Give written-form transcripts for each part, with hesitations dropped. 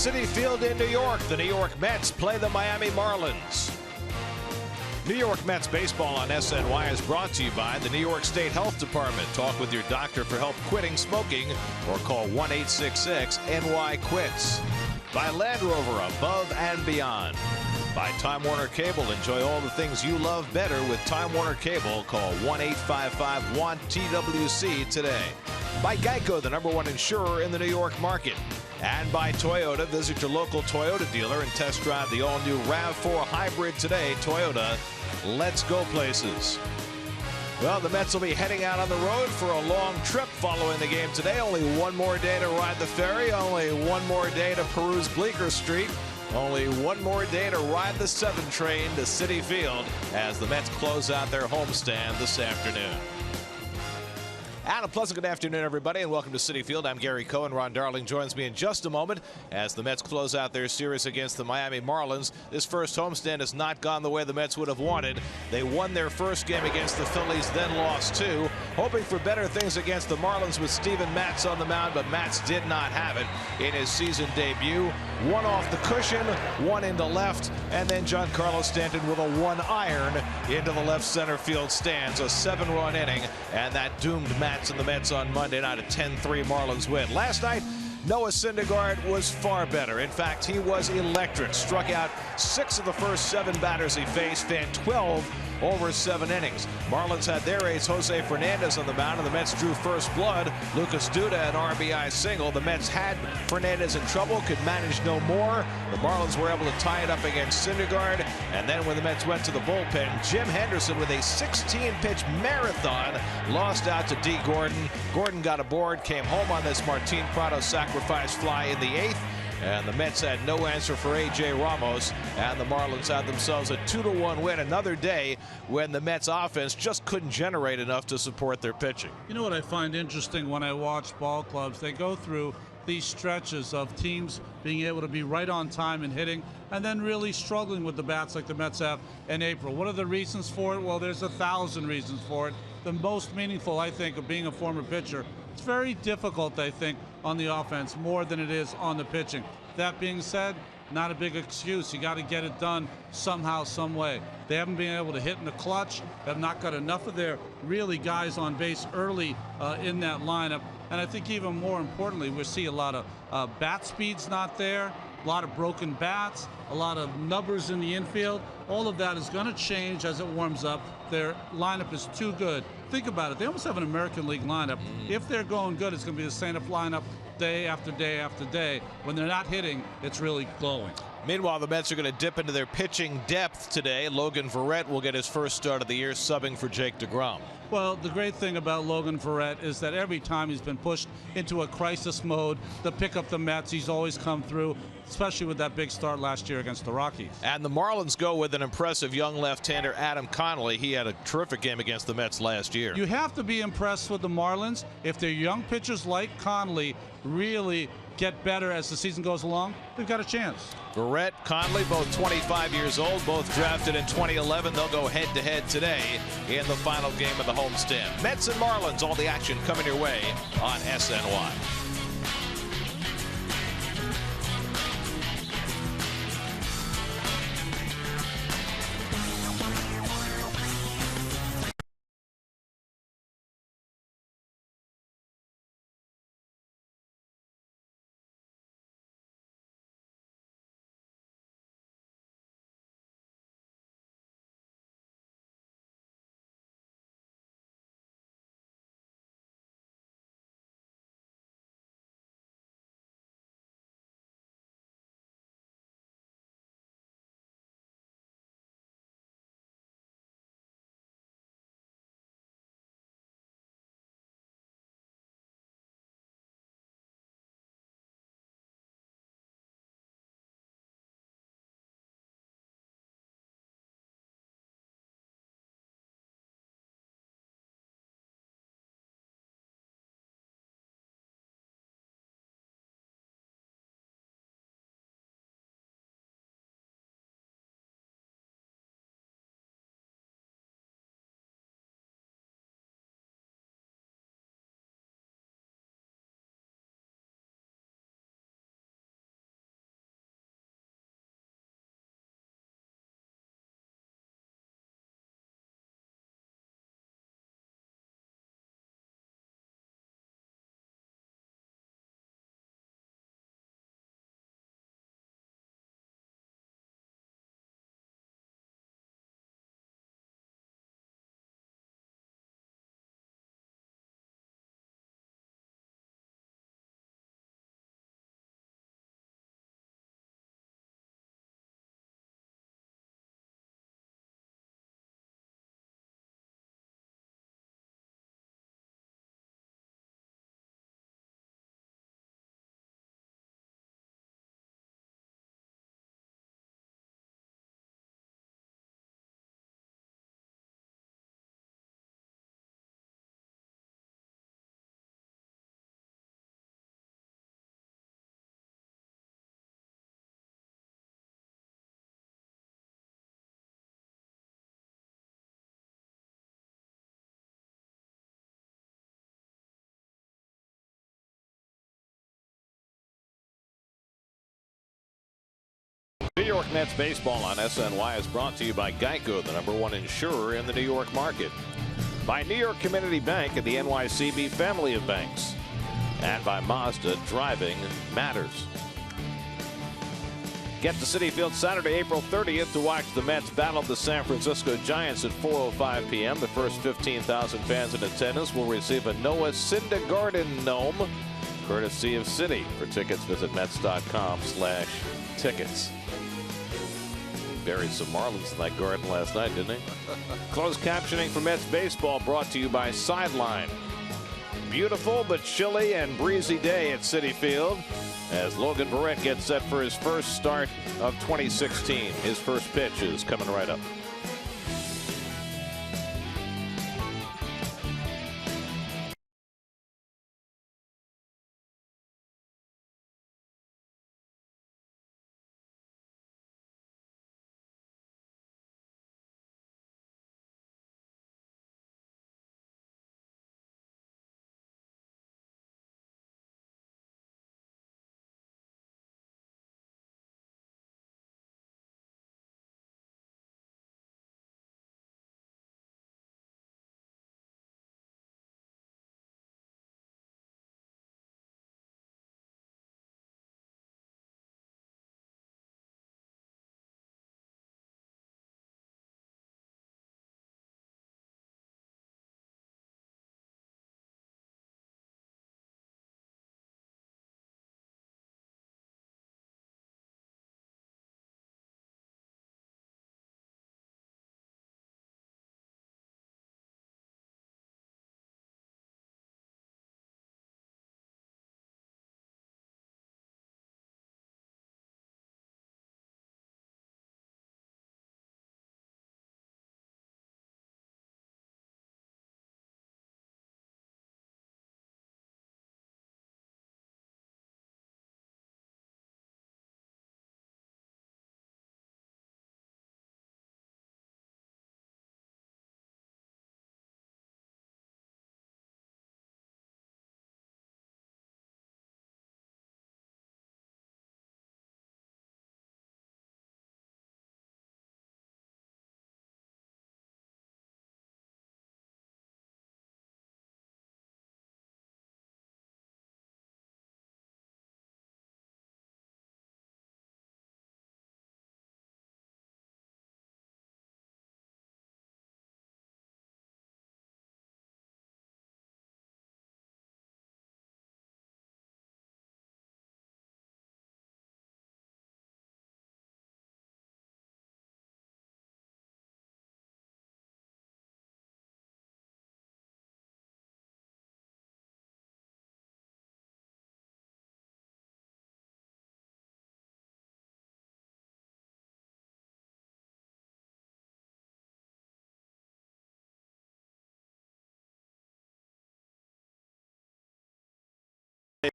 Citi Field in New York. The New York Mets play the Miami Marlins. New York Mets baseball on SNY is brought to you by the New York State Health Department. Talk with your doctor for help quitting smoking or call 1-866-NY-QUITS. By Land Rover, above and beyond. By Time Warner Cable. Enjoy all the things you love better with Time Warner Cable. Call 1-855-WANT-TWC today. By Geico, the #1 insurer in the New York market. And by Toyota. Visit your local Toyota dealer and test drive the all-new RAV4 Hybrid today. Toyota, let's go places. Well, the Mets will be heading out on the road for a long trip following the game today. Only one more day to ride the ferry. Only one more day to peruse Bleecker Street. Only one more day to ride the 7 train to Citi Field as the Mets close out their homestand this afternoon. And a pleasant good afternoon, everybody, and welcome to Citi Field. I'm Gary Cohen. Ron Darling joins me in just a moment as the Mets close out their series against the Miami Marlins. This first homestand has not gone the way the Mets would have wanted. They won their first game against the Phillies, then lost 2. Hoping for better things against the Marlins with Steven Matz on the mound, but Matz did not have it in his season debut. One off the cushion, one into left, and then Giancarlo Stanton with a 1-iron into the left center field stands. A 7-run inning, and that doomed Matz and the Mets on Monday night. A 10-3 Marlins win. Last night, Noah Syndergaard was far better. In fact, he was electric. Struck out 6 of the first 7 batters he faced, fanned 12 over 7 innings. Marlins had their ace Jose Fernandez on the mound, and the Mets drew first blood. Lucas Duda, an RBI single. The Mets had Fernandez in trouble, could manage no more. The Marlins were able to tie it up against Syndergaard, and then when the Mets went to the bullpen, Jim Henderson with a 16-pitch marathon lost out to D. Gordon. Gordon got aboard, came home on this Martin Prado sacrifice fly in the 8th. And the Mets had no answer for A.J. Ramos, and the Marlins had themselves a 2-1 win. Another day when the Mets offense just couldn't generate enough to support their pitching. You know what I find interesting when I watch ball clubs? They go through these stretches of teams being able to be right on time and hitting, and then really struggling with the bats like the Mets have in April. What are the reasons for it? Well, there's 1,000 reasons for it. The most meaningful, I think, of being a former pitcher, it's very difficult, I think, on the offense more than it is on the pitching. That being said, not a big excuse. You got to get it done somehow, some way. They haven't been able to hit in the clutch, have not got enough of their really guys on base early in that lineup. And I think even more importantly, we see a lot of bat speeds not there, a lot of broken bats, a lot of nubbers in the infield. All of that is going to change as it warms up. Their lineup is too good. Think about it. They almost have an American League lineup. If they're going good, it's going to be the same lineup day after day after day. When they're not hitting, it's really glowing. Meanwhile, the Mets are going to dip into their pitching depth today. Logan Verrett will get his first start of the year subbing for Jake DeGrom. Well, the great thing about Logan Verrett is that every time he's been pushed into a crisis mode to pick up the Mets, he's always come through, especially with that big start last year against the Rockies. And the Marlins go with an impressive young left-hander, Adam Connolly. He had a terrific game against the Mets last year. You have to be impressed with the Marlins. If their young pitchers like Connolly really get better as the season goes along, they've got a chance. Verrett, Connolly, both 25 years old, both drafted in 2011. They'll go head-to-head today in the final game of the homestand. Mets and Marlins, all the action coming your way on SNY. New York Mets baseball on SNY is brought to you by Geico, the #1 insurer in the New York market. By New York Community Bank and the NYCB family of banks. And by Mazda, driving matters. Get to Citi Field Saturday, April 30th to watch the Mets battle the San Francisco Giants at 4:05 p.m. The first 15,000 fans in attendance will receive a Noah Syndergaard gnome, courtesy of Citi. For tickets, visit Mets.com/tickets. Buried some Marlins in that garden last night, didn't he? Closed captioning for Mets baseball brought to you by Sideline. Beautiful but chilly and breezy day at Citi Field as Logan Verrett gets set for his first start of 2016. His first pitch is coming right up.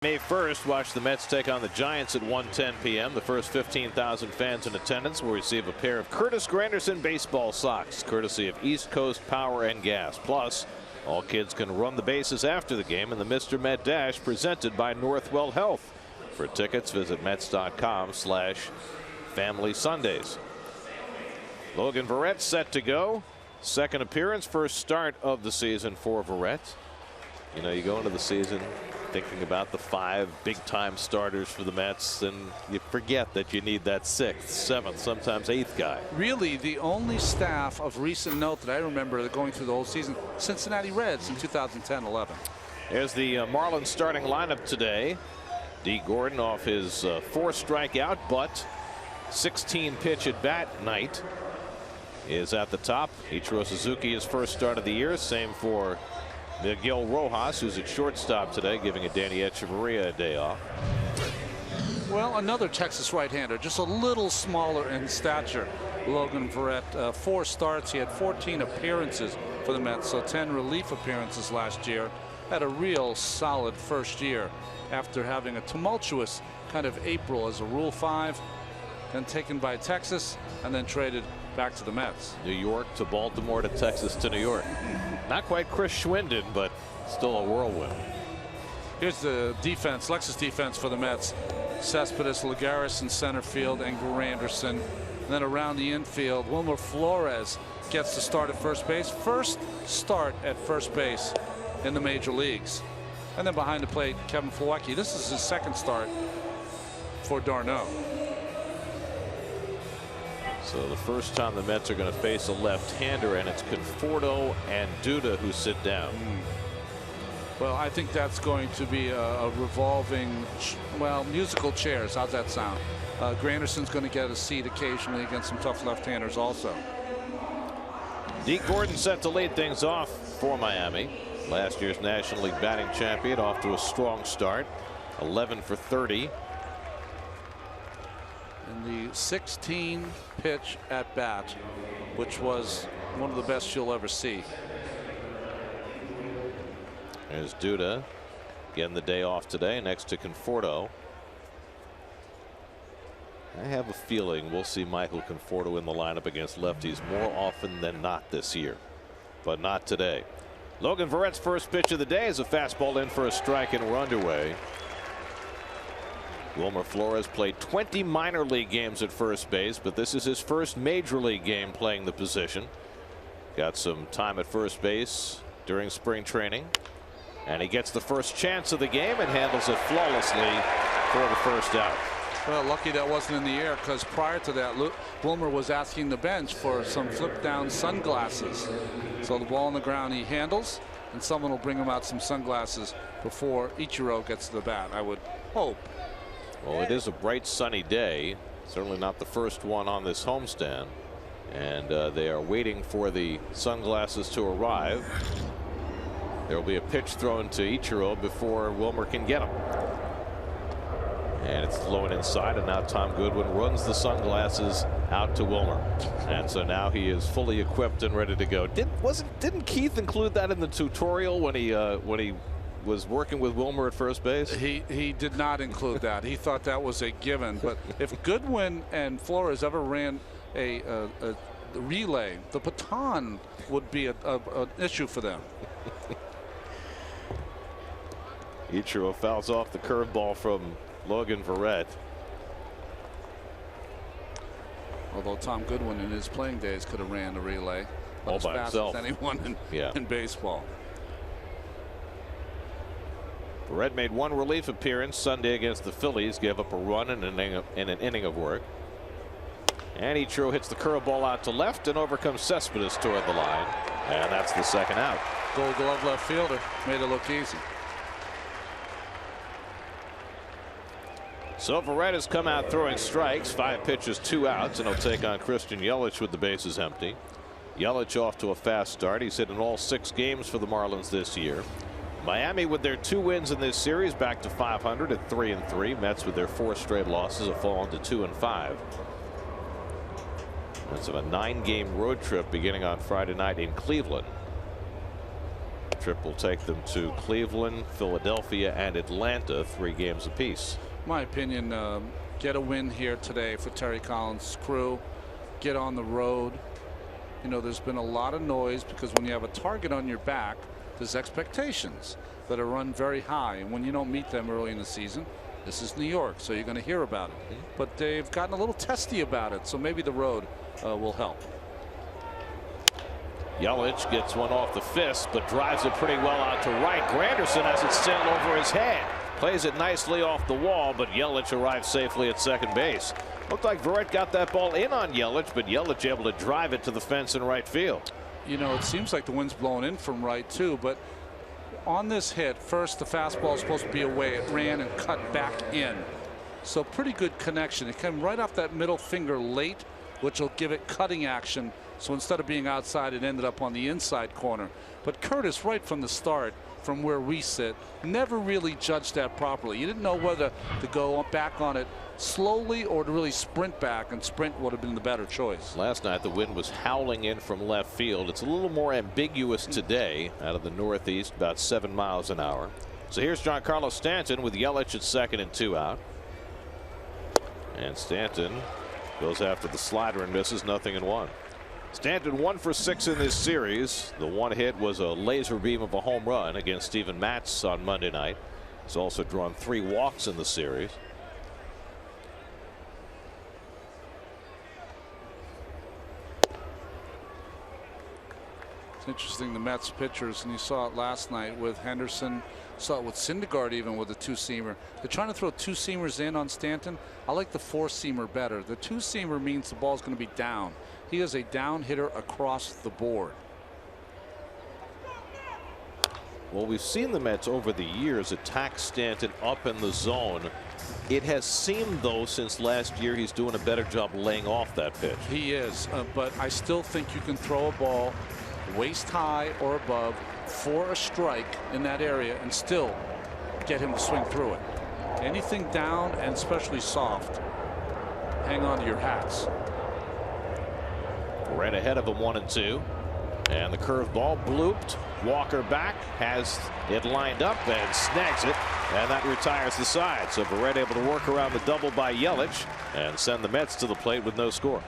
May 1st, watch the Mets take on the Giants at 1:10 p.m. The first 15,000 fans in attendance will receive a pair of Curtis Granderson baseball socks, courtesy of East Coast Power and Gas. Plus, all kids can run the bases after the game in the Mr. Met Dash presented by Northwell Health. For tickets, visit Mets.com/Family Sundays. Logan Verrett set to go. Second appearance, first start of the season for Verrett. You know, you go into the season thinking about the 5 big-time starters for the Mets, and you forget that you need that 6th, 7th, sometimes 8th guy. Really, the only staff of recent note that I remember going through the whole season, Cincinnati Reds in 2010-11. There's the Marlins starting lineup today. D. Gordon off his 4th strikeout, but 16-pitch at bat night is at the top. Ichiro Suzuki, his first start of the year. Same for Miguel Rojas, who's at shortstop today, giving a Danny Echeverria a day off. Well, another Texas right-hander, just a little smaller in stature. Logan Verrett, 4 starts. He had 14 appearances for the Mets, so 10 relief appearances last year. Had a real solid first year after having a tumultuous kind of April as a Rule 5, then taken by Texas and then traded back to the Mets. New York to Baltimore to Texas to New York. Not quite Chris Schwinden, but still a whirlwind. Here's the defense, Lexus defense for the Mets. Cespedes, Lagares in center field, and Granderson. And then around the infield, Wilmer Flores gets to start at first base. First start at first base in the major leagues. And then behind the plate, Kevin Plawecki. This is his second start for d'Arnaud. So the first time the Mets are going to face a left-hander, and it's Conforto and Duda who sit down. Well, I think that's going to be a revolving, well, musical chairs. How's that sound? Granderson's going to get a seat occasionally against some tough left-handers also. Deke Gordon set to lead things off for Miami. Last year's National League batting champion, off to a strong start. 11 for 30. In the 16 pitch at bat, which was one of the best you'll ever see. There's Duda getting the day off today next to Conforto. I have a feeling we'll see Michael Conforto in the lineup against lefties more often than not this year, but not today. Logan Verrett's first pitch of the day is a fastball in for a strike, and we're underway. Wilmer Flores played 20 minor league games at first base, but this is his first major league game playing the position. Got some time at first base during spring training, and he gets the first chance of the game and handles it flawlessly for the first out. Well, lucky that wasn't in the air, because prior to that, Wilmer was asking the bench for some flip down sunglasses. So the ball on the ground he handles, and someone will bring him out some sunglasses before Ichiro gets to the bat, I would hope. Well, it is a bright sunny day, certainly not the first one on this homestand, and they are waiting for the sunglasses to arrive. There will be a pitch thrown to Ichiro before Wilmer can get them. And it's low and inside, and now Tom Goodwin runs the sunglasses out to Wilmer, and so now he is fully equipped and ready to go. Didn't Keith include that in the tutorial when he was working with Wilmer at first base? He did not include that. He thought that was a given. But if Goodwin and Flores ever ran a relay, the baton would be an issue for them. Ichiro fouls off the curveball from Logan Verrett. Although Tom Goodwin in his playing days could have ran a relay all by himself. As anyone in baseball. Verrett made one relief appearance Sunday against the Phillies, gave up a run in an inning of work. And Ichiro hits the curveball out to left, and over comes Cespedes toward the line, and that's the second out. Gold Glove left fielder made it look easy. So Verrett has come out throwing strikes, 5 pitches, 2 outs, and he'll take on Christian Yelich with the bases empty. Yelich off to a fast start. He's hit in all 6 games for the Marlins this year. Miami with their 2 wins in this series back to 500 at 3-3. Mets with their 4 straight losses have fallen to 2-5. That's of a 9-game road trip beginning on Friday night in Cleveland. The trip will take them to Cleveland, Philadelphia, and Atlanta, 3 games apiece. My opinion, get a win here today for Terry Collins' crew. Get on the road. You know, there's been a lot of noise because when you have a target on your back, there's expectations that are run very high, and when you don't meet them early in the season, this is New York, so you're going to hear about it. But they've gotten a little testy about it, so maybe the road will help. Yelich gets one off the fist, but drives it pretty well out to right. Granderson has it sail over his head. Plays it nicely off the wall, but Yelich arrives safely at second base. Looked like Verrett got that ball in on Yelich, but Yelich able to drive it to the fence in right field. You know, it seems like the wind's blowing in from right too, but on this hit, first the fastball is supposed to be away. It ran and cut back in. So pretty good connection. It came right off that middle finger late, which will give it cutting action. So instead of being outside, it ended up on the inside corner. But Curtis, right from the start, from where we sit, never really judged that properly. You didn't know whether to go back on it slowly or to really sprint back, and sprint would have been the better choice. Last night the wind was howling in from left field. It's a little more ambiguous today out of the northeast, about 7 miles an hour. So here's Giancarlo Stanton with Yelich at second and 2 out. And Stanton goes after the slider and misses, 0-1. Stanton 1 for 6 in this series. The one hit was a laser beam of a home run against Steven Matz on Monday night. He's also drawn 3 walks in the series. Interesting, the Mets pitchers, and you saw it last night with Henderson, saw it with Syndergaard even with a two-seamer. They're trying to throw two-seamers in on Stanton. I like the four-seamer better. The two-seamer means the ball's going to be down. He is a down hitter across the board. Well, we've seen the Mets over the years attack Stanton up in the zone. It has seemed, though, since last year he's doing a better job laying off that pitch. He is, but I still think you can throw a ball waist high or above for a strike in that area and still get him to swing through it. Anything down and especially soft, hang on to your hats. Right ahead of him, 1-2, and the curveball blooped. Walker back, has it lined up and snags it, and that retires the side. So Barrett able to work around the double by Yelich and send the Mets to the plate with no score.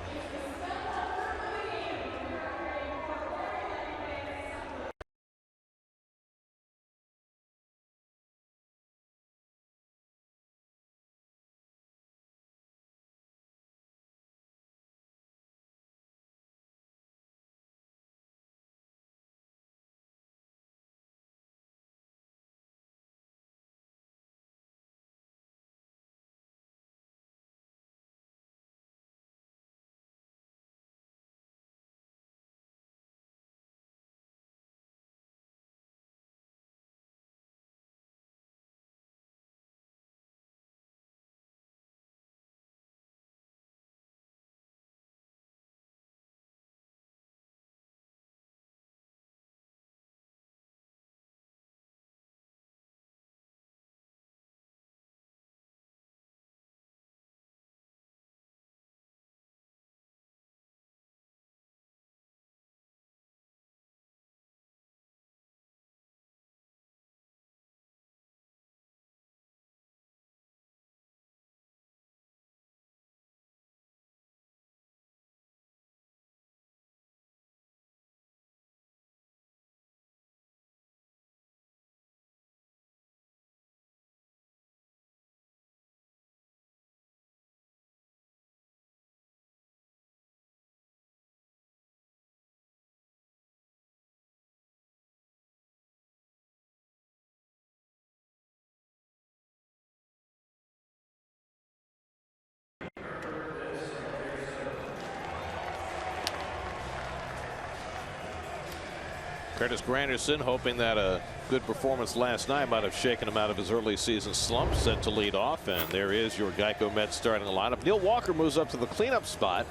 Curtis Granderson, hoping that a good performance last night might have shaken him out of his early season slump, set to lead off, and there is your Geico Mets starting lineup. Neil Walker moves up to the cleanup spot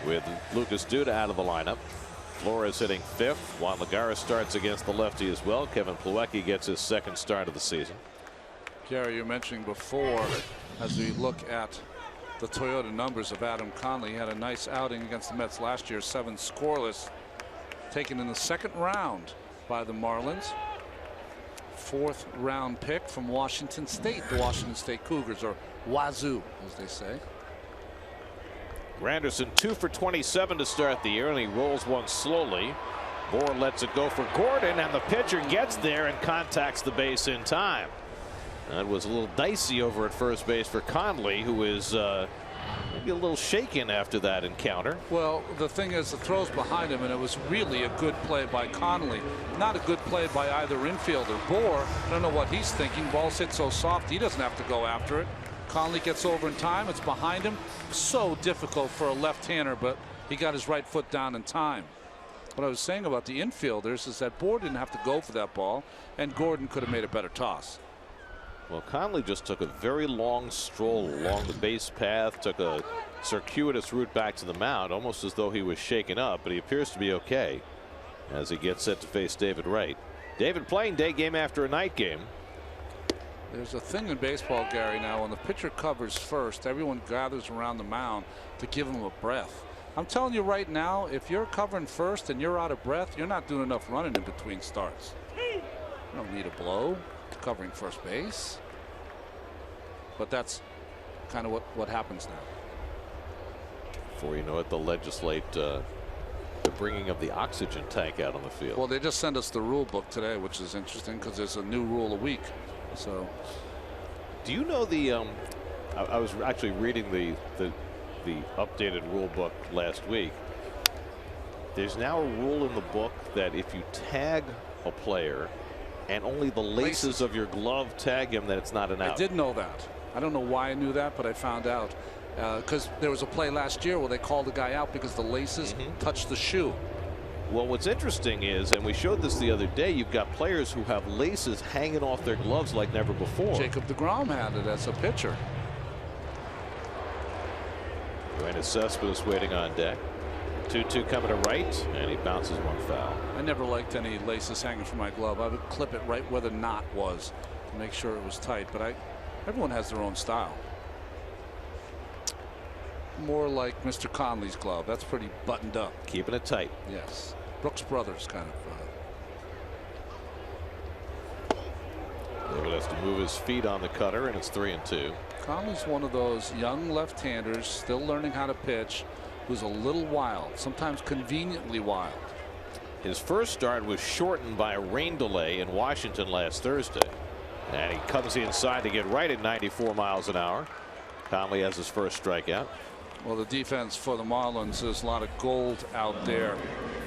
with Lucas Duda out of the lineup. Flores hitting fifth. Juan Lagares starts against the lefty as well. Kevin Plawecki gets his second start of the season. Gary, you mentioned before, as we look at the Toyota numbers of Adam Conley, he had a nice outing against the Mets last year, 7 scoreless, taken in the second round by the Marlins. 4th round pick from Washington State, the Washington State Cougars, or Wazoo, as they say. Granderson 2 for 27 to start the year, and he rolls one slowly. Moore lets it go for Gordon, and the pitcher gets there and contacts the base in time. That was a little dicey over at first base for Conley, who is maybe a little shaken after that encounter. Well, the thing is, the throw's behind him, and it was really a good play by Conley. Not a good play by either infielder. Bohr, I don't know what he's thinking. Ball's hit so soft, he doesn't have to go after it. Conley gets over in time. It's behind him. So difficult for a left-hander, but he got his right foot down in time. What I was saying about the infielders is that Bohr didn't have to go for that ball, and Gordon could have made a better toss. Well, Conley just took a very long stroll along the base path, took a circuitous route back to the mound, almost as though he was shaken up, but he appears to be okay as he gets set to face David Wright. David playing day game after a night game. There's a thing in baseball, Gary, now when the pitcher covers first, everyone gathers around the mound to give him a breath. I'm telling you right now, if you're covering first and you're out of breath, you're not doing enough running in between starts. You don't need a blow covering first base. But that's kind of what happens now. Before you know it, they'll legislate the bringing of the oxygen tank out on the field. Well, they just sent us the rule book today, which is interesting because there's a new rule a week. So, do you know the? I was actually reading the updated rule book last week. There's now a rule in the book that if you tag a player and only the laces of your glove tag him, that it's not an out. I did know that. I don't know why I knew that, but I found out because there was a play last year where they called the guy out because the laces touched the shoe. Well, what's interesting is, and we showed this the other day, you've got players who have laces hanging off their gloves like never before. Jacob deGrom had it as a pitcher. Yoenis Cespedes waiting on deck. 2-2 coming to right, and he bounces one foul. I never liked any laces hanging from my glove. I would clip it right where the knot was to make sure it was tight. But everyone has their own style. More like Mr. Conley's glove. That's pretty buttoned up. Keeping it tight. Yes. Brooks Brothers kind of. David has to move his feet on the cutter, and it's 3-2. Conley's one of those young left-handers still learning how to pitch, who's a little wild, sometimes conveniently wild. His first start was shortened by a rain delay in Washington last Thursday, and he comes inside to get right at 94 miles an hour. Conley has his first strikeout. Well, the defense for the Marlins, there's a lot of gold out there.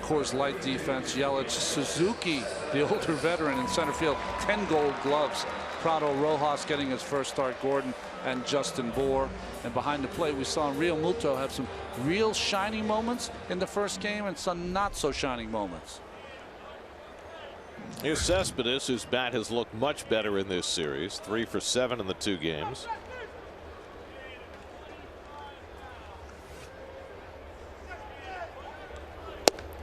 Coors Light defense, Yelich, Suzuki, the older veteran in center field, 10 gold gloves. Prado Rojas getting his first start, Gordon and Justin Bour. And behind the plate, we saw Real Muto have some real shining moments in the first game and some not so shining moments. Here's Cespedes, whose bat has looked much better in this series. 3 for 7 in the 2 games.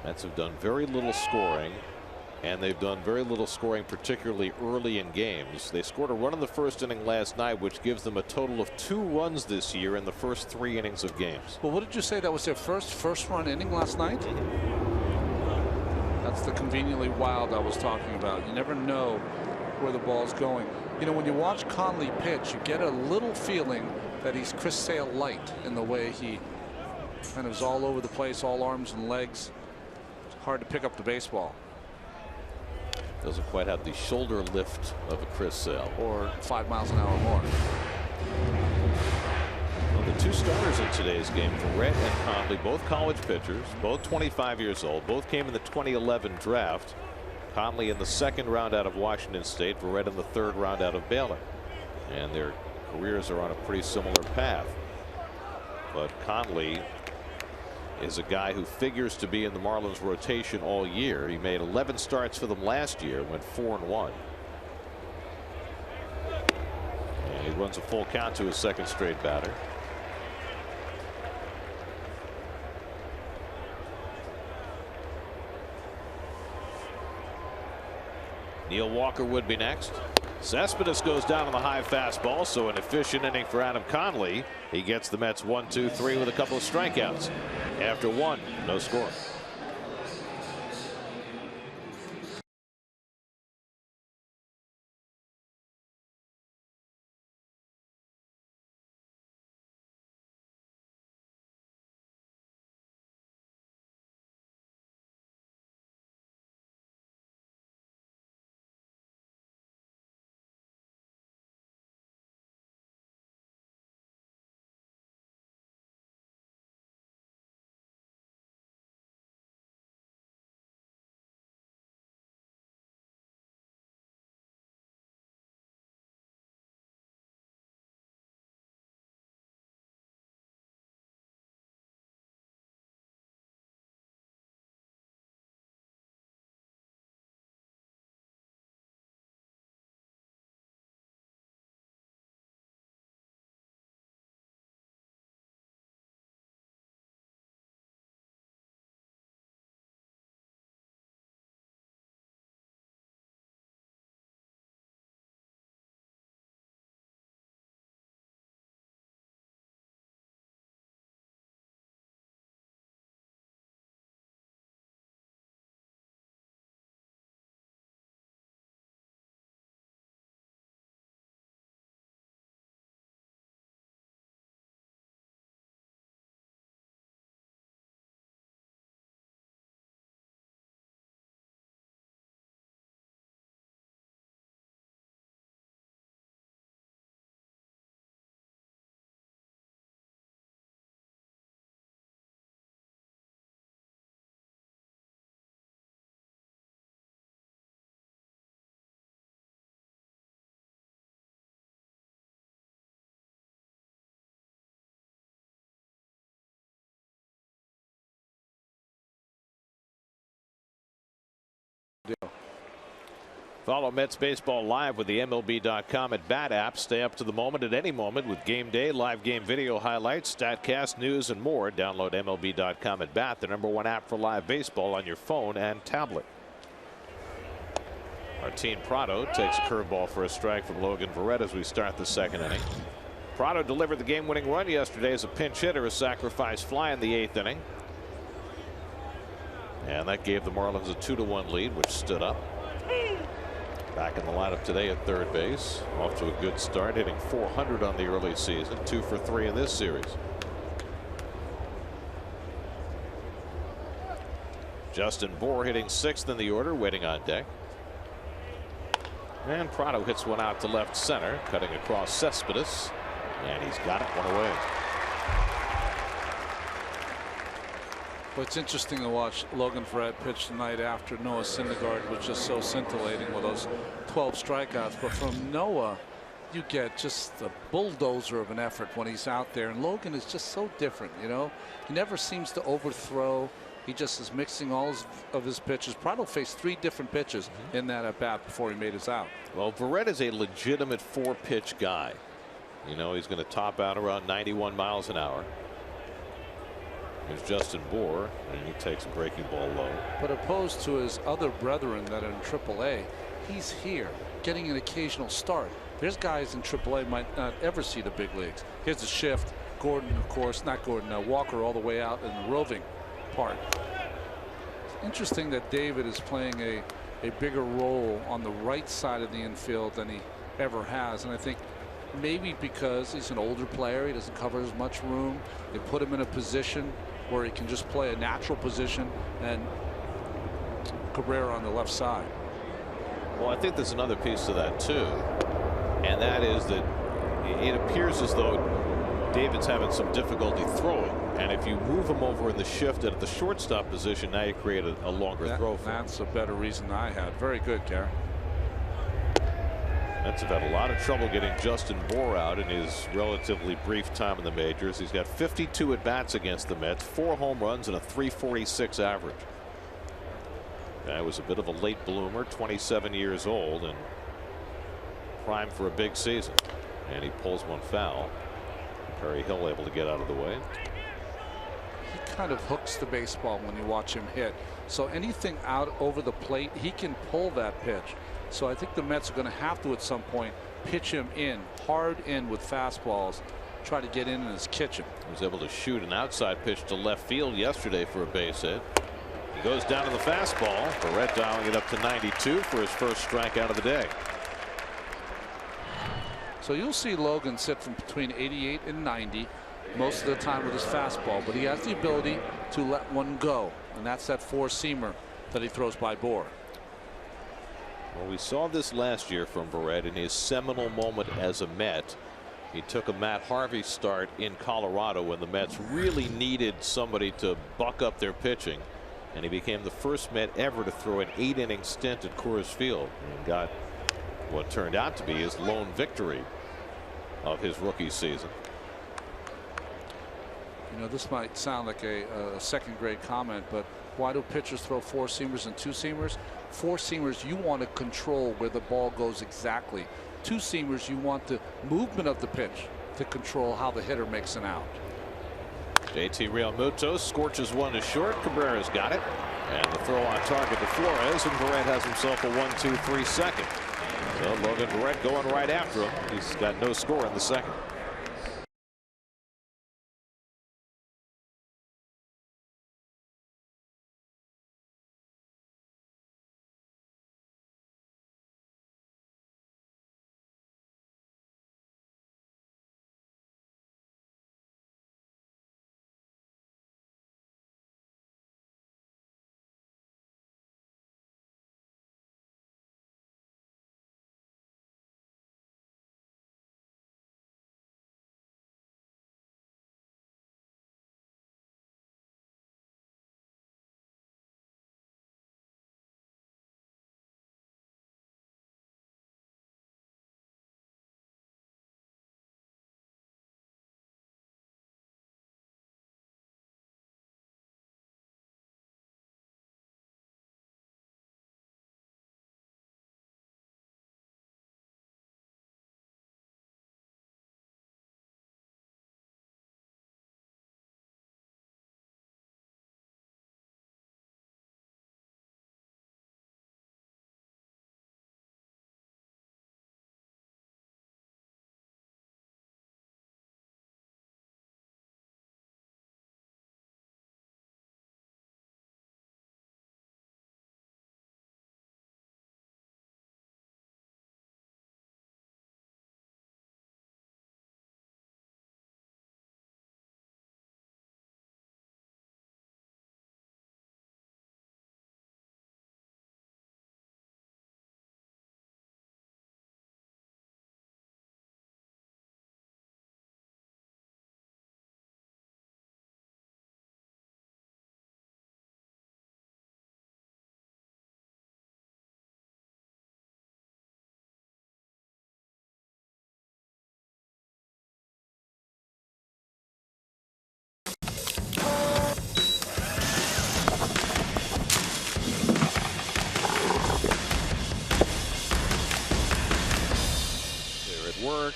Mets have done very little scoring, and they've done very little scoring, particularly early in games. They scored a run in the first inning last night, which gives them a total of 2 runs this year in the first 3 innings of games. Well, what did you say? That was their first run inning last night? That's the conveniently wild I was talking about. You never know where the ball's going. You know, when you watch Conley pitch, you get a little feeling that he's Chris Sale light in the way he kind of is all over the place, all arms and legs. Hard to pick up the baseball. Doesn't quite have the shoulder lift of a Chris Sale. Or 5 miles an hour more. Well, the 2 starters in today's game, Verrett and Conley, both college pitchers, both 25 years old, both came in the 2011 draft. Conley in the 2nd round out of Washington State, Verrett in the 3rd round out of Baylor. And their careers are on a pretty similar path. But Conley is a guy who figures to be in the Marlins rotation all year. He made 11 starts for them last year, went 4-1. And he runs a full count to his 2nd straight batter. Neil Walker would be next. Cespedes goes down on the high fastball, so an efficient inning for Adam Conley. He gets the Mets 1-2-3 with a couple of strikeouts. After 1, no score. deal. Follow Mets baseball live with the MLB.com at Bat app. Stay up to the moment at any moment with game day, live game video highlights, StatCast, news, and more. Download MLB.com at Bat, the #1 app for live baseball on your phone and tablet. Martin Prado takes a curveball for a strike from Logan Verrett as we start the second inning. Prado delivered the game-winning run yesterday as a pinch hitter, a sacrifice fly in the 8th inning. And that gave the Marlins a 2-1 lead, which stood up. Back in the lineup today at third base. Off to a good start, hitting .400 on the early season. 2 for 3 in this series. Justin Bour hitting 6th in the order, waiting on deck. And Prado hits one out to left center, cutting across Cespedes. And he's got it, one away. Well, it's interesting to watch Logan Verrett pitch tonight after Noah Syndergaard was just so scintillating with those 12 strikeouts. But from Noah, you get just a bulldozer of an effort when he's out there. And Logan is just so different, you know. He never seems to overthrow. He just is mixing all of his pitches. Prado faced 3 different pitches in that at bat before he made his out. Well, Verrett is a legitimate 4-pitch guy. You know, he's going to top out around 91 miles an hour. Here's Justin Bour, and he takes a breaking ball low. But opposed to his other brethren that are in AAA, he's here getting an occasional start. There's guys in AAA might not ever see the big leagues. Here's the shift. Gordon, of course, not Gordon, Walker all the way out in the roving part. It's interesting that David is playing a bigger role on the right side of the infield than he ever has. And I think maybe because he's an older player, he doesn't cover as much room. They put him in a position where he can just play a natural position, and Cabrera on the left side. Well, I think there's another piece to that too, and that is that it appears as though David's having some difficulty throwing, and if you move him over in the shift at the shortstop position, now you create a longer throw for him. That's a better reason I had. Very good, Gary. Mets have had a lot of trouble getting Justin Bour out in his relatively brief time in the majors. He's got 52 at bats against the Mets, 4 home runs and a .346 average. Guy was a bit of a late bloomer, 27 years old, and primed for a big season. And he pulls one foul. Perry Hill able to get out of the way. He kind of hooks the baseball when you watch him hit. So anything out over the plate, he can pull that pitch. So I think the Mets are going to have to at some point pitch him in, hard in with fastballs, try to get in his kitchen. He was able to shoot an outside pitch to left field yesterday for a base hit. He goes down to the fastball. Verrett dialing it up to 92 for his first strikeout of the day. So you'll see Logan sit from between 88 and 90 most of the time with his fastball, but he has the ability to let one go, and that's that 4-seamer that he throws by Bour. Well, we saw this last year from Verrett in his seminal moment as a Met. He took a Matt Harvey start in Colorado when the Mets really needed somebody to buck up their pitching, and he became the first Met ever to throw an 8-inning stint at Coors Field and got what turned out to be his lone victory of his rookie season. You know, this might sound like a second-grade comment, but why do pitchers throw 4-seamers and 2-seamers? 4-seamers, you want to control where the ball goes exactly. 2-seamers, you want the movement of the pitch to control how the hitter makes an out. JT Realmuto scorches one to short. Cabrera's got it, and the throw on target to Flores, and Verrett has himself a 1-2-3 second. So Logan Verrett going right after him. He's got no score in the second. work,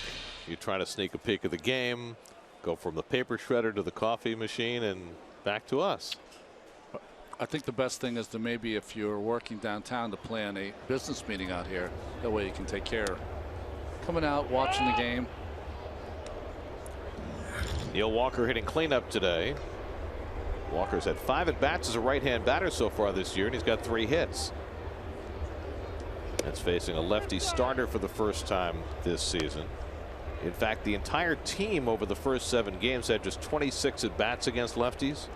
you try to sneak a peek of the game, go from the paper shredder to the coffee machine and back to us. I think the best thing is to maybe, if you're working downtown, to plan a business meeting out here. That way you can take care. Coming out, watching the game. Neil Walker hitting cleanup today. Walker's had 5 at-bats as a right-hand batter so far this year, and he's got 3 hits. That's facing a lefty starter for the first time this season. In fact, the entire team over the first 7 games had just 26 at-bats against lefties.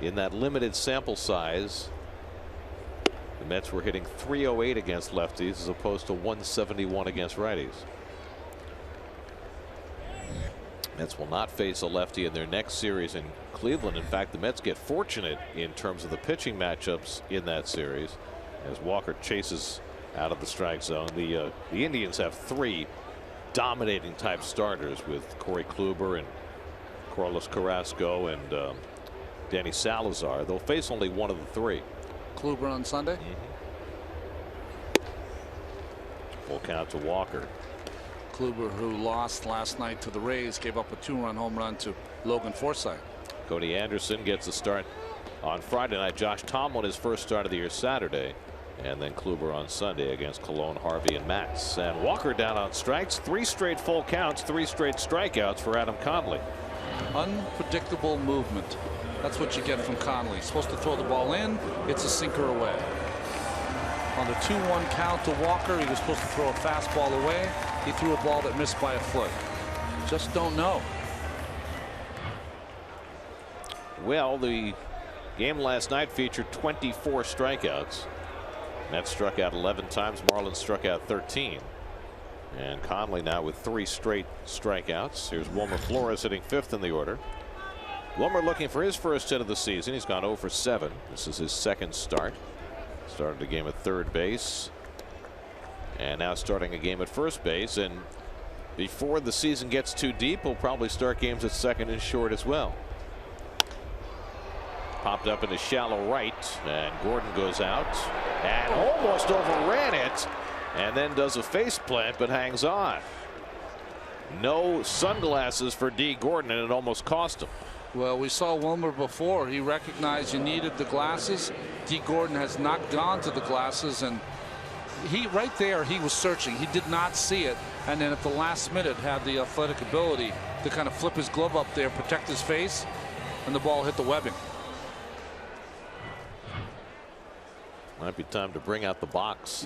In that limited sample size, the Mets were hitting .308 against lefties as opposed to .171 against righties. Mets will not face a lefty in their next series in Cleveland. In fact, the Mets get fortunate in terms of the pitching matchups in that series as Walker chases out of the strike zone. The Indians have 3 dominating type starters with Corey Kluber and Carlos Carrasco and Danny Salazar. They'll face only one of the 3. Kluber on Sunday. Full count to Walker. Kluber, who lost last night to the Rays, gave up a 2-run home run to Logan Forsythe. Cody Anderson gets a start on Friday night. Josh Tomlin his first start of the year Saturday, and then Kluber on Sunday against Cologne, Harvey, and Matz. And Walker down on strikes. 3 straight full counts, 3 straight strikeouts for Adam Conley. Unpredictable movement. That's what you get from Conley. He's supposed to throw the ball in. It's a sinker away. On the 2-1 count to Walker, he was supposed to throw a fastball away. He threw a ball that missed by a foot. Just don't know. Well, the game last night featured 24 strikeouts. Mets struck out 11 times. Marlins struck out 13. And Conley now with 3 straight strikeouts. Here's Wilmer Flores hitting 5th in the order. Wilmer looking for his first hit of the season. He's gone 0 for 7. This is his 2nd start. Started a game at 3rd base. And now starting a game at 1st base. And before the season gets too deep, we'll probably start games at 2nd and short as well. Popped up into shallow right, and Gordon goes out and almost overran it, and then does a face plant but hangs on. No sunglasses for D. Gordon, and it almost cost him. Well, we saw Wilmer before. He recognized you needed the glasses. D. Gordon has not gone to the glasses, and right there he was searching. He did not see it, and then at the last minute had the athletic ability to kind of flip his glove up there, protect his face, and the ball hit the webbing. Might be time to bring out the box.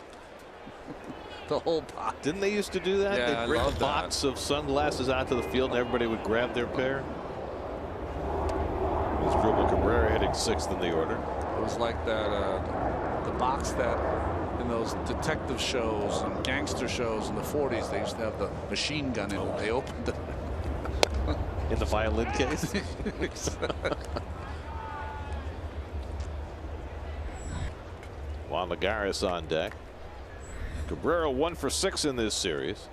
The whole box. Didn't they used to do that? Yeah, They'd bring the box of sunglasses out to the field and everybody would grab their pair. It's Drupal Cabrera hitting 6th in the order. It was like that the box that in those detective shows and gangster shows in the 40s, they used to have the machine gun in it. They opened it in the violin case. Juan Lagares on deck. Cabrera 1 for 6 in this series,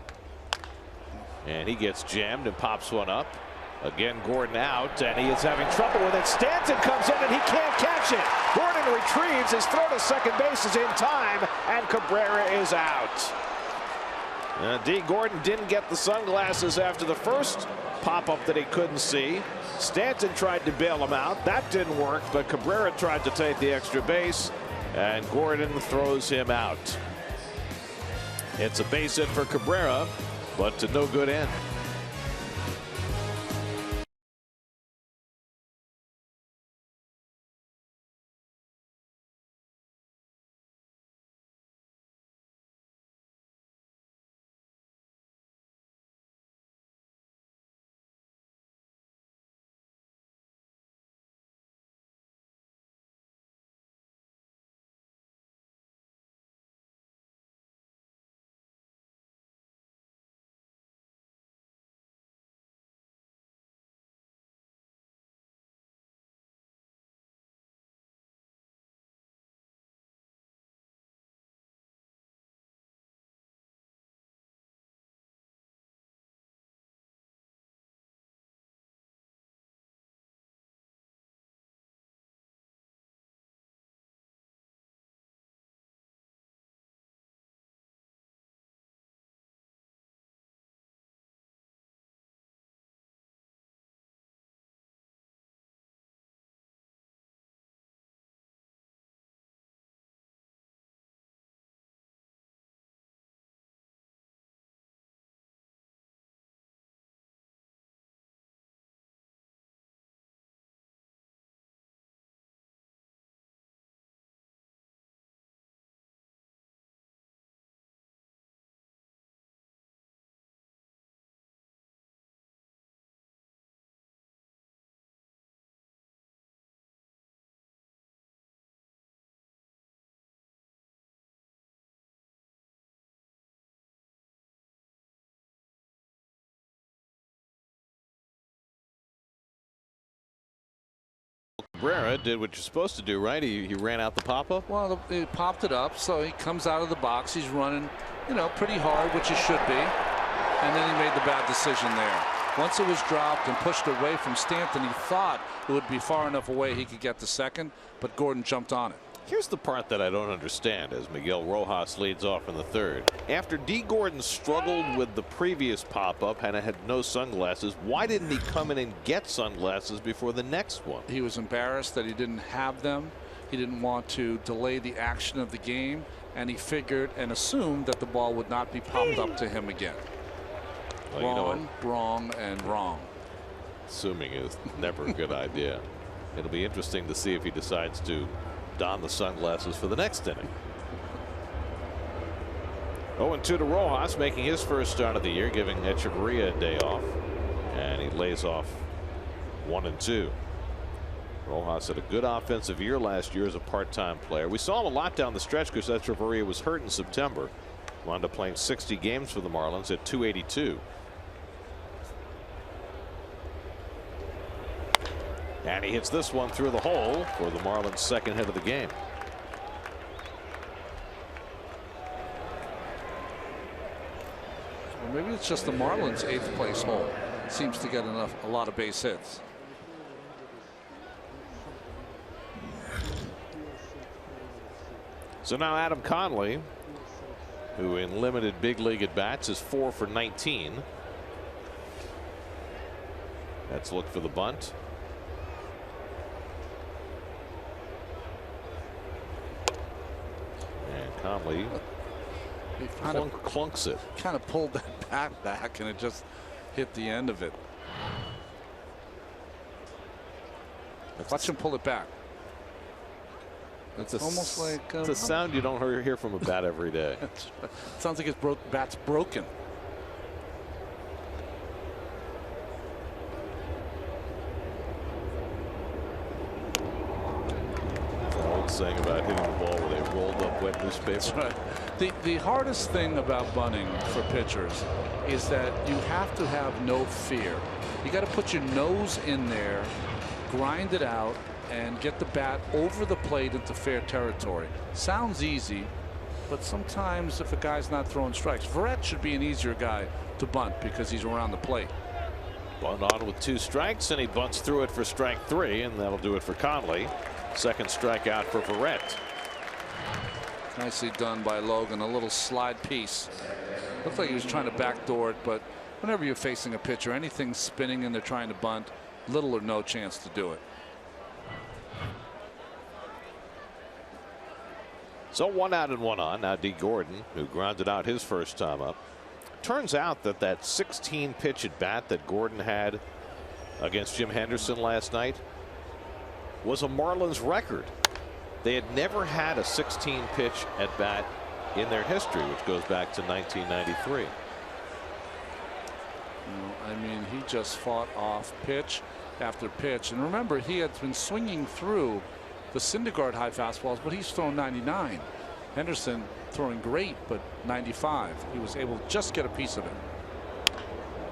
and he gets jammed and pops one up. Again, Gordon out, and he is having trouble with it. Stanton comes in and he can't catch it. Gordon retrieves. His throw to second base is in time, and Cabrera is out. D. Gordon didn't get the sunglasses after the first pop-up that he couldn't see. Stanton tried to bail him out. That didn't work, but Cabrera tried to take the extra base, and Gordon throws him out. It's a base hit for Cabrera, but to no good end. Cabrera did what you're supposed to do, right? He ran out the pop-up. Well, he popped it up, so he comes out of the box. He's running, pretty hard, which he should be. And then he made the bad decision there. Once it was dropped and pushed away from Stanton, he thought it would be far enough away he could get the second, but Gordon jumped on it. Here's the part that I don't understand as Miguel Rojas leads off in the third. After D. Gordon struggled with the previous pop-up and had no sunglasses, why didn't he come in and get sunglasses before the next one? He was embarrassed that he didn't have them. He didn't want to delay the action of the game, and he figured and assumed that the ball would not be popped up to him again. Well, wrong, and wrong. Assuming is never a good idea. It'll be interesting to see if he decides to don the sunglasses for the next inning. 0-2 to Rojas, making his first start of the year, giving Echeverria a day off, and he lays off 1-2. Rojas had a good offensive year last year as a part-time player. We saw him a lot down the stretch because Echeverria was hurt in September. Wound up playing 60 games for the Marlins at .282. And he hits this one through the hole for the Marlins' second hit of the game. Well, maybe it's just the Marlins' 8th place hole. Seems to get a lot of base hits. So now Adam Conley, who in limited big league at bats is 4 for 19. Let's look for the bunt. And Conley clunks it. Kind of pulled that bat back and it just hit the end of it. Watch him pull it back. It's almost like it's a sound you don't hear from a bat every day. It sounds like his bat's broken. The old saying about hitting the ball with a rolled up wet newspaper. That's right. The hardest thing about bunting for pitchers is that you have to have no fear. You got to put your nose in there, grind it out, and get the bat over the plate into fair territory. Sounds easy, but sometimes if a guy's not throwing strikes, Verrett should be an easier guy to bunt because he's around the plate. Bunt on with 2 strikes, and he bunts through it for strike 3, and that'll do it for Conley. Second strikeout for Verrett. Nicely done by Logan. A little slide piece. Looked like he was trying to backdoor it, but whenever you're facing a pitcher, anything spinning and they're trying to bunt, little or no chance to do it. So 1 out and 1 on. Now D. Gordon, who grounded out his first time up. Turns out that 16 pitch at bat that Gordon had against Jim Henderson last night was a Marlins record. They had never had a 16 pitch at bat in their history, which goes back to 1993. I mean, he just fought off pitch after pitch. And remember, he had been swinging through the Syndergaard high fastballs, but he's thrown 99. Henderson throwing great, but 95. He was able to just get a piece of it.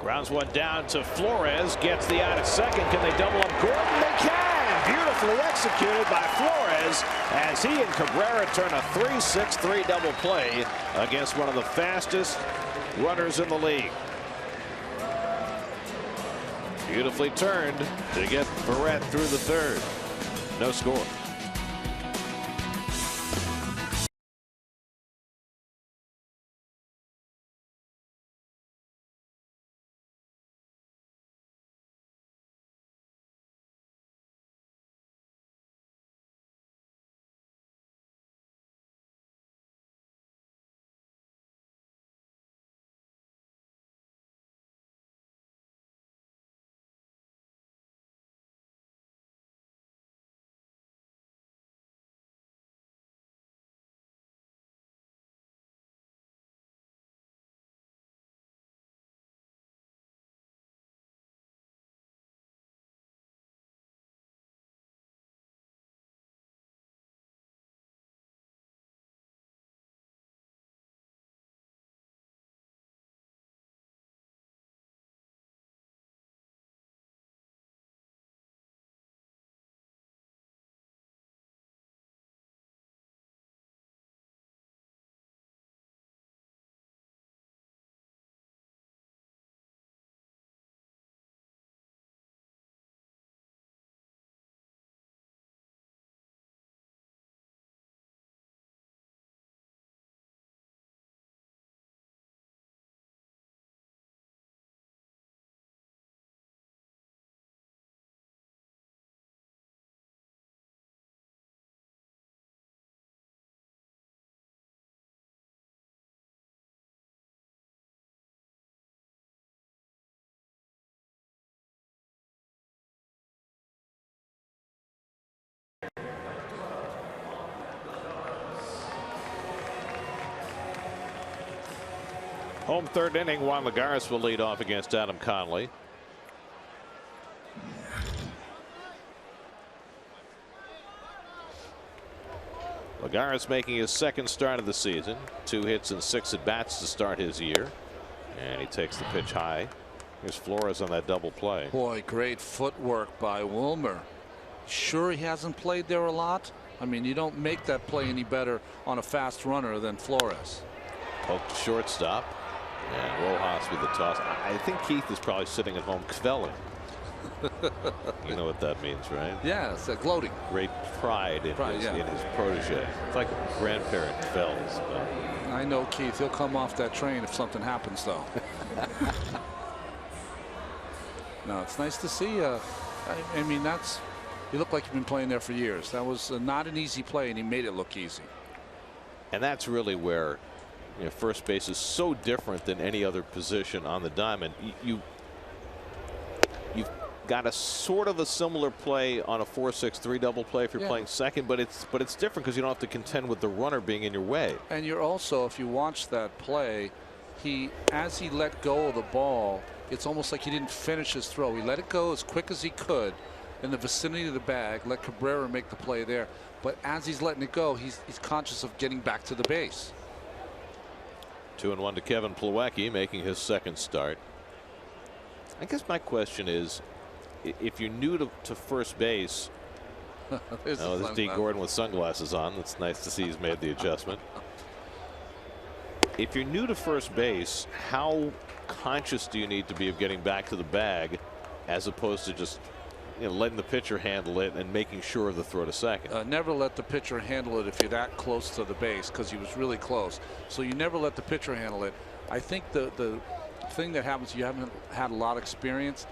Grounds one down to Flores, gets the out at second. Can they double up Gordon? They can. Beautifully executed by Flores as he and Cabrera turn a 3-6-3 double play against one of the fastest runners in the league. Beautifully turned to get Verrett through the third. No score. Home third inning. Juan Lagares will lead off against Adam Conley. Lagares making his second start of the season. 2 hits and 6 at bats to start his year. And he takes the pitch high. Here's Flores on that double play. Boy, great footwork by Wilmer. Sure he hasn't played there a lot? I mean, you don't make that play any better on a fast runner than Flores. Poked to shortstop. And Rojas with the toss. I think Keith is probably sitting at home kvelling. You know what that means, right? Yeah, it's gloating. Great pride in his protege. It's like a grandparent kvells. I know Keith. He'll come off that train if something happens, though. No, it's nice to see. I mean, you look like you've been playing there for years. That was not an easy play, and he made it look easy. And that's really where, first base is so different than any other position on the diamond. You've got a sort of a similar play on a 4-6-3 double play if you're playing second, but it's different because you don't have to contend with the runner being in your way. And you're also, if you watch that play, as he let go of the ball, it's almost like he didn't finish his throw. He let it go as quick as he could in the vicinity of the bag, let Cabrera make the play there. But as he's letting it go, he's conscious of getting back to the base. 2-1 to Kevin Plawecki, making his second start. I guess my question is, if you're new to first base, this is D. Gordon with sunglasses on. It's nice to see he's made the adjustment. If you're new to first base, how conscious do you need to be of getting back to the bag as opposed to just letting the pitcher handle it and making sure of the throw to second? Never let the pitcher handle it if you're that close to the base, because he was really close. So you never let the pitcher handle it. I think the thing that happens, you haven't had a lot of experience,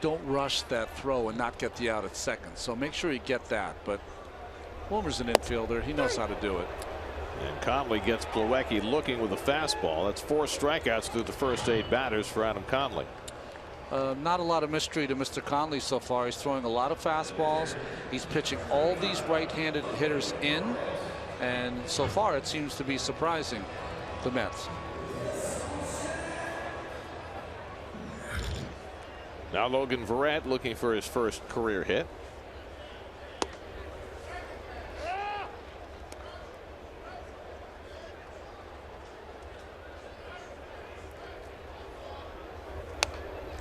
don't rush that throw and not get the out at second. So make sure you get that. But Wilmer's an infielder. He knows how to do it. And Conley gets Plawecki looking with a fastball. That's 4 strikeouts through the first 8 batters for Adam Conley. Not a lot of mystery to Mr. Conley so far. He's throwing a lot of fastballs. He's pitching all these right-handed hitters in. And so far it seems to be surprising the Mets. Now Logan Verrett looking for his first career hit.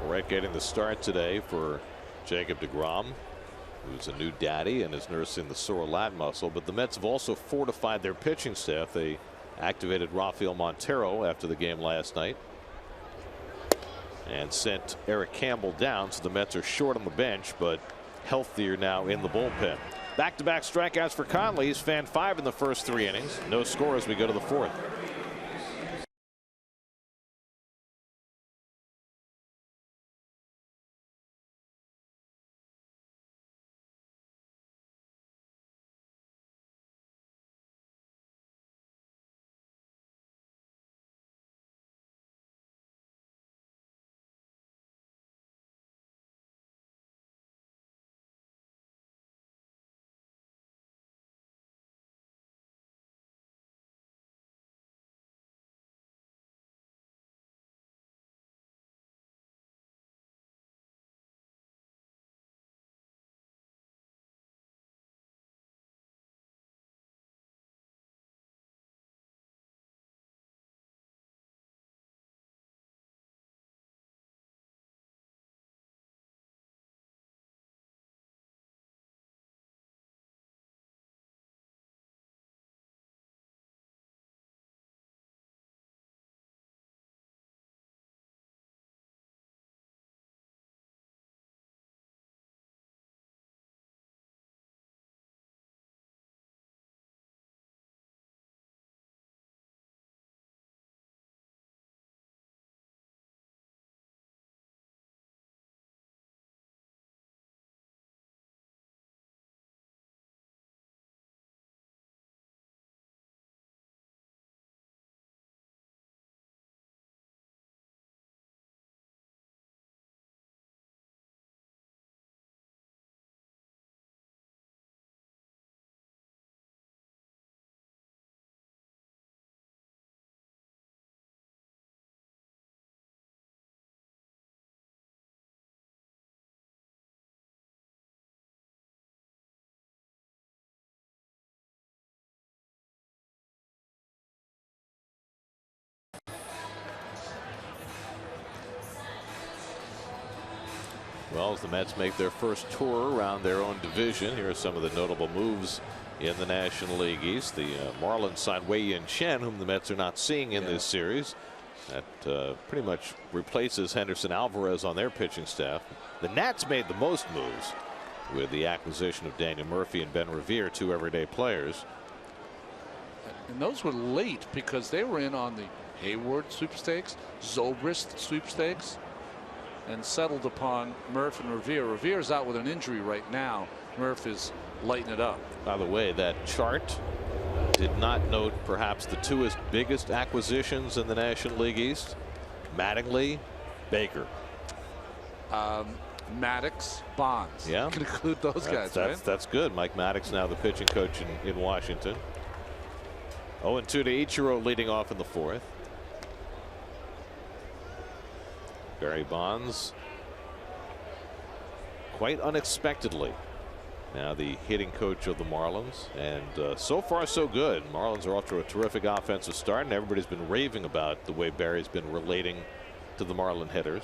Verrett getting the start today for Jacob deGrom, who's a new daddy and is nursing the sore lat muscle. But the Mets have also fortified their pitching staff. They activated Rafael Montero after the game last night and sent Eric Campbell down, so the Mets are short on the bench but healthier now in the bullpen. Back-to-back strikeouts for Conley. He's fanned 5 in the first 3 innings. No score as we go to the 4th. Well, as the Mets make their first tour around their own division, here are some of the notable moves in the National League East. The Marlins signed Wei-Yin Chen, whom the Mets are not seeing in this series. That pretty much replaces Henderson Alvarez on their pitching staff. The Nats made the most moves with the acquisition of Daniel Murphy and Ben Revere, 2 everyday players. And those were late because they were in on the Hayward sweepstakes, Zobrist sweepstakes, and settled upon Murph and Revere. Revere's out with an injury right now. Murph is lighting it up. By the way, that chart did not note perhaps the 2 biggest acquisitions in the National League East. Mattingly, Baker. Maddox, Bonds. Yeah. You can include those guys, right? That's good. Mike Maddox now the pitching coach in Washington. 0-2 to Ichiro leading off in the 4th. Barry Bonds, quite unexpectedly, now the hitting coach of the Marlins, and so far so good. Marlins are off to a terrific offensive start, and everybody's been raving about the way Barry's been relating to the Marlin hitters.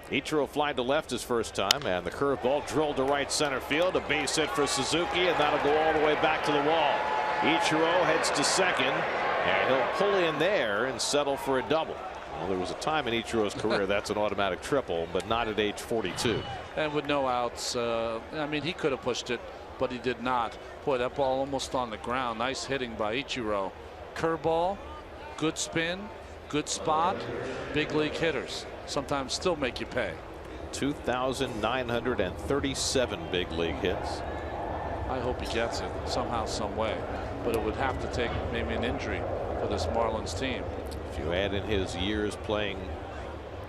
Ichiro flied to left his first time, and the curveball drilled to right center field, a base hit for Suzuki, and that'll go all the way back to the wall. Ichiro heads to second, and he'll pull in there and settle for a double. Well, there was a time in Ichiro's career that's an automatic triple, but not at age 42. And with no outs, I mean, he could have pushed it, but he did not. Boy, that ball almost on the ground. Nice hitting by Ichiro. Curveball, good spin, good spot. Big league hitters sometimes still make you pay. 2,937 big league hits. I hope he gets it somehow, some way, but it would have to take maybe an injury for this Marlins team. If you add in his years playing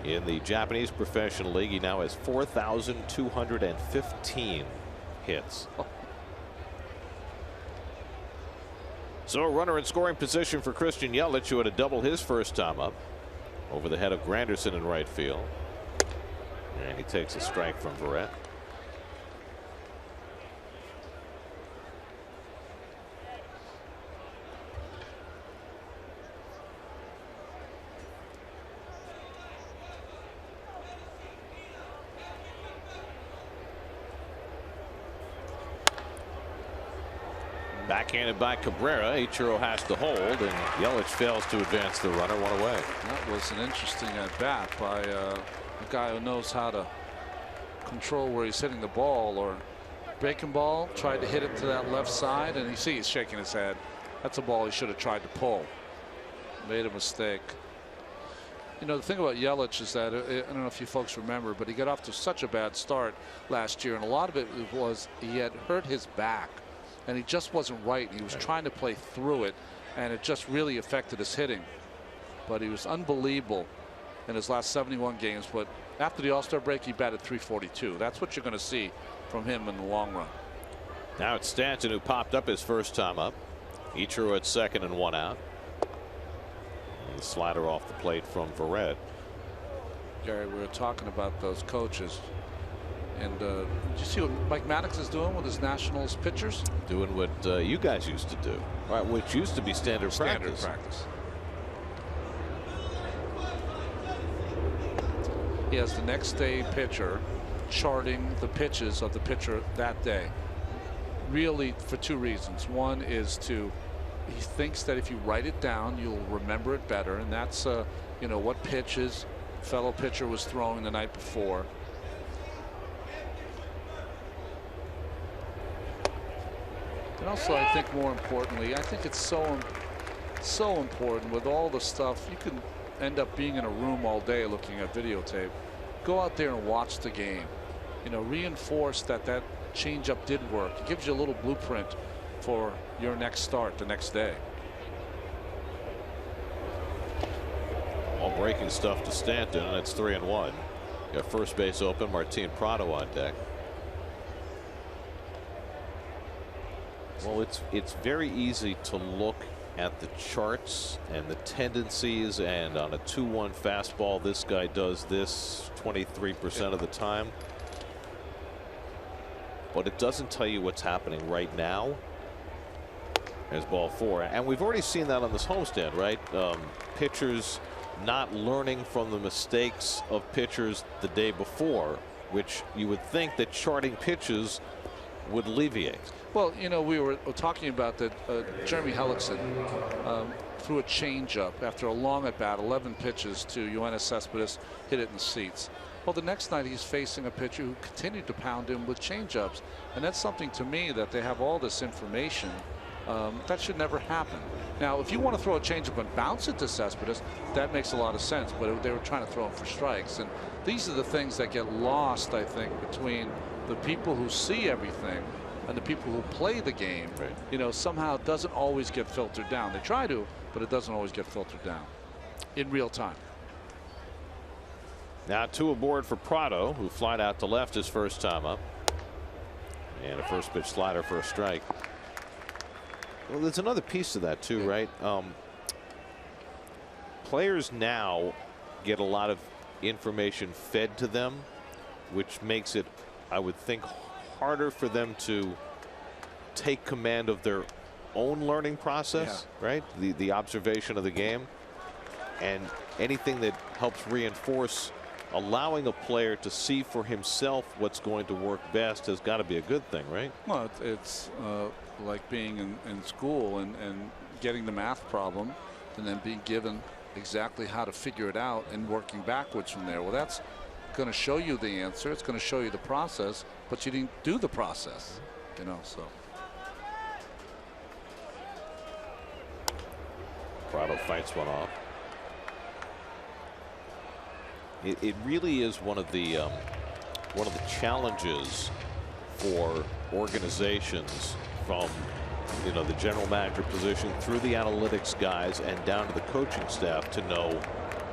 in the Japanese Professional League, he now has 4,215 hits. So a runner in scoring position for Christian Yelich, who had a double his first time up, over the head of Granderson in right field. And he takes a strike from Verrett. Backhanded by Cabrera. Ichiro has to hold, and Yelich fails to advance the runner, 1 away. That was an interesting at bat by a guy who knows how to control where he's hitting the ball. Or breaking ball, tried to hit it to that left side, and you see he's shaking his head. That's a ball he should have tried to pull. Made a mistake. You know, the thing about Yelich is that, I don't know if you folks remember, but he got off to such a bad start last year, and a lot of it was he had hurt his back. And he just wasn't right. He was trying to play through it, and it just really affected his hitting. But he was unbelievable in his last 71 games. But after the All-Star break, he batted .342. That's what you're going to see from him in the long run. Now it's Stanton, who popped up his first time up. Ichiro at second and 1 out. And the slider off the plate from Verrett. Gary, we were talking about those coaches. And did you see what Mike Maddox is doing with his Nationals pitchers? Doing what you guys used to do, right, which used to be standard practice. He has the next day pitcher charting the pitches of the pitcher that day. Really for 2 reasons. One is he thinks that if you write it down, you'll remember it better. And that's, you know, what pitches fellow pitcher was throwing the night before. And also, I think more importantly, I think it's so important with all the stuff. You can end up being in a room all day looking at videotape. Go out there and watch the game. You know, reinforce that changeup did work. It gives you a little blueprint for your next start the next day. All breaking stuff to Stanton, and it's 3-1. Got first base open. Martin Prado on deck. Well, it's very easy to look at the charts and the tendencies, and on a 2-1 fastball, this guy does this 23% of the time. But it doesn't tell you what's happening right now. There's ball 4. And we've already seen that on this homestand, right? Pitchers not learning from the mistakes of pitchers the day before, which you would think that charting pitches would alleviate. Well, you know, we were talking about that Jeremy Hellickson threw a changeup after a long at bat, 11 pitches to Yoenis Cespedes, hit it in the seats. Well, the next night he's facing a pitcher who continued to pound him with changeups, and that's something to me that they have all this information. That should never happen. Now, if you want to throw a changeup and bounce it to Cespedes, that makes a lot of sense. But they were trying to throw him for strikes, and these are the things that get lost, I think, between the people who see everything and the people who play the game. Right. You know, somehow it doesn't always get filtered down. They try to, but it doesn't always get filtered down in real time. Now 2 aboard for Prado, who flied out to left his first time up, and a first pitch slider for a strike. Well, there's another piece to that too, right? Players now get a lot of information fed to them, which makes it, I would think, harder for them to take command of their own learning process, right? The observation of the game, and anything that helps reinforce allowing a player to see for himself what's going to work best has got to be a good thing, right? Well, it's like being in school and getting the math problem and then being given exactly how to figure it out and working backwards from there. Well, that's going to show you the answer. It's going to show you the process, but you didn't do the process, you know. So Prado fights one off. It really is one of the challenges for organizations, from the general manager position through the analytics guys and down to the coaching staff, to know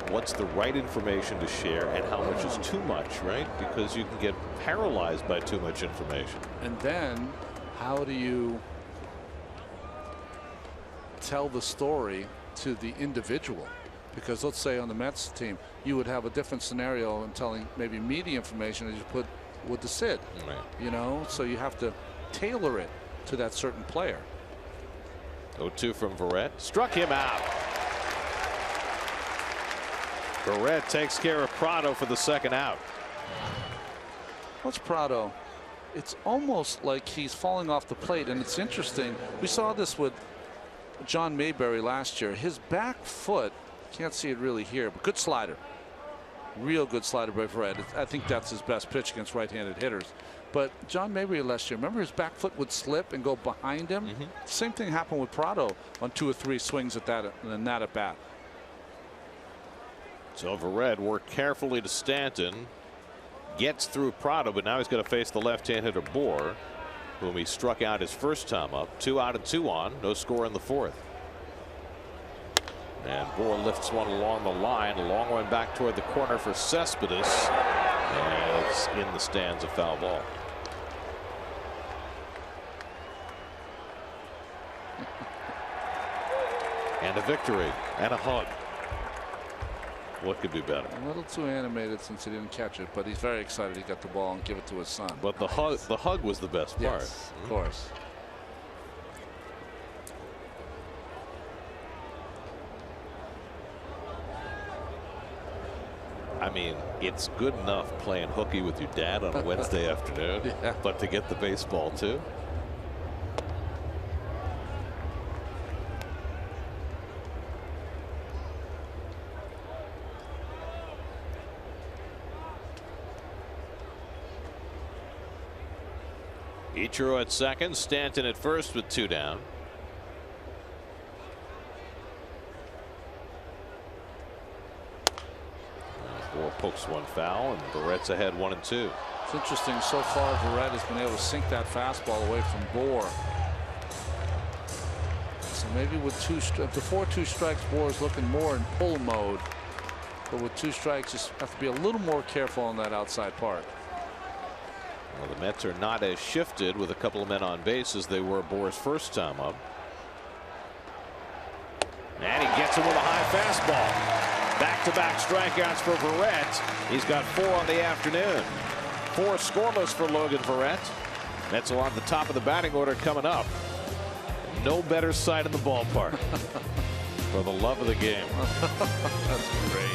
what's the right information to share and how much is too much, right? Because you can get paralyzed by too much information. And then how do you tell the story to the individual? Because let's say on the Mets team, you would have a different scenario in telling maybe me the information as you put with the Sid. Right. You know, so you have to tailor it to that certain player. 0-2 from Verrett. Struck him out. Verrett takes care of Prado for the second out. What's Prado? It's almost like he's falling off the plate, and it's interesting. We saw this with John Mayberry last year. His back foot, can't see it really here, but good slider. Real good slider by Verrett. I think that's his best pitch against right-handed hitters. But John Mayberry last year, remember his back foot would slip and go behind him? Same thing happened with Prado on 2 or 3 swings at that and that at bat. So Verrett worked carefully to Stanton, gets through Prado, but now he's going to face the left-hand hitter Bohr, whom he struck out his first time up. 2 out and 2 on, no score in the 4th. And Bohr lifts one along the line, a long one back toward the corner for Cespedes, and it's in the stands, a foul ball. And a victory and a hug. What could be better? A little too animated since he didn't catch it, but he's very excited he got the ball and give it to his son. But the hug was the best part. Yes, of course. I mean, it's good enough playing hooky with your dad on a Wednesday afternoon, but to get the baseball too. Ichiro at second, Stanton at first with 2 down. Bohr pokes one foul, and Verrett's ahead 1-2. It's interesting, so far Verrett has been able to sink that fastball away from Bohr. So maybe with before 2 strikes, Bohr is looking more in pull mode, but with 2 strikes, just have to be a little more careful on that outside part. Well, the Mets are not as shifted with a couple of men on base as they were Bohr's first time up. And he gets him with a high fastball. Back-to-back strikeouts for Verrett. He's got 4 on the afternoon. 4 scoreless for Logan Verrett. Mets are on the top of the batting order coming up. no better sight in the ballpark. For the love of the game. That's great.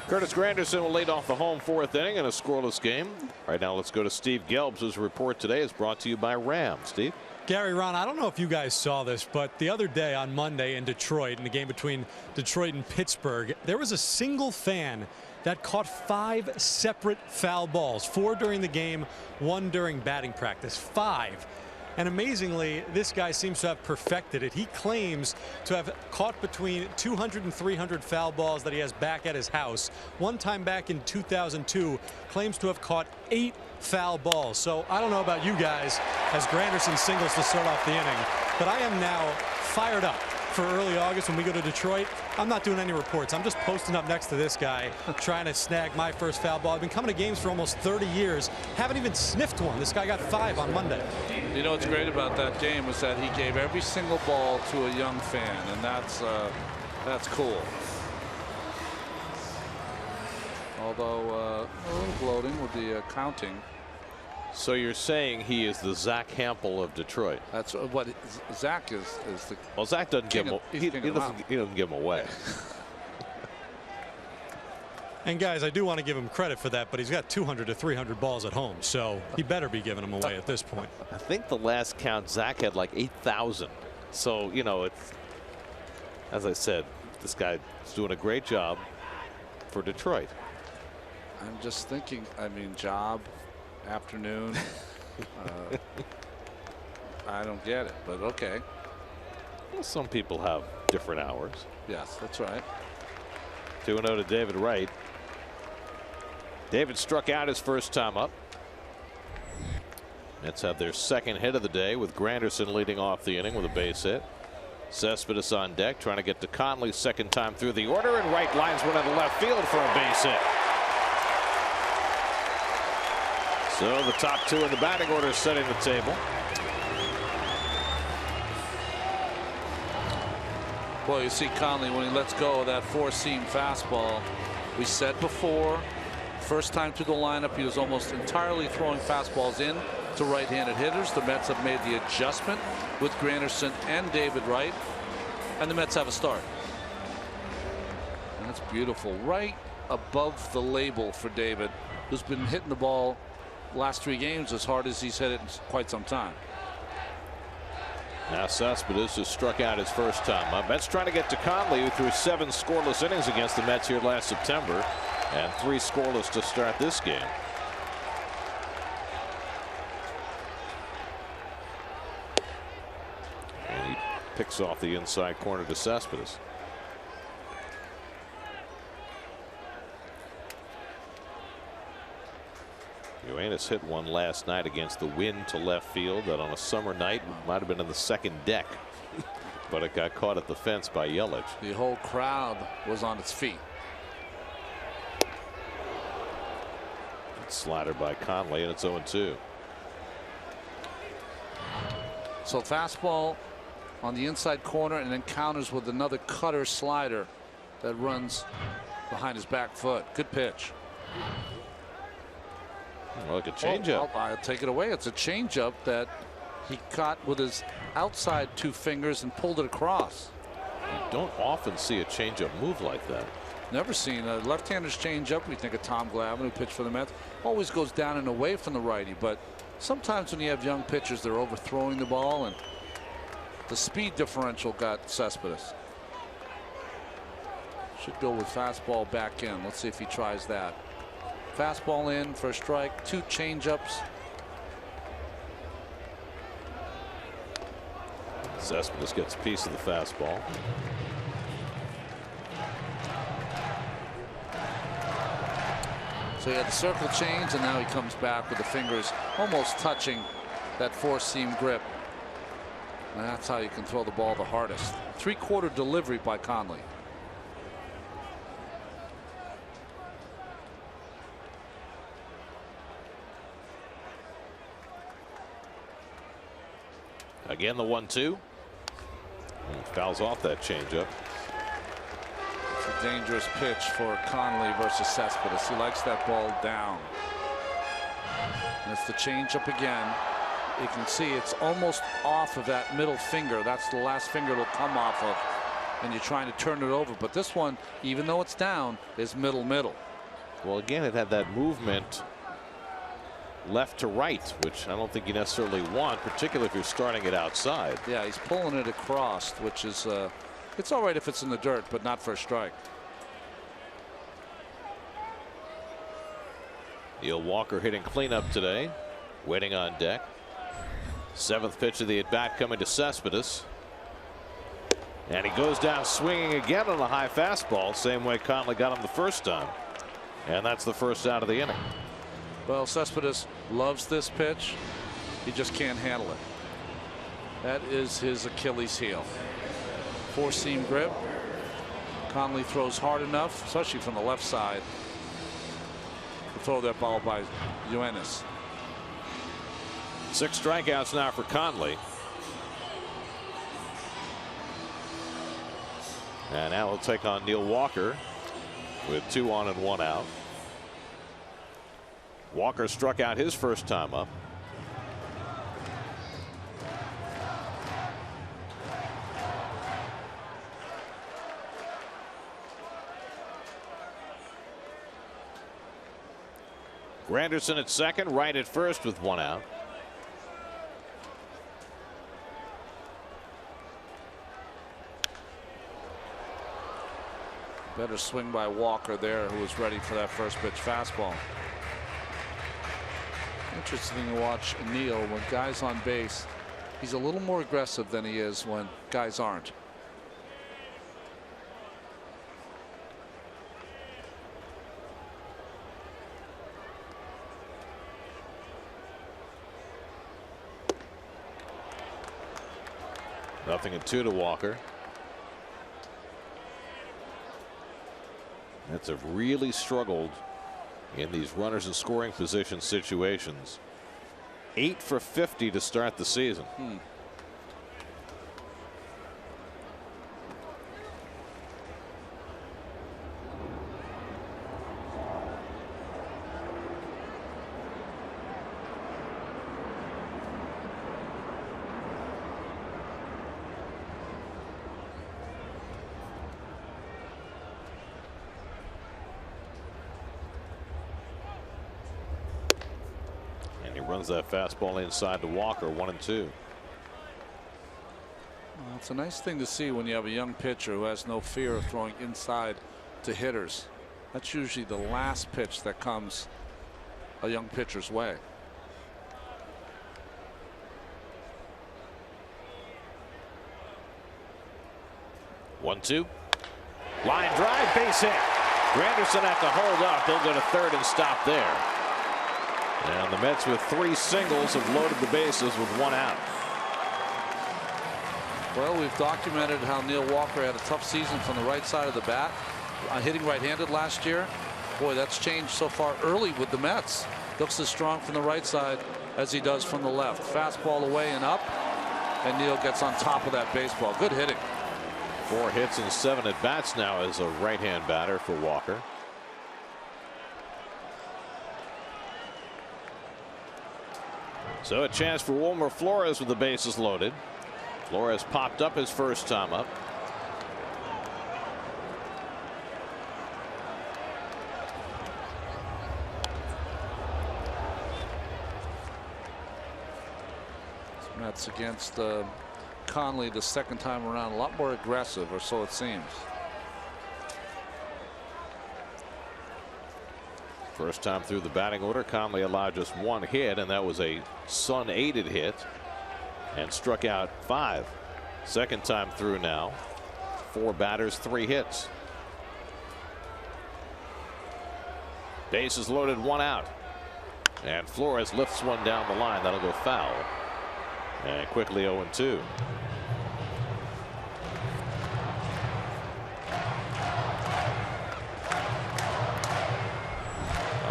Curtis Granderson will lead off the home fourth inning in a scoreless game. Right now, let's go to Steve Gelbs, whose report today is brought to you by Ram. Steve? Gary, Ron, I don't know if you guys saw this, but the other day on Monday in Detroit, in the game between Detroit and Pittsburgh, there was a single fan that caught 5 separate foul balls, 4 during the game, 1 during batting practice. 5. And amazingly, this guy seems to have perfected it. He claims to have caught between 200 and 300 foul balls that he has back at his house. One time back in 2002, claims to have caught 8 foul balls. So I don't know about you guys as Granderson singles to start off the inning, but I am now fired up for early August when we go to Detroit. I'm not doing any reports. I'm just posting up next to this guy trying to snag my first foul ball. I've been coming to games for almost 30 years. Haven't even sniffed one. This guy got 5 on Monday. You know what's great about that game was that he gave every single ball to a young fan, and that's cool. Although a little bloating with the counting. So you're saying he is the Zach Hampel of Detroit? That's what Zach is the. Well, Zach doesn't give him. He doesn't give him away. And guys, I do want to give him credit for that, but he's got 200 to 300 balls at home, so he better be giving them away at this point. I think the last count, Zach had like 8,000. So you know, it's, as I said, this guy's doing a great job for Detroit. I'm just thinking. I mean, job. Afternoon. I don't get it, but okay. Well, some people have different hours. Yes, that's right. 2-0 to David Wright. David struck out his first time up. Mets have their second hit of the day with Granderson leading off the inning with a base hit. Cespedes on deck trying to get to Conley second time through the order, and Wright lines one into left field for a base hit. So the top 2 in the batting order setting the table. Well, you see Conley when he lets go of that 4-seam fastball. We said before, first time through the lineup, he was almost entirely throwing fastballs in to right-handed hitters. The Mets have made the adjustment with Granderson and David Wright, and the Mets have a start. And that's beautiful, right above the label for David, who's been hitting the ball last 3 games as hard as he's hit it in quite some time. Now Cespedes has struck out his first time up. Mets trying to get to Conley, who threw 7 scoreless innings against the Mets here last September, and 3 scoreless to start this game. Picks off the inside corner to Cespedes. Ioannis hit one last night against the wind to left field that on a summer night might have been in the second deck, but it got caught at the fence by Yelich. The whole crowd was on its feet. Slider by Conley, and it's 0-2. So fastball on the inside corner and then counters with another cutter slider that runs behind his back foot. Good pitch. Look, a changeup. I'll take it away. It's a changeup that he caught with his outside two fingers and pulled it across. You don't often see a changeup move like that. Never seen a left-hander's changeup. We think of Tom Glavine, who pitched for the Mets. Always goes down and away from the righty, but sometimes when you have young pitchers, they're overthrowing the ball, and the speed differential got Cespedes. Should go with fastball back in. Let's see if he tries that. Fastball in for a strike. Two changeups. Cespedes gets a piece of the fastball. So he had the circle change, and now he comes back with the fingers almost touching that four-seam grip. And that's how you can throw the ball the hardest. Three-quarter delivery by Conley. Again, the 1-2. Fouls off that changeup. It's a dangerous pitch for Conley versus Cespedes. He likes that ball down. And it's the changeup again. You can see it's almost off of that middle finger. That's the last finger it'll come off of. And you're trying to turn it over. But this one, even though it's down, is middle. Well, again, it had that movement left to right, which I don't think you necessarily want, particularly if you're starting it outside. Yeah, he's pulling it across, which is it's all right if it's in the dirt, but not for a strike. Neil Walker hitting cleanup today, waiting on deck. Seventh pitch of the at bat coming to Cespedes, and he goes down swinging again on a high fastball, same way Conley got him the first time, and that's the first out of the inning. Well, Cespedes loves this pitch. He just can't handle it. That is his Achilles heel. Four-seam grip. Conley throws hard enough, especially from the left side, to throw that ball by Ioannis. 6 strikeouts now for Conley. And now he'll take on Neil Walker with 2 on and 1 out. Walker struck out his first time up. Granderson at second, right at first with 1 out. Better swing by Walker there, who was ready for that first pitch fastball. Interesting to watch Neil when guys on base. He's a little more aggressive than he is when guys aren't. Nothing at 2 to Walker. Mets have really struggled in these runners in scoring position situations. 8 for 50 to start the season. Runs that fastball inside to Walker, 1-2. Well, it's a nice thing to see when you have a young pitcher who has no fear of throwing inside to hitters. That's usually the last pitch that comes a young pitcher's way. 1-2. Line drive, base hit. Granderson had to hold up. He'll go to third and stop there. And the Mets with 3 singles have loaded the bases with 1 out. Well, we've documented how Neil Walker had a tough season from the right side of the bat, hitting right-handed last year. Boy, that's changed so far early with the Mets. Looks as strong from the right side as he does from the left. Fastball away and up, and Neil gets on top of that baseball. Good hitting. 4 hits and 7 at bats now as a right-hand batter for Walker. So a chance for Wilmer Flores with the bases loaded. Flores popped up his first time up. Mets against Conley the second time around, a lot more aggressive, or so it seems. First time through the batting order, Conley allowed just 1 hit, and that was a Sun-aided hit, and struck out 5. Second time through now, 4 batters, 3 hits. Bases loaded, 1 out, and Flores lifts one down the line. That'll go foul, and quickly 0-2.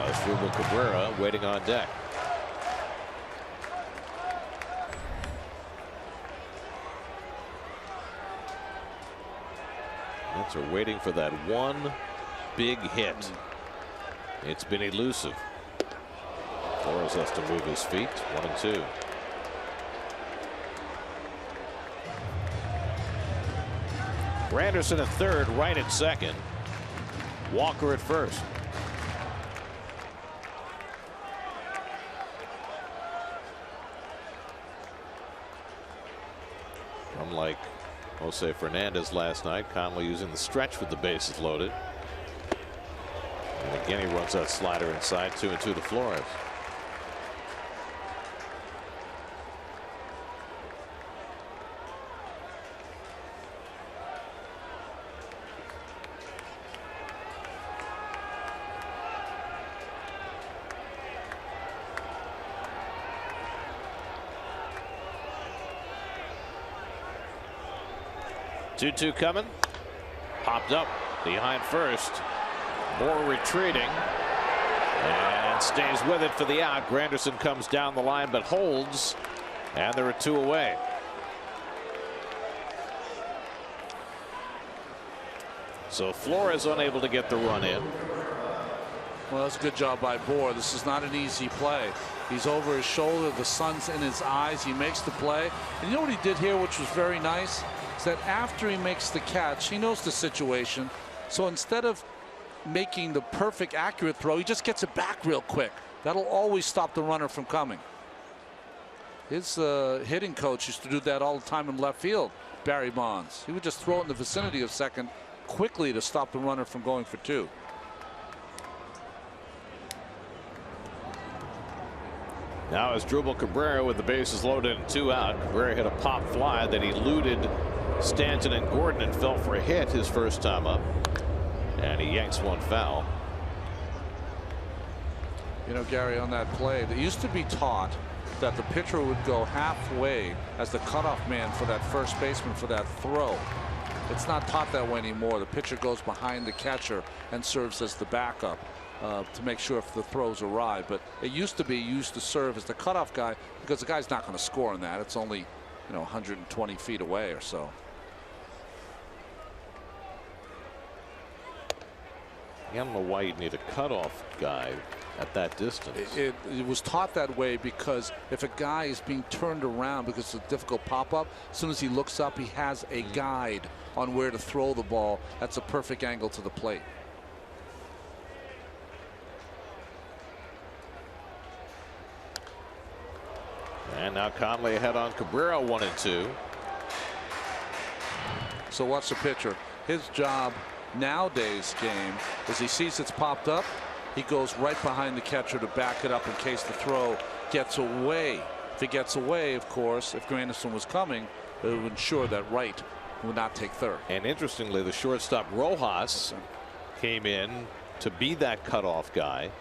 Asdrubal Cabrera waiting on deck. Mets are waiting for that one big hit. It's been elusive. Flores has to move his feet. 1-2. Granderson at third, right at second. Walker at first. Unlike Jose Fernandez last night, Conley using the stretch with the bases loaded. And again, he runs that slider inside. 2-2 to Flores. Two coming. Popped up behind first. Moore retreating and stays with it for the out. Granderson comes down the line but holds, and there are 2 away. So Flores unable to get the run in. Well, that's a good job by Bohr. This is not an easy play. He's over his shoulder. The sun's in his eyes. He makes the play. And you know what he did here, which was very nice? Is that after he makes the catch, he knows the situation. So instead of making the perfect accurate throw, he just gets it back real quick. That'll always stop the runner from coming. His hitting coach used to do that all the time in left field, Barry Bonds. He would just throw it in the vicinity of second quickly to stop the runner from going for 2. Now Asdrubal Cabrera with the bases loaded and 2 out. Cabrera hit a pop fly that eluded Stanton and Gordon and fell for a hit his first time up. And he yanks one foul. You know, Gary, on that play, they used to be taught that the pitcher would go halfway as the cutoff man for that first baseman for that throw. It's not taught that way anymore. The pitcher goes behind the catcher and serves as the backup to make sure if the throws arrive. But it used to be used to serve as the cutoff guy because the guy's not going to score on that. It's only, 120 feet away or so. I don't know why you'd need a cutoff guy at that distance. It was taught that way because if a guy is being turned around because it's a difficult pop-up, as soon as he looks up, he has a guide on where to throw the ball. That's a perfect angle to the plate. And now Conley ahead on Cabrera, 1-2. So what's the pitcher? His job nowadays game is he sees it's popped up, he goes right behind the catcher to back it up in case the throw gets away. If it gets away, of course, if Granderson was coming, it would ensure that right would not take third. And interestingly, the shortstop Rojas came in to be that cutoff guy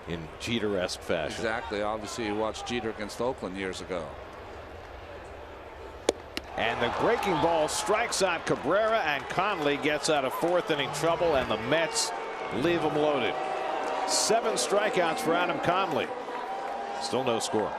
in Jeter-esque fashion. Exactly. Obviously, you watched Jeter against Oakland years ago. And the breaking ball strikes out Cabrera, and Conley gets out of fourth inning trouble, and the Mets leave him loaded. 7 strikeouts for Adam Conley. Still no score.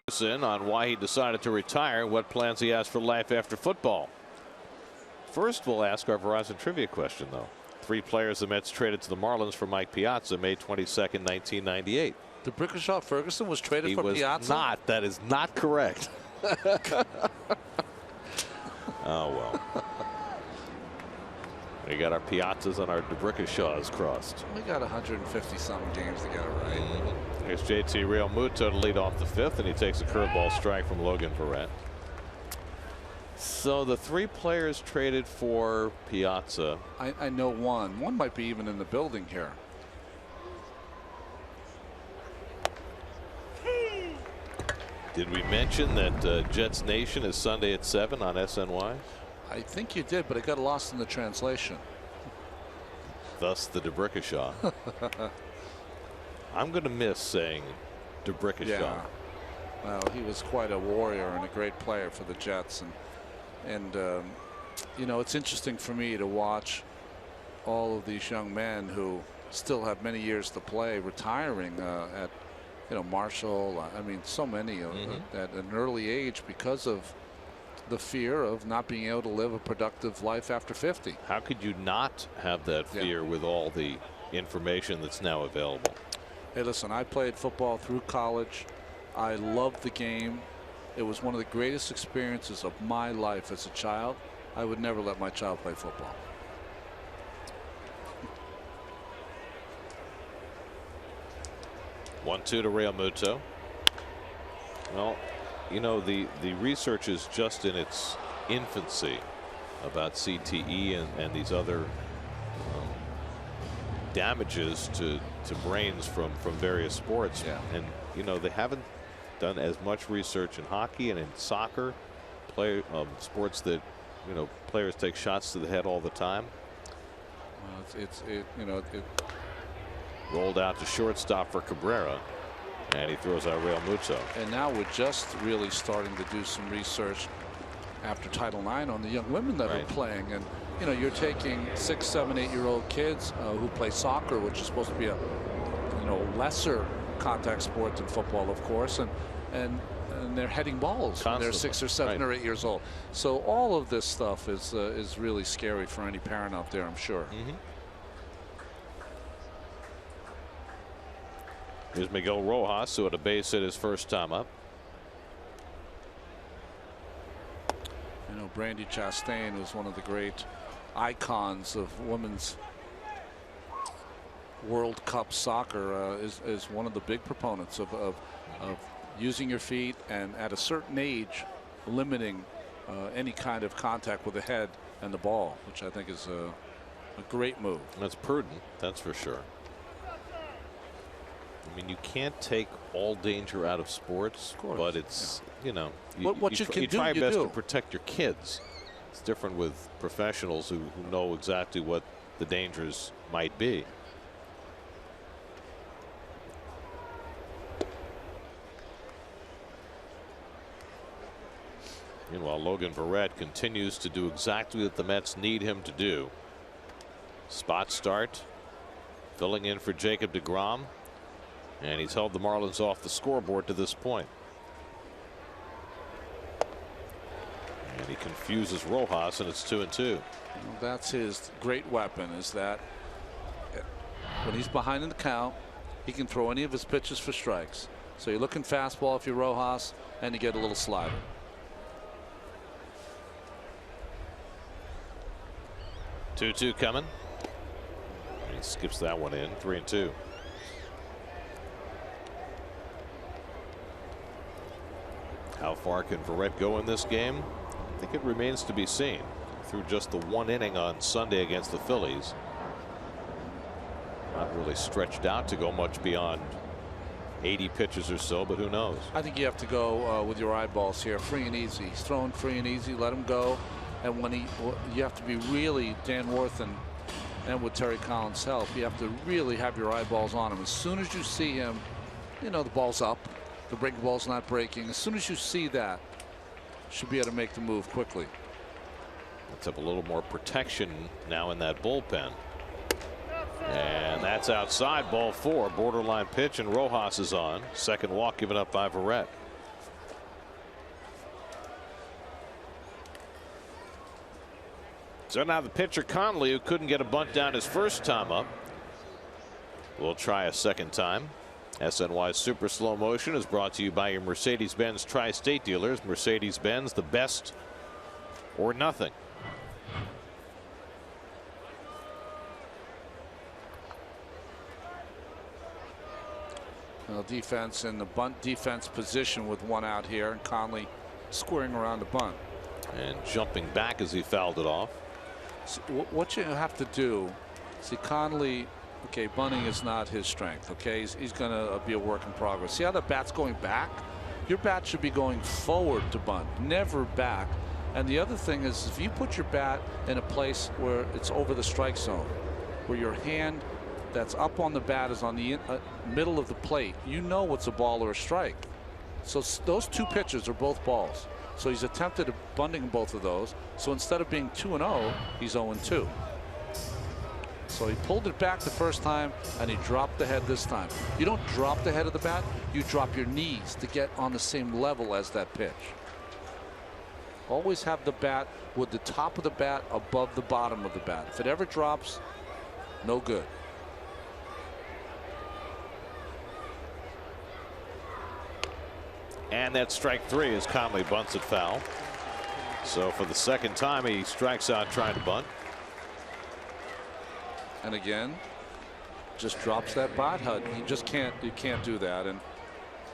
Ferguson on why he decided to retire, what plans he has for life after football. First, we'll ask our Verizon trivia question, though. 3 players the Mets traded to the Marlins for Mike Piazza May 22nd, 1998. DeBrickashaw Ferguson was traded for Piazza? He was not. That is not correct. Oh, well. We got our Piazzas and our DeBrickashaws crossed. We got 150-something games to get it right. Here's JT Realmuto to lead off the 5th, and he takes a curveball strike from Logan Verrett. So the 3 players traded for Piazza. I know one. One might be even in the building here. Did we mention that Jets Nation is Sunday at 7 on SNY? I think you did, but it got lost in the translation. Thus the DeBrickashaw. I'm going to miss saying DeBrickashaw. Yeah. Well, he was quite a warrior and a great player for the Jets, and you know, it's interesting for me to watch all of these young men who still have many years to play retiring at, you know, Marshall. I mean, so many at an early age because of the fear of not being able to live a productive life after 50. How could you not have that fear with all the information that's now available? Hey, listen, I played football through college. I loved the game. It was one of the greatest experiences of my life as a child. I would never let my child play football. One-two to Realmuto. Well, you know, the research is just in its infancy about CTE and these other damages to brains from various sports. Yeah. And you know, they haven't done as much research in hockey and in soccer, sports that, you know, players take shots to the head all the time. Well, it rolled out to shortstop for Cabrera, and he throws out Realmuto. And now we're just really starting to do some research after Title IX on the young women that are playing. And you know, you're taking 6, 7, 8-year-old kids who play soccer, which is supposed to be a, you know, lesser contact sport than football, of course, and they're heading balls when they're 6 or 7 or 8 years old. So all of this stuff is really scary for any parent out there, I'm sure. Here's Miguel Rojas, who had a base hit his first time up. You know, Brandy Chastain was one of the great icons of women's World Cup soccer. Is one of the big proponents of using your feet, and at a certain age limiting any kind of contact with the head and the ball, which I think is a great move. That's prudent, that's for sure. I mean, you can't take all danger out of sports, but it's, you know, you try your best to protect your kids. It's different with professionals who know exactly what the dangers might be. Meanwhile, Logan Verrett continues to do exactly what the Mets need him to do. Spot start, filling in for Jacob deGrom, and he's held the Marlins off the scoreboard to this point. And he confuses Rojas, and it's 2-2. That's his great weapon, is that when he's behind in the count, he can throw any of his pitches for strikes. So you're looking fastball if you're Rojas, and you get a little slider. Two coming. And he skips that one in. 3-2. How far can Verrett go in this game? I think it remains to be seen. Through just the one inning on Sunday against the Phillies. Not really stretched out to go much beyond 80 pitches or so, but who knows? I think you have to go with your eyeballs here. Free and easy. He's throwing free and easy. Let him go. And when you have to be really Dan Worth and with Terry Collins' help, you have to really have your eyeballs on him. As soon as you see him, you know, the ball's up, the breaking ball's not breaking. As soon as you see that, you should be able to make the move quickly. Let's have a little more protection now in that bullpen. And that's outside, ball 4, borderline pitch, and Rojas is on. Second walk given up by Verrett. So now the pitcher Conley, who couldn't get a bunt down his first time up, will try a second time. SNY Super Slow Motion is brought to you by your Mercedes-Benz Tri-State dealers. Mercedes-Benz, the best or nothing. Well, defense in the bunt defense position with one out here, and Conley squaring around the bunt. And jumping back as he fouled it off. So what you have to do, see, Conley, okay, bunting is not his strength. Okay, he's going to be a work in progress. See how the bat's going back? Your bat should be going forward to bunt, never back. And the other thing is, if you put your bat in a place where it's over the strike zone, where your hand that's up on the bat is on the middle of the plate, you know what's a ball or a strike. So those two pitches are both balls. So he's attempted bunting both of those. So instead of being 2-0, he's 0-2. So he pulled it back the first time, and he dropped the head this time. You don't drop the head of the bat, you drop your knees to get on the same level as that pitch. Always have the bat with the top of the bat above the bottom of the bat. If it ever drops, no good. And that's strike 3 as Conley bunts it foul. So for the second time, he strikes out trying to bunt. And again, just drops that bat HUD. You just can't do that. And,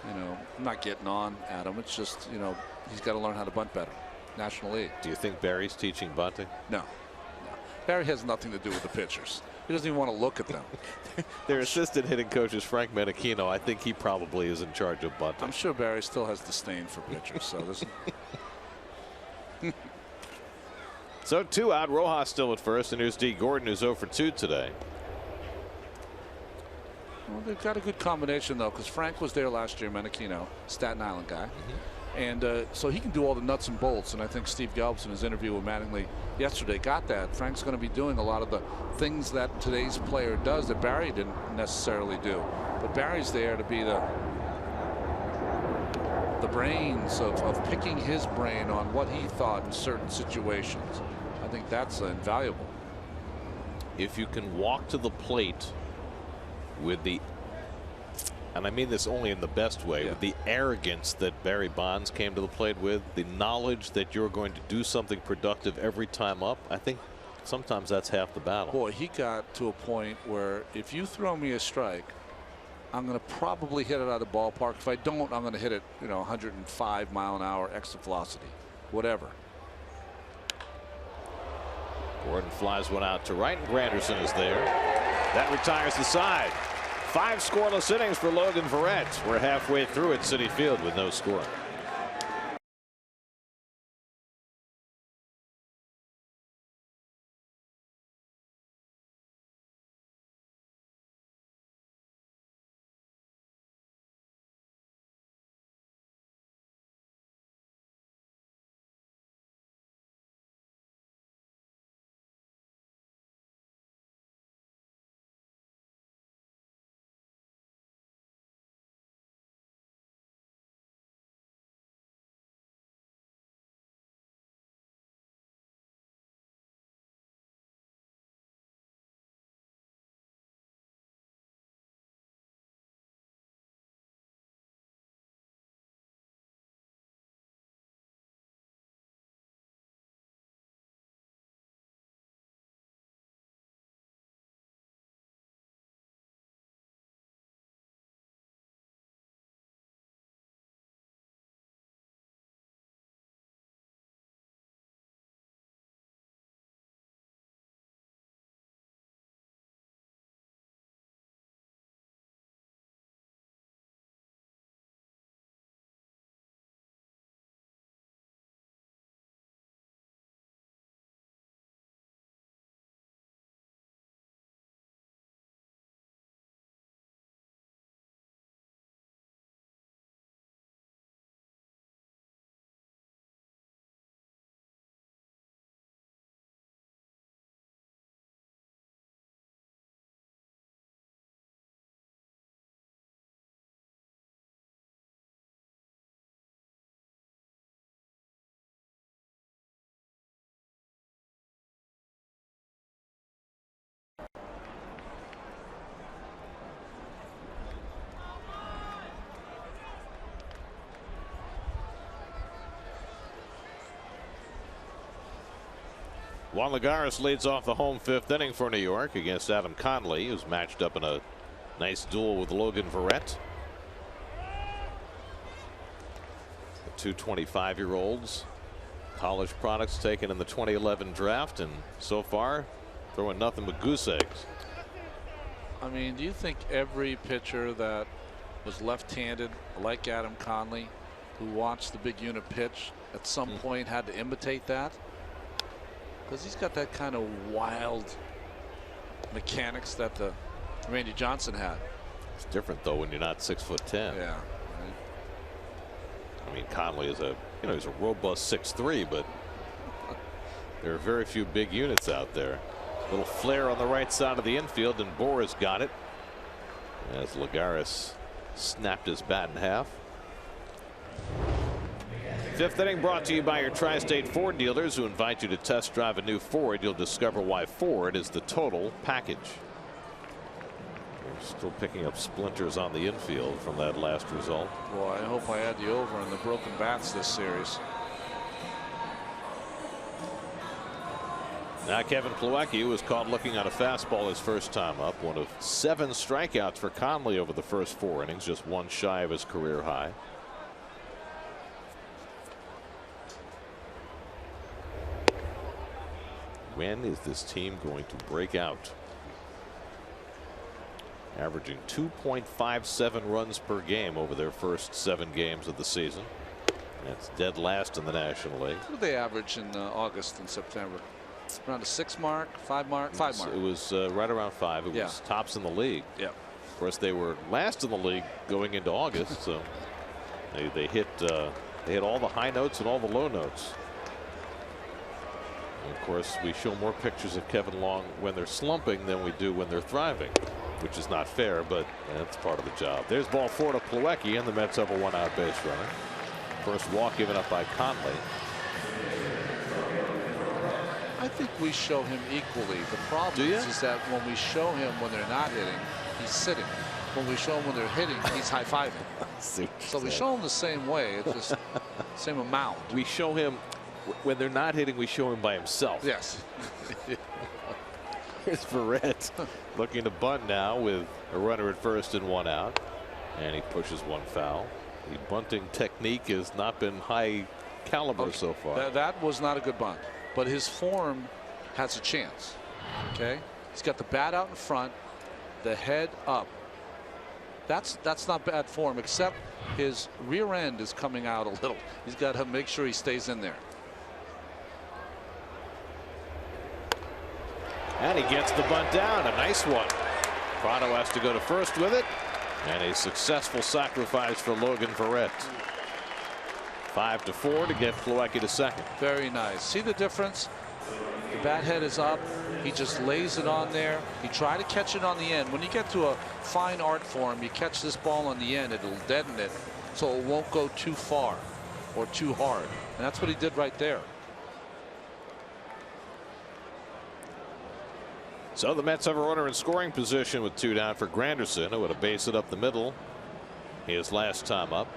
you know, I'm not getting on Adam. It's just, you know, he's got to learn how to bunt better. National League. Do you think Barry's teaching bunting? No. Barry has nothing to do with the pitchers. He doesn't even want to look at them. Their assistant hitting coach is Frank Menachino. I think he probably is in charge of bunting. I'm sure Barry still has disdain for pitchers. So this. So 2 out. Rojas still at first, and here's D. Gordon, who's 0 for 2 today. Well, they've got a good combination though, because Frank was there last year, Menachino, Staten Island guy. And so he can do all the nuts and bolts. And I think Steve Gelbs in his interview with Mattingly yesterday got that. Frank's going to be doing a lot of the things that today's player does that Barry didn't necessarily do. But Barry's there to be the brains of picking his brain on what he thought in certain situations. I think that's invaluable. If you can walk to the plate with the and I mean this only in the best way, with the arrogance that Barry Bonds came to the plate with, the knowledge that you're going to do something productive every time up, I think sometimes that's half the battle. Boy, he got to a point where if you throw me a strike, I'm going to probably hit it out of the ballpark. If I don't, I'm going to hit it, 105 mile an hour exit velocity, whatever. Gordon flies one out to right, and Granderson is there. That retires the side. 5 scoreless innings for Logan Verrett. We're halfway through at Citi Field with no score. Juan Lagares leads off the home 5th inning for New York against Adam Conley, who's matched up in a nice duel with Logan Verrett. The two 25-year-olds, college products taken in the 2011 draft, and so far throwing nothing but goose eggs. I mean, do you think every pitcher that was left-handed, like Adam Conley, who watched the big unit pitch, at some point had to imitate that? Because he's got that kind of wild mechanics that the Randy Johnson had. It's different though when you're not 6'10". Yeah. I mean, Conley is he's a robust 6'3", but there are very few big units out there. Little flare on the right side of the infield, and Boras got it as Lagares snapped his bat in half. 5th inning brought to you by your Tri-State Ford dealers, who invite you to test drive a new Ford. You'll discover why Ford is the total package. We're still picking up splinters on the infield from that last result. Well, I hope I had the over on the broken bats this series. Now Kevin Plawecki was caught looking on a fastball his first time up. One of 7 strikeouts for Conley over the first 4 innings, just one shy of his career high. When is this team going to break out? Averaging 2.57 runs per game over their first 7 games of the season. That's dead last in the National League. What did they average in August and September? Around a 6 mark, 5 mark, 5 mark. It was right around 5. It was tops in the league. Yeah. Of course, they were last in the league going into August, so they hit all the high notes and all the low notes. And of course, we show more pictures of Kevin Long when they're slumping than we do when they're thriving, which is not fair, but that's part of the job. There's ball 4 to Plawecki, and the Mets have a 1-out base runner. First walk given up by Conley. I think we show him equally. The problem is that when we show him when they're not hitting, he's sitting. when we show him when they're hitting, he's high-fiving. So we show him the same way. It's just same amount. We show him when they're not hitting. We show him by himself. Yes. Here's Verrett looking to bunt now with a runner at first and one out, and he pushes one foul. The bunting technique has not been high caliber so far. That was not a good bunt, but his form has a chance. Okay, he's got the bat out in front, the head up. That's not bad form, except his rear end is coming out a little. He's got to make sure he stays in there. And he gets the bunt down. A nice one. Prado has to go to first with it, and a successful sacrifice for Logan Verrett. 5-4 to get Plawecki to second. Very nice. See the difference? The bat head is up. He just lays it on there. He tried to catch it on the end. When you get to a fine art form, you catch this ball on the end, it'll deaden it so it won't go too far or too hard. And that's what he did right there. So the Mets have a runner in scoring position with 2 down for Granderson, who would have based it up the middle his last time up.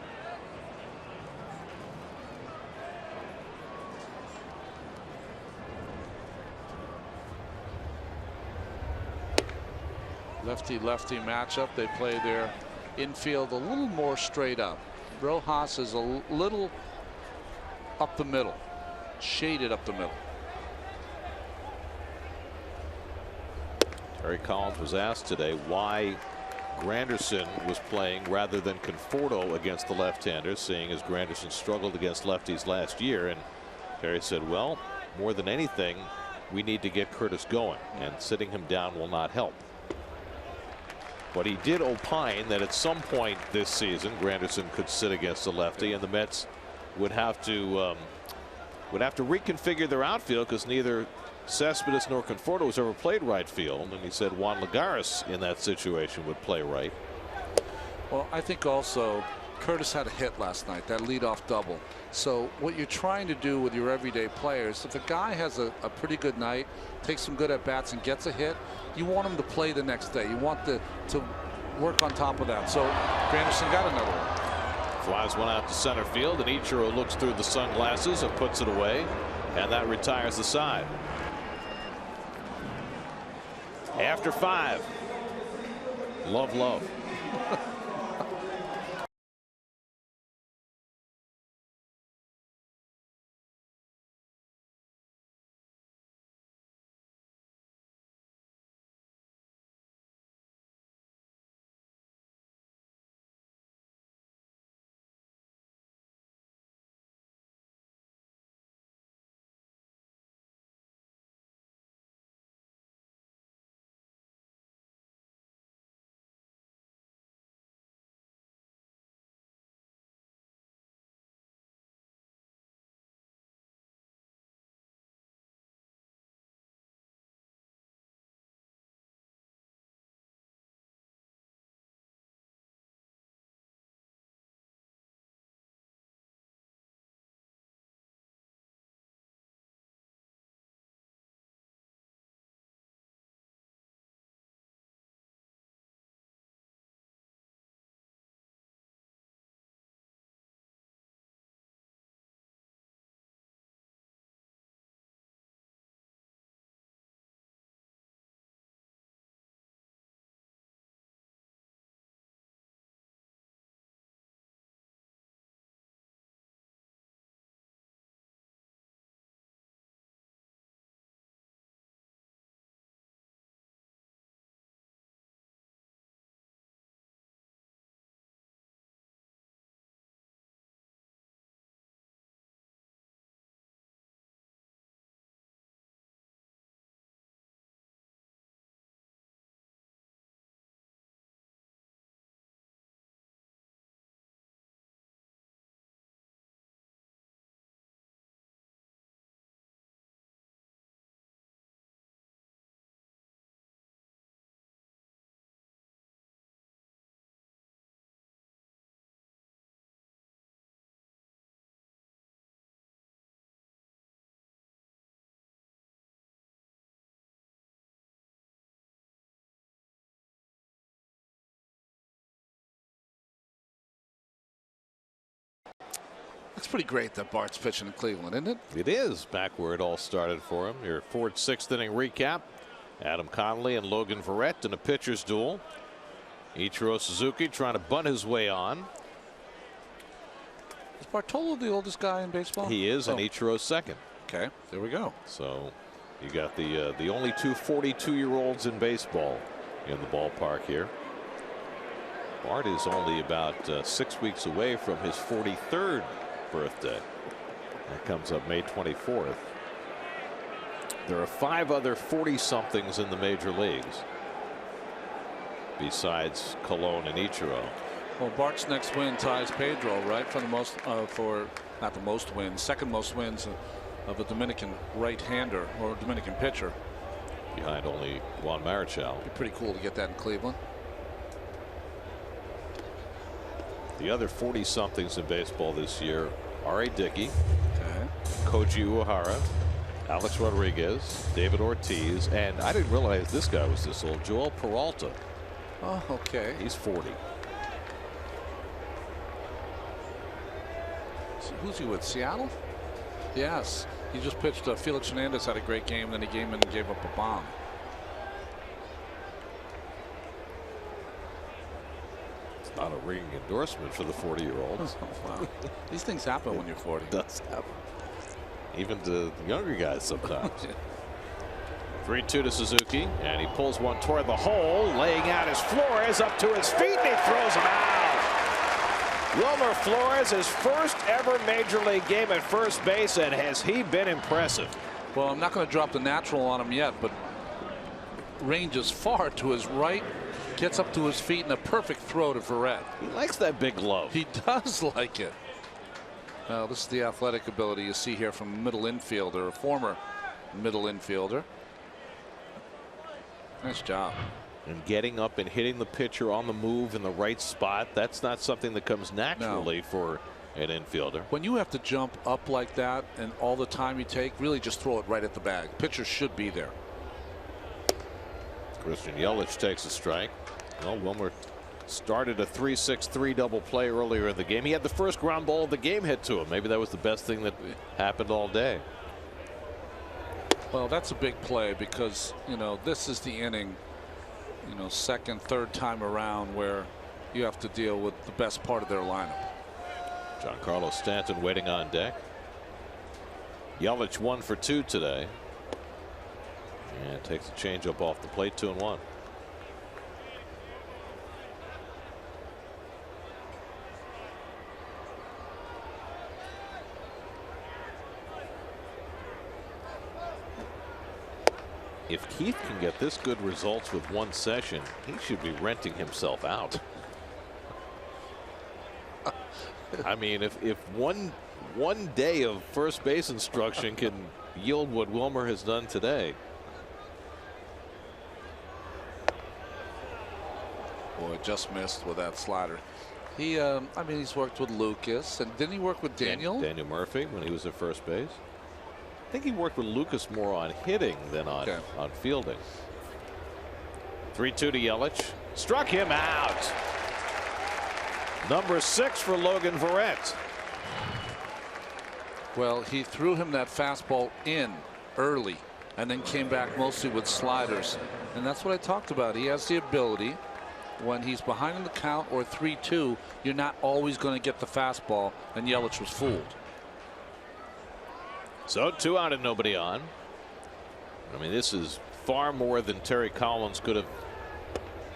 Lefty-lefty matchup. They play their infield a little more straight up. Rojas is a little up the middle, shaded up the middle. Terry Collins was asked today why Granderson was playing rather than Conforto against the left-handers, seeing as Granderson struggled against lefties last year. And Terry said, well, more than anything, we need to get Curtis going, and sitting him down will not help. But he did opine that at some point this season Granderson could sit against the lefty, and the Mets would have to reconfigure their outfield, because neither Cespedes nor Conforto has ever played right field, and he said Juan Lagares in that situation would play right. Well, I think also Curtis had a hit last night, that leadoff double. So what you're trying to do with your everyday players, if a guy has a pretty good night, takes some good at bats and gets a hit, you want him to play the next day. You want to work on top of that. So Granderson got another one. Flies one out to center field, and Ichiro looks through the sunglasses and puts it away, and that retires the side. After 5. Love. It's pretty great that Bart's pitching in Cleveland, isn't it? It is back where it all started for him. Your Ford 6th inning recap. Adam Conley and Logan Verrett in a pitcher's duel. Ichiro Suzuki trying to bunt his way on. Is Bartolo the oldest guy in baseball? He is, and Ichiro's second. Okay, there we go. So you got the only two 42-year-olds in baseball in the ballpark here. Bart is only about 6 weeks away from his 43rd birthday. That comes up May 24th. There are 5 other 40-somethings in the major leagues besides Colon and Ichiro. Well, Bart's next win ties Pedro, right, for the most for not the most wins, second most wins of a Dominican right-hander or Dominican pitcher. Behind only Juan Marichal. It'd be pretty cool to get that in Cleveland. The other 40-somethings in baseball this year: R.A. Dickey, Okay. Koji Uehara, Alex Rodriguez, David Ortiz, and I didn't realize this guy was this old, Joel Peralta. Oh, okay. He's 40. So who's he with? Seattle? Yes. He just pitched. Felix Hernandez had a great game, then he came in and gave up a bomb. It's not a ringing endorsement for the 40-year-olds. Wow. These things happen when you're 40. It does happen. Even to younger guys sometimes. 3-2 to Suzuki, and he pulls one toward the hole, laying out his Flores up to his feet, and he throws him out. Wilmer Flores, his first ever major league game at first base, and has he been impressive? Well, I'm not going to drop the natural on him yet, but ranges far to his right, gets up to his feet, and a perfect throw to Verrett. He likes that big glove. He does like it. Well, this is the athletic ability you see here from a middle infielder, a former middle infielder. Nice job. And getting up and hitting the pitcher on the move in the right spot, that's not something that comes naturally for an infielder. When you have to jump up like that and all the time you take, really just throw it right at the bag. Pitcher should be there. Christian Yelich takes a strike. Well, Wilmer started a 3-6-3 double play earlier in the game. He had the first ground ball of the game hit to him. Maybe that was the best thing that happened all day. Well, that's a big play because, you know, this is the inning, you know, second, third time around where you have to deal with the best part of their lineup. Giancarlo Stanton waiting on deck. Yelich 1 for 2 today. And takes a changeup off the plate, 2-1. If Keith can get this good results with one session, he should be renting himself out. I mean, if one day of first base instruction can yield what Wilmer has done today. Boy, just missed with that slider. He, I mean, he's worked with Lucas, and didn't he work with Daniel? Daniel Murphy when he was at first base. I think he worked with Lucas more on hitting than on fielding. 3-2 to Yelich. Struck him out. Number 6 for Logan Verrett. Well, he threw him that fastball in early and then came back mostly with sliders. And that's what I talked about. He has the ability, when he's behind in the count or 3-2, you're not always going to get the fastball, and Yelich was fooled. So 2 out and nobody on. I mean, this is far more than Terry Collins could have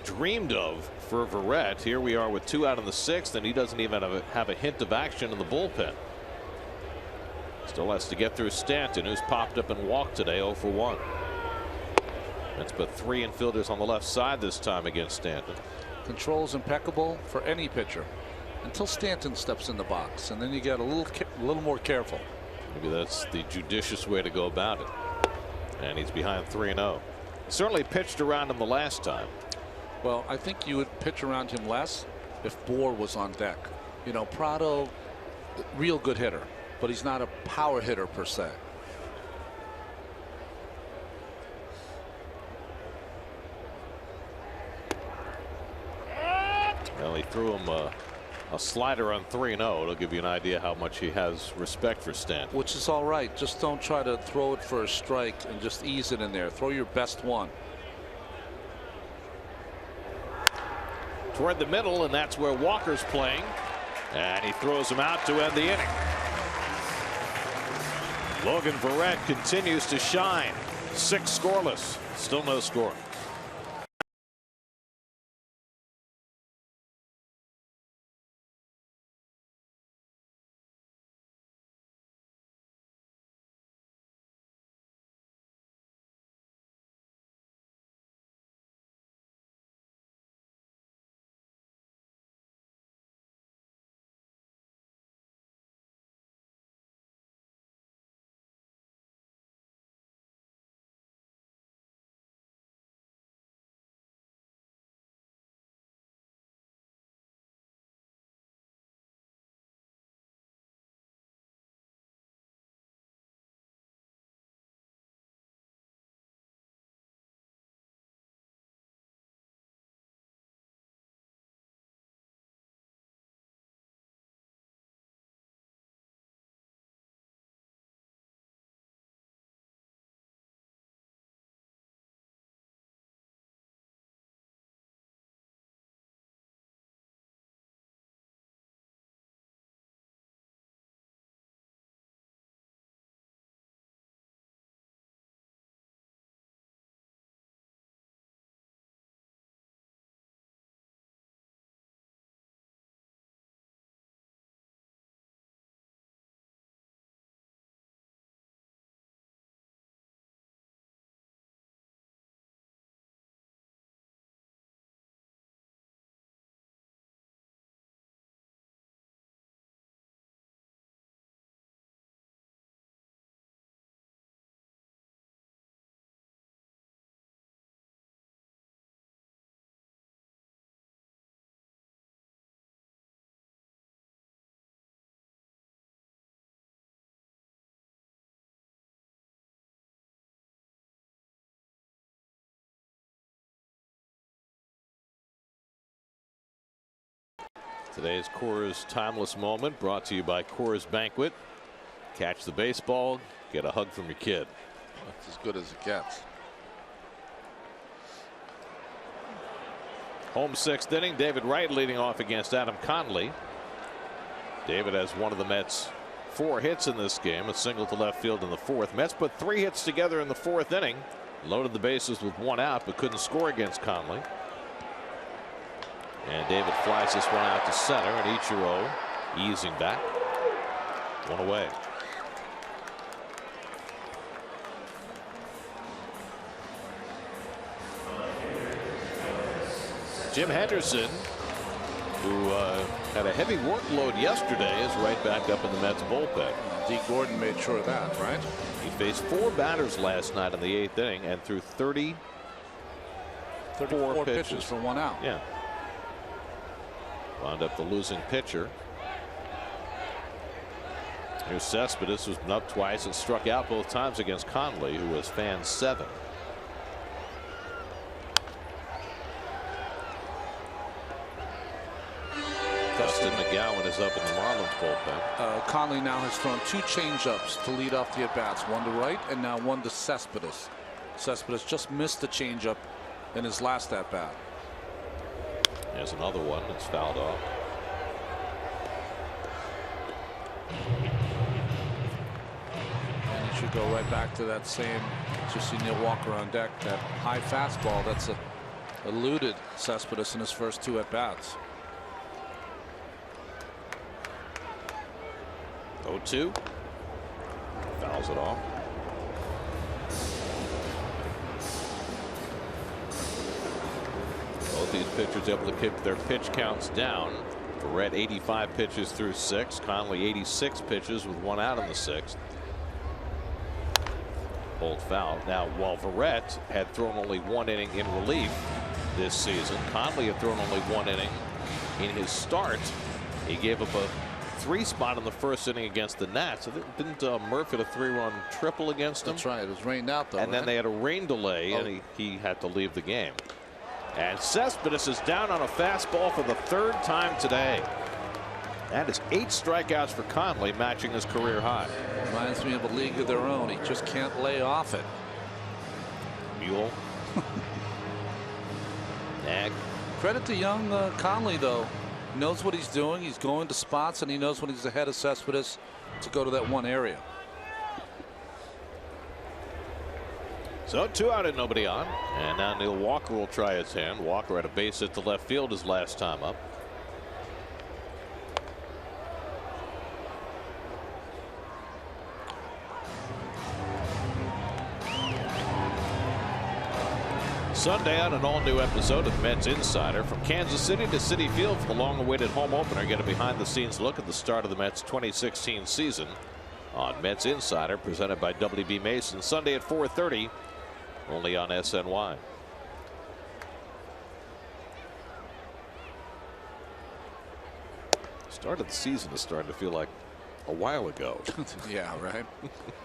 dreamed of for Verrett. Here we are with 2 out in the 6th, and he doesn't even have a hint of action in the bullpen. Still has to get through Stanton, who's popped up and walked today, 0 for 1. That's but 3 infielders on the left side this time against Stanton. Control's impeccable for any pitcher until Stanton steps in the box, and then you get a little more careful. Maybe that's the judicious way to go about it. And he's behind 3-0. Certainly pitched around him the last time. Well, I think you would pitch around him less if Bohr was on deck. You know, Prado, real good hitter, but he's not a power hitter per se. Well, he threw him A slider on 3-0. It'll give you an idea how much he has respect for Stanton. Which is all right. Just don't try to throw it for a strike and just ease it in there. Throw your best one. Toward the middle, and that's where Walker's playing. And he throws him out to end the inning. Logan Verrett continues to shine. 6 scoreless. Still no score. Today's Coors Timeless Moment brought to you by Coors Banquet. Catch the baseball, get a hug from your kid. That's as good as it gets. Home 6th inning. David Wright leading off against Adam Conley. David has one of the Mets' 4 hits in this game, a single to left field in the 4th. Mets put 3 hits together in the 4th inning, loaded the bases with 1 out, but couldn't score against Conley. And David flies this one out to center, and Ichiro easing back. 1 away. Jim Henderson, who had a heavy workload yesterday, is right back up in the Mets bullpen. D. Gordon made sure of that, right? He faced 4 batters last night in the 8th inning and threw 34 pitches for 1 out. Yeah. Wound up the losing pitcher. Here's Cespedes, who's been up twice and struck out both times against Conley, who was fan 7. Dustin McGowan is up in the Marlins bullpen. Conley now has thrown 2 changeups to lead off the at-bats, 1 to Wright and now 1 to Cespedes. Cespedes just missed the changeup in his last at-bat. There's another one that's fouled off. And it should go right back to that same. Just see Neil Walker on deck. That high fastball that's eluded Cespedes in his first 2 at-bats. 0-2. Fouls it off. Both these pitchers able to keep their pitch counts down. Verrett 85 pitches through 6. Conley 86 pitches with 1 out in the 6th. Hold foul. Now, while Verrett had thrown only 1 inning in relief this season, Conley had thrown only 1 inning in his start. He gave up a 3 spot in the 1st inning against the Nats. Didn't Murph hit a 3-run triple against them? That's right. It was rained out though. And then they had a rain delay, and he had to leave the game. And Cespedes is down on a fastball for the 3rd time today. That is 8 strikeouts for Conley, matching his career high. Reminds me of a league of their own. He just can't lay off it. Mule. Nag. Credit to young Conley, though. He knows what he's doing. He's going to spots, and he knows when he's ahead of Cespedes to go to that one area. So 2 out and nobody on. And now Neil Walker will try his hand. Walker had a base hit to left field his last time up. Sunday on an all-new episode of Mets Insider. From Kansas City to Citi Field for the long-awaited home opener. Get a behind-the-scenes look at the start of the Mets 2016 season on Mets Insider, presented by WB Mason. Sunday at 4:30, only on SNY. Start of the season is starting to feel like a while ago. Yeah, right.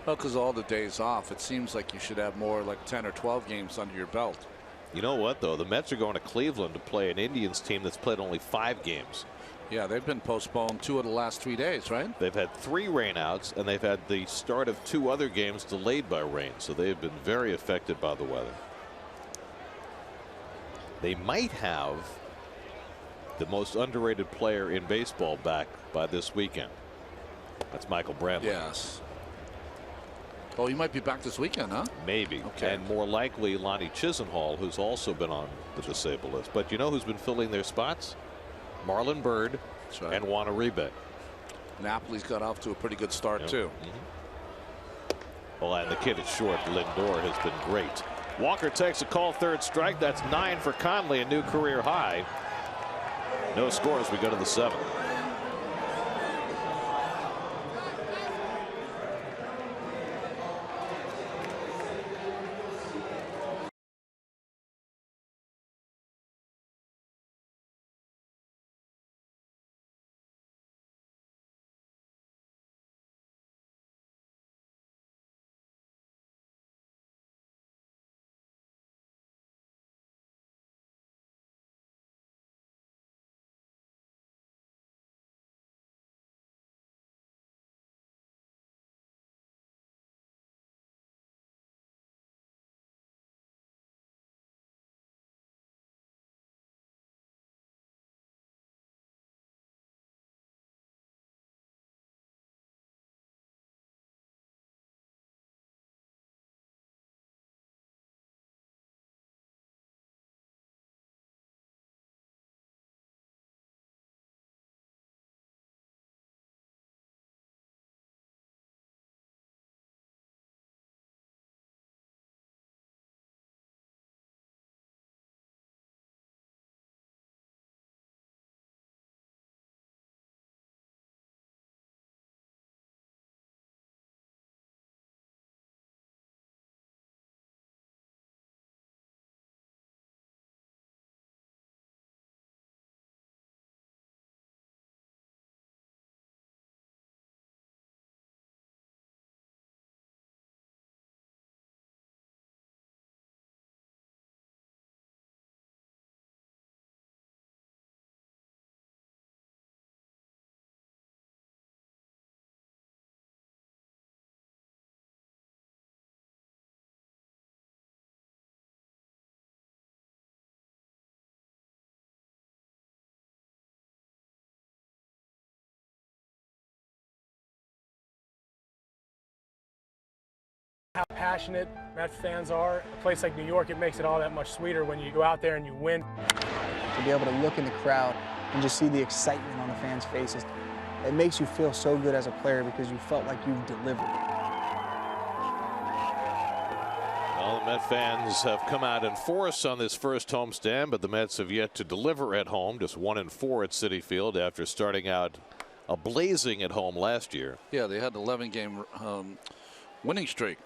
Well, because all the days off, it seems like you should have more like 10 or 12 games under your belt. You know what, though? The Mets are going to Cleveland to play an Indians team that's played only 5 games. Yeah, they've been postponed 2 of the last 3 days, right? They've had 3 rainouts, and they've had the start of 2 other games delayed by rain, so they've been very affected by the weather. They might have the most underrated player in baseball back by this weekend. That's Michael Brantley. Yes. Oh, he might be back this weekend, huh? Maybe. Okay. And more likely Lonnie Chisenhall, who's also been on the disabled list. But you know who's been filling their spots? Marlon Byrd right. and Juan Uribe. Napoli's got off to a pretty good start, too. Well, and the kid at short, Lindor, has been great. Walker takes a call, 3rd strike. That's 9 for Conley, a new career high. No score as we go to the 7th. How passionate Mets fans are. A place like New York, it makes it all that much sweeter when you go out there and you win. To be able to look in the crowd and just see the excitement on the fans' faces, it makes you feel so good as a player because you felt like you've delivered. Well, the Met fans have come out in force on this first homestand, but the Mets have yet to deliver at home. Just 1-4 at Citi Field after starting out a blazing at home last year. Yeah, they had an 11-game winning streak.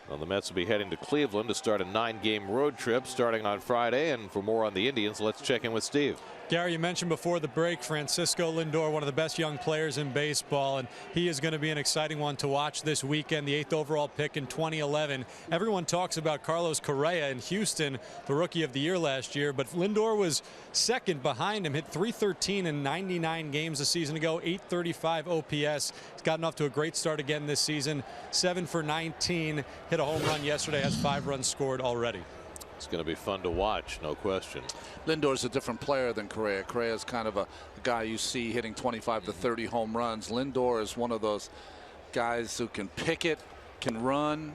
Well, the Mets will be heading to Cleveland to start a 9-game road trip starting on Friday. And for more on the Indians, let's check in with Steve. Gary, you mentioned before the break Francisco Lindor, one of the best young players in baseball, and he is going to be an exciting one to watch this weekend, the 8th overall pick in 2011. Everyone talks about Carlos Correa in Houston, the Rookie of the Year last year, but Lindor was second behind him, hit .313 in 99 games a season ago, .835 OPS. He's gotten off to a great start again this season, 7 for 19, hit a home run yesterday, has 5 runs scored already. It's going to be fun to watch, no question. Lindor's a different player than Correa. Correa is kind of a guy you see hitting 25 to 30 home runs. Lindor is one of those guys who can pick it, can run.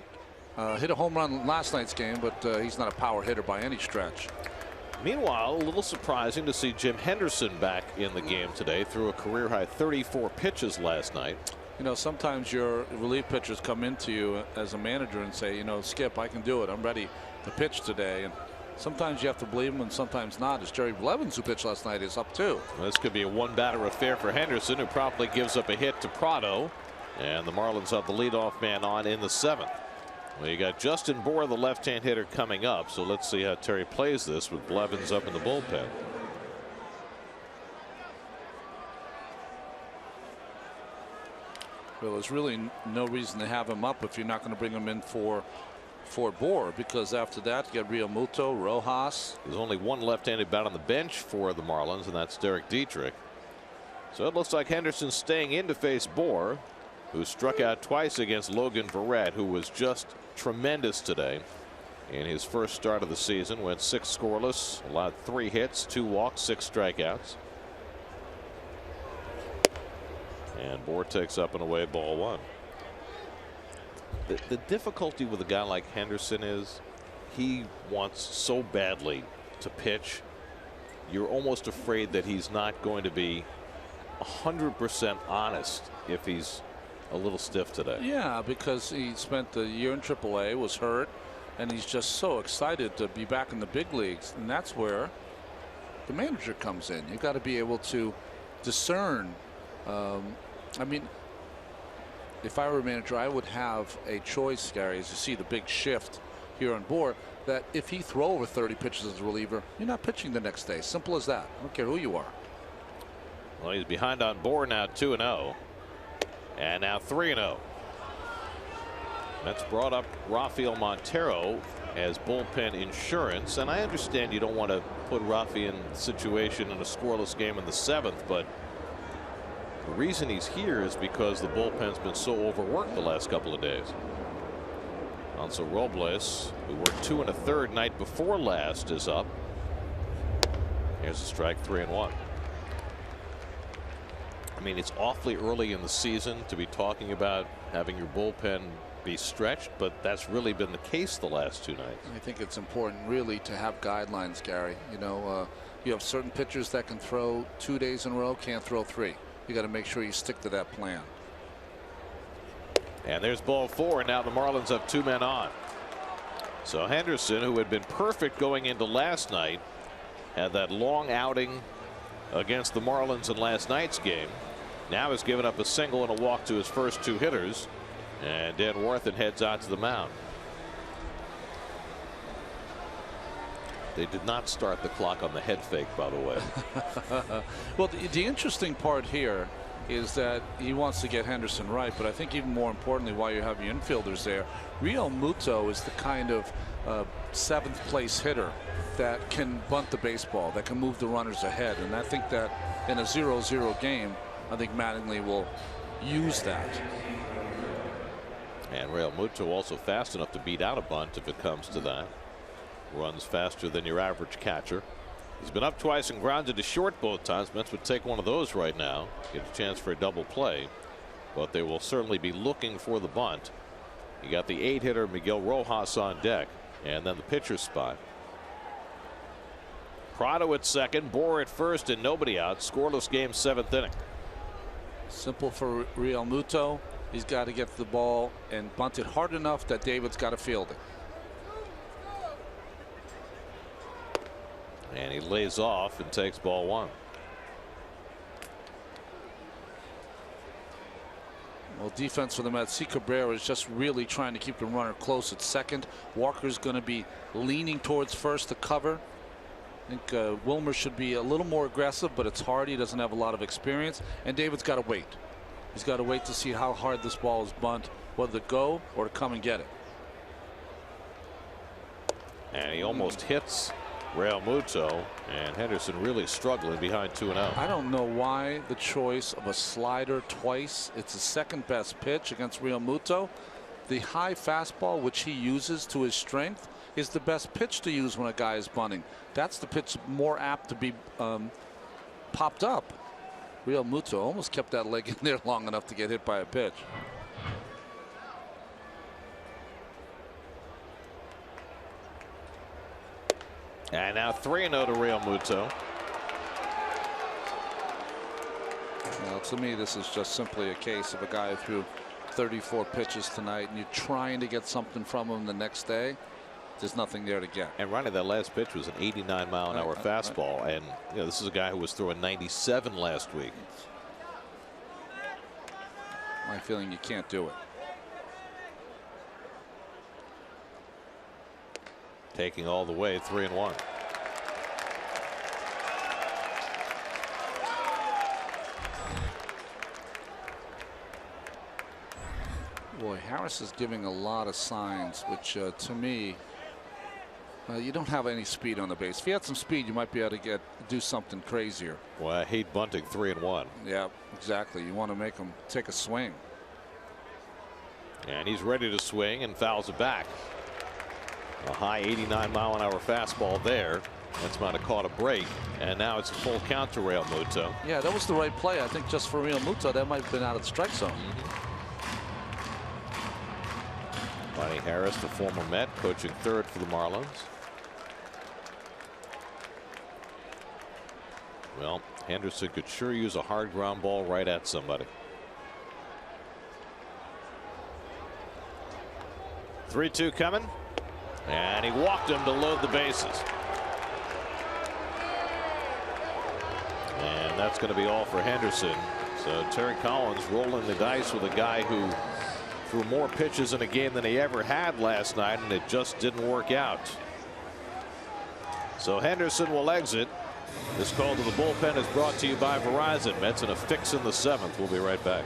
Hit a home run last night's game, but he's not a power hitter by any stretch. Meanwhile, a little surprising to see Jim Henderson back in the game today. Threw a career-high 34 pitches last night. You know, sometimes your relief pitchers come into you as a manager and say, you know, Skip, I can do it. I'm ready to pitch today. And sometimes you have to believe him and sometimes not. As Jerry Blevins, who pitched last night, is up too. Well, this could be a one-batter affair for Henderson, who promptly gives up a hit to Prado. And the Marlins have the leadoff man on in the 7th. Well, you got Justin Bour, the left-hand hitter, coming up. So let's see how Terry plays this with Blevins up in the bullpen. Well, there's really no reason to have him up if you're not going to bring him in for Bour, because after that you got Real Muto, Rojas. There's only one left-handed bat on the bench for the Marlins, and that's Derek Dietrich. So it looks like Henderson's staying in to face Bour, who struck out twice against Logan Verrett, who was just tremendous today in his first start of the season. Went 6 scoreless, allowed 3 hits, 2 walks, 6 strikeouts. And Bour takes up and away ball 1. The difficulty with a guy like Henderson is he wants so badly to pitch. You're almost afraid that he's not going to be 100% honest if he's a little stiff today. Yeah, because he spent the year in AAA, was hurt, and he's just so excited to be back in the big leagues. And that's where the manager comes in. You've got to be able to discern. I mean, if I were a manager, I would have a choice, Gary, as you see the big shift here on Bour, that if he throw over 30 pitches as a reliever, you're not pitching the next day. Simple as that. I don't care who you are. Well, he's behind on Bour now, 2-0, and now 3-0. That's brought up Rafael Montero as bullpen insurance, and I understand you don't want to put Rafi in a situation in a scoreless game in the 7th, but the reason he's here is because the bullpen's been so overworked the last couple of days. Alonso Robles, who worked 2 1/3 night before last, is up. Here's a strike, 3-1. I mean, it's awfully early in the season to be talking about having your bullpen be stretched, but that's really been the case the last 2 nights. I think it's important really to have guidelines, Gary. You know, you have certain pitchers that can throw 2 days in a row, can't throw 3. You got to make sure you stick to that plan. And there's ball 4, and now the Marlins have 2 men on. So Henderson, who had been perfect going into last night, had that long outing against the Marlins in last night's game. Now has given up a single and a walk to his first 2 hitters, and Dan Warthen heads out to the mound. They did not start the clock on the head fake, by the way. Well, the interesting part here is that he wants to get Henderson right, but I think even more importantly, while you have your infielders there, Real Muto is the kind of 7th place hitter that can bunt the baseball, that can move the runners ahead, and I think that in a 0-0 game, I think Mattingly will use that. And Real Muto also fast enough to beat out a bunt if it comes to that. Runs faster than your average catcher. He's been up twice and grounded to short both times. Mets would take one of those right now, get a chance for a double play, but they will certainly be looking for the bunt. You got the 8-hitter Miguel Rojas on deck, and then the pitcher's spot. Prado at second, Bour at first, and nobody out. Scoreless game, 7th inning. Simple for Real Muto. He's got to get the ball and bunt it hard enough that David's got to field it. And he lays off and takes ball 1. Well, defense for the Mets. C. Cabrera is just really trying to keep the runner close at second. Walker's going to be leaning towards first to cover. I think Wilmer should be a little more aggressive, but it's hard. He doesn't have a lot of experience, and David's got to wait. He's got to wait to see how hard this ball is bunt, whether to go or to come and get it. And he almost hits Real Muto, and Henderson really struggling behind 2-0. I don't know why the choice of a slider twice. It's the second best pitch against Real Muto. The high fastball, which he uses to his strength, is the best pitch to use when a guy is bunting. That's the pitch more apt to be popped up. Real Muto almost kept that leg in there long enough to get hit by a pitch. And now 3-0 to Real Muto. Well, to me, this is just simply a case of a guy who threw 34 pitches tonight, and you're trying to get something from him the next day. There's nothing there to get. And Ronnie, that last pitch was an 89-mile-an-hour fastball, and this is a guy who was throwing 97 last week. My feeling, you can't do it. Taking all the way, 3-1. Boy, Harris is giving a lot of signs, which to me, you don't have any speed on the base. If you had some speed, you might be able to do something crazier. Well, I hate bunting 3-1. Yeah, exactly. You want to make him take a swing. And he's ready to swing and fouls it back. A high 89-mile-an-hour fastball there. That's might have caught a break, and now it's a full count to Real Muto. Yeah, that was the right play. I think just for Real Muto, that might have been out of the strike zone. Ronnie Harris, the former Met, coaching third for the Marlins. Well, Henderson could sure use a hard ground ball right at somebody. 3-2 coming. And he walked him to load the bases. And that's going to be all for Henderson. So Terry Collins rolling the dice with a guy who threw more pitches in a game than he ever had last night, and it just didn't work out. So Henderson will exit. This call to the bullpen is brought to you by Verizon. Mets in a fix in the 7th. We'll be right back.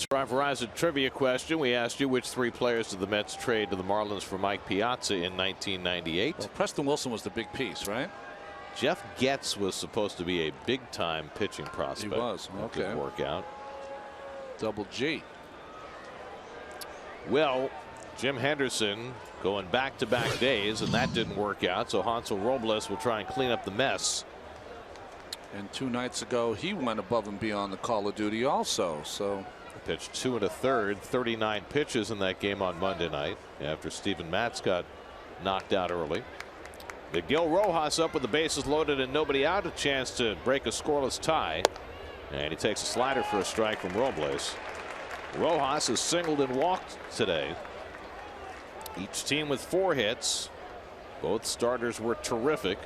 For our Verizon trivia question, we asked you which 3 players did the Mets trade to the Marlins for Mike Piazza in 1998. Well, Preston Wilson was the big piece, right? Jeff Getz was supposed to be a big-time pitching prospect. He was. Okay. Didn't work out. Double G. Well, Jim Henderson going back-to-back days, and that didn't work out. So Hansel Robles will try and clean up the mess. And 2 nights ago, he went above and beyond the call of duty also. So pitched 2 1/3, 39 pitches in that game on Monday night after Steven Matz got knocked out early. Miguel Rojas up with the bases loaded and nobody out, a chance to break a scoreless tie, and he takes a slider for a strike from Robles. Rojas has singled and walked today. Each team with 4 hits. Both starters were terrific.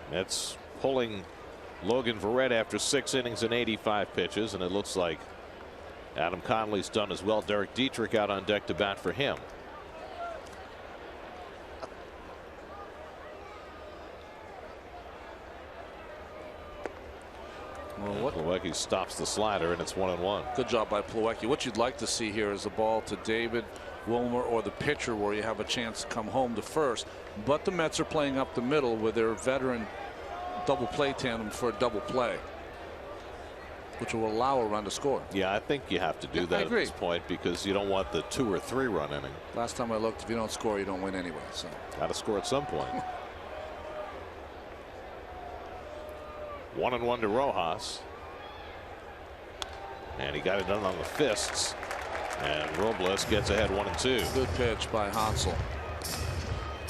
That's pulling Logan Verrett after 6 innings and 85 pitches, and it looks like Adam Conley's done as well. Derek Dietrich out on deck to bat for him. Well, Plawecki stops the slider, and it's 1-1. Good job by Plawecki. What you'd like to see here is a ball to David Wilmer or the pitcher where you have a chance to come home to first. But the Mets are playing up the middle with their veteran double play tandem for a double play, which will allow a run to score. Yeah, I think you have to do that at this point because you don't want the 2 or 3 run inning. Last time I looked, if you don't score, you don't win anyway. So got to score at some point. 1-1 to Rojas. And he got it done on the fists. And Robles gets ahead 1-2. Good pitch by Hansel.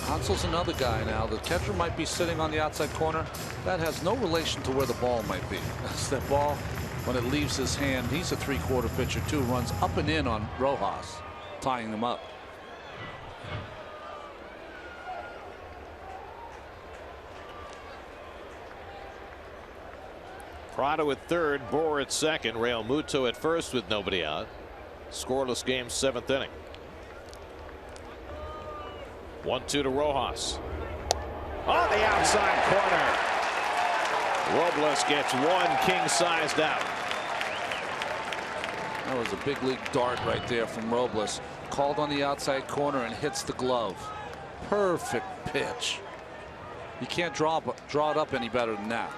Hansel's another guy now. The catcher might be sitting on the outside corner. That has no relation to where the ball might be. That's that ball, when it leaves his hand, he's a 3/4 pitcher too. Runs up and in on Rojas, tying them up. Prado at third, Bohr at second, Real Muto at first with nobody out. Scoreless game, 7th inning. 1-2 to Rojas. On the outside corner. Robles gets one king-sized out. That was a big league dart right there from Robles. Called on the outside corner and hits the glove. Perfect pitch. You can't draw it up any better than that.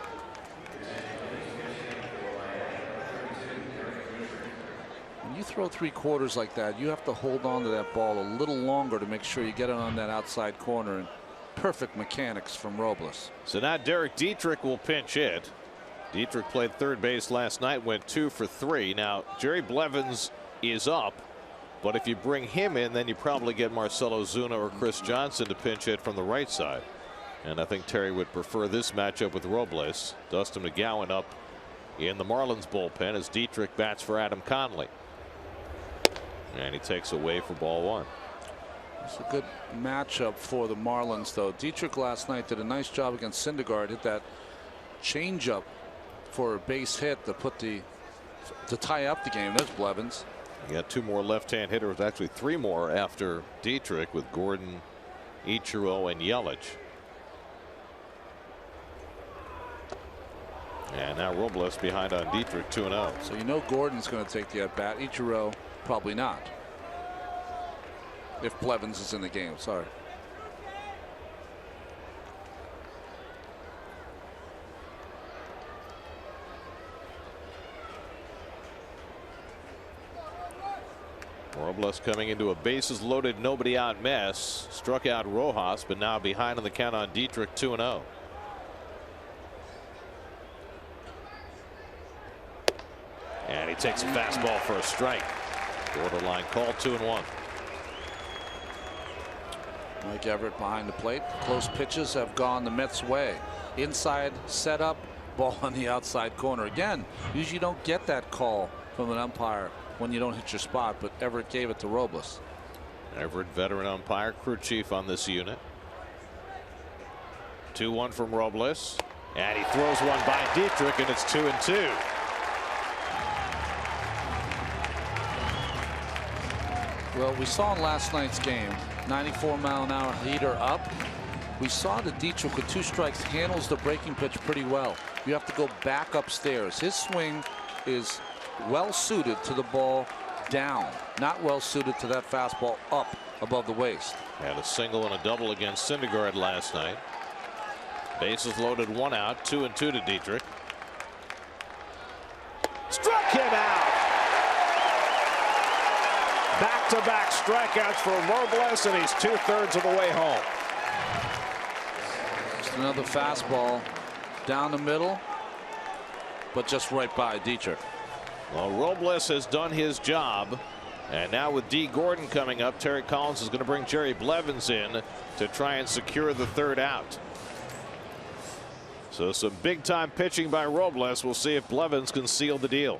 When you throw 3/4 like that, you have to hold on to that ball a little longer to make sure you get it on that outside corner. And perfect mechanics from Robles. So now Derek Dietrich will pinch hit. Dietrich played third base last night, went 2 for 3. Now Jerry Blevins is up, but if you bring him in, then you probably get Marcell Ozuna or Chris Johnson to pinch hit from the right side. And I think Terry would prefer this matchup with Robles. Dustin McGowan up in the Marlins bullpen as Dietrich bats for Adam Conley. And he takes away for ball 1. It's a good matchup for the Marlins, though. Dietrich last night did a nice job against Syndergaard. Hit that changeup for a base hit to tie up the game. There's Blevins. You got 2 more left-hand hitters, actually 3 more after Dietrich with Gordon, Ichiro, and Yelich. And now Robles behind on Dietrich, 2-0. So you know Gordon's going to take the at bat. Ichiro probably not. If Blevins is in the game, sorry. Robles coming into a bases loaded, nobody out mess. Struck out Rojas, but now behind on the count on Dietrich, 2-0. And he takes a fastball for a strike. Borderline call, 2-1. Mike Everett behind the plate. Close pitches have gone the Mets' way. Inside setup, ball on the outside corner. Again, usually you don't get that call from an umpire when you don't hit your spot, but Everett gave it to Robles. Everett, veteran umpire, crew chief on this unit. 2-1 from Robles, and he throws one by Dietrich, and it's 2-2. Well, we saw in last night's game, 94-mile-an-hour heater up. We saw that Dietrich with 2 strikes handles the breaking pitch pretty well. You have to go back upstairs. His swing is well suited to the ball down, not well suited to that fastball up above the waist. Had a single and a double against Syndergaard last night. Bases loaded, 1 out, 2-2 to Dietrich. Struck him out. Back Back-to-back strikeouts for Robles, and he's 2/3 of the way home. Just another fastball down the middle, but just right by Dietrich. Well, Robles has done his job, and now with D. Gordon coming up, Terry Collins is going to bring Jerry Blevins in to try and secure the 3rd out. So some big-time pitching by Robles. We'll see if Blevins can seal the deal.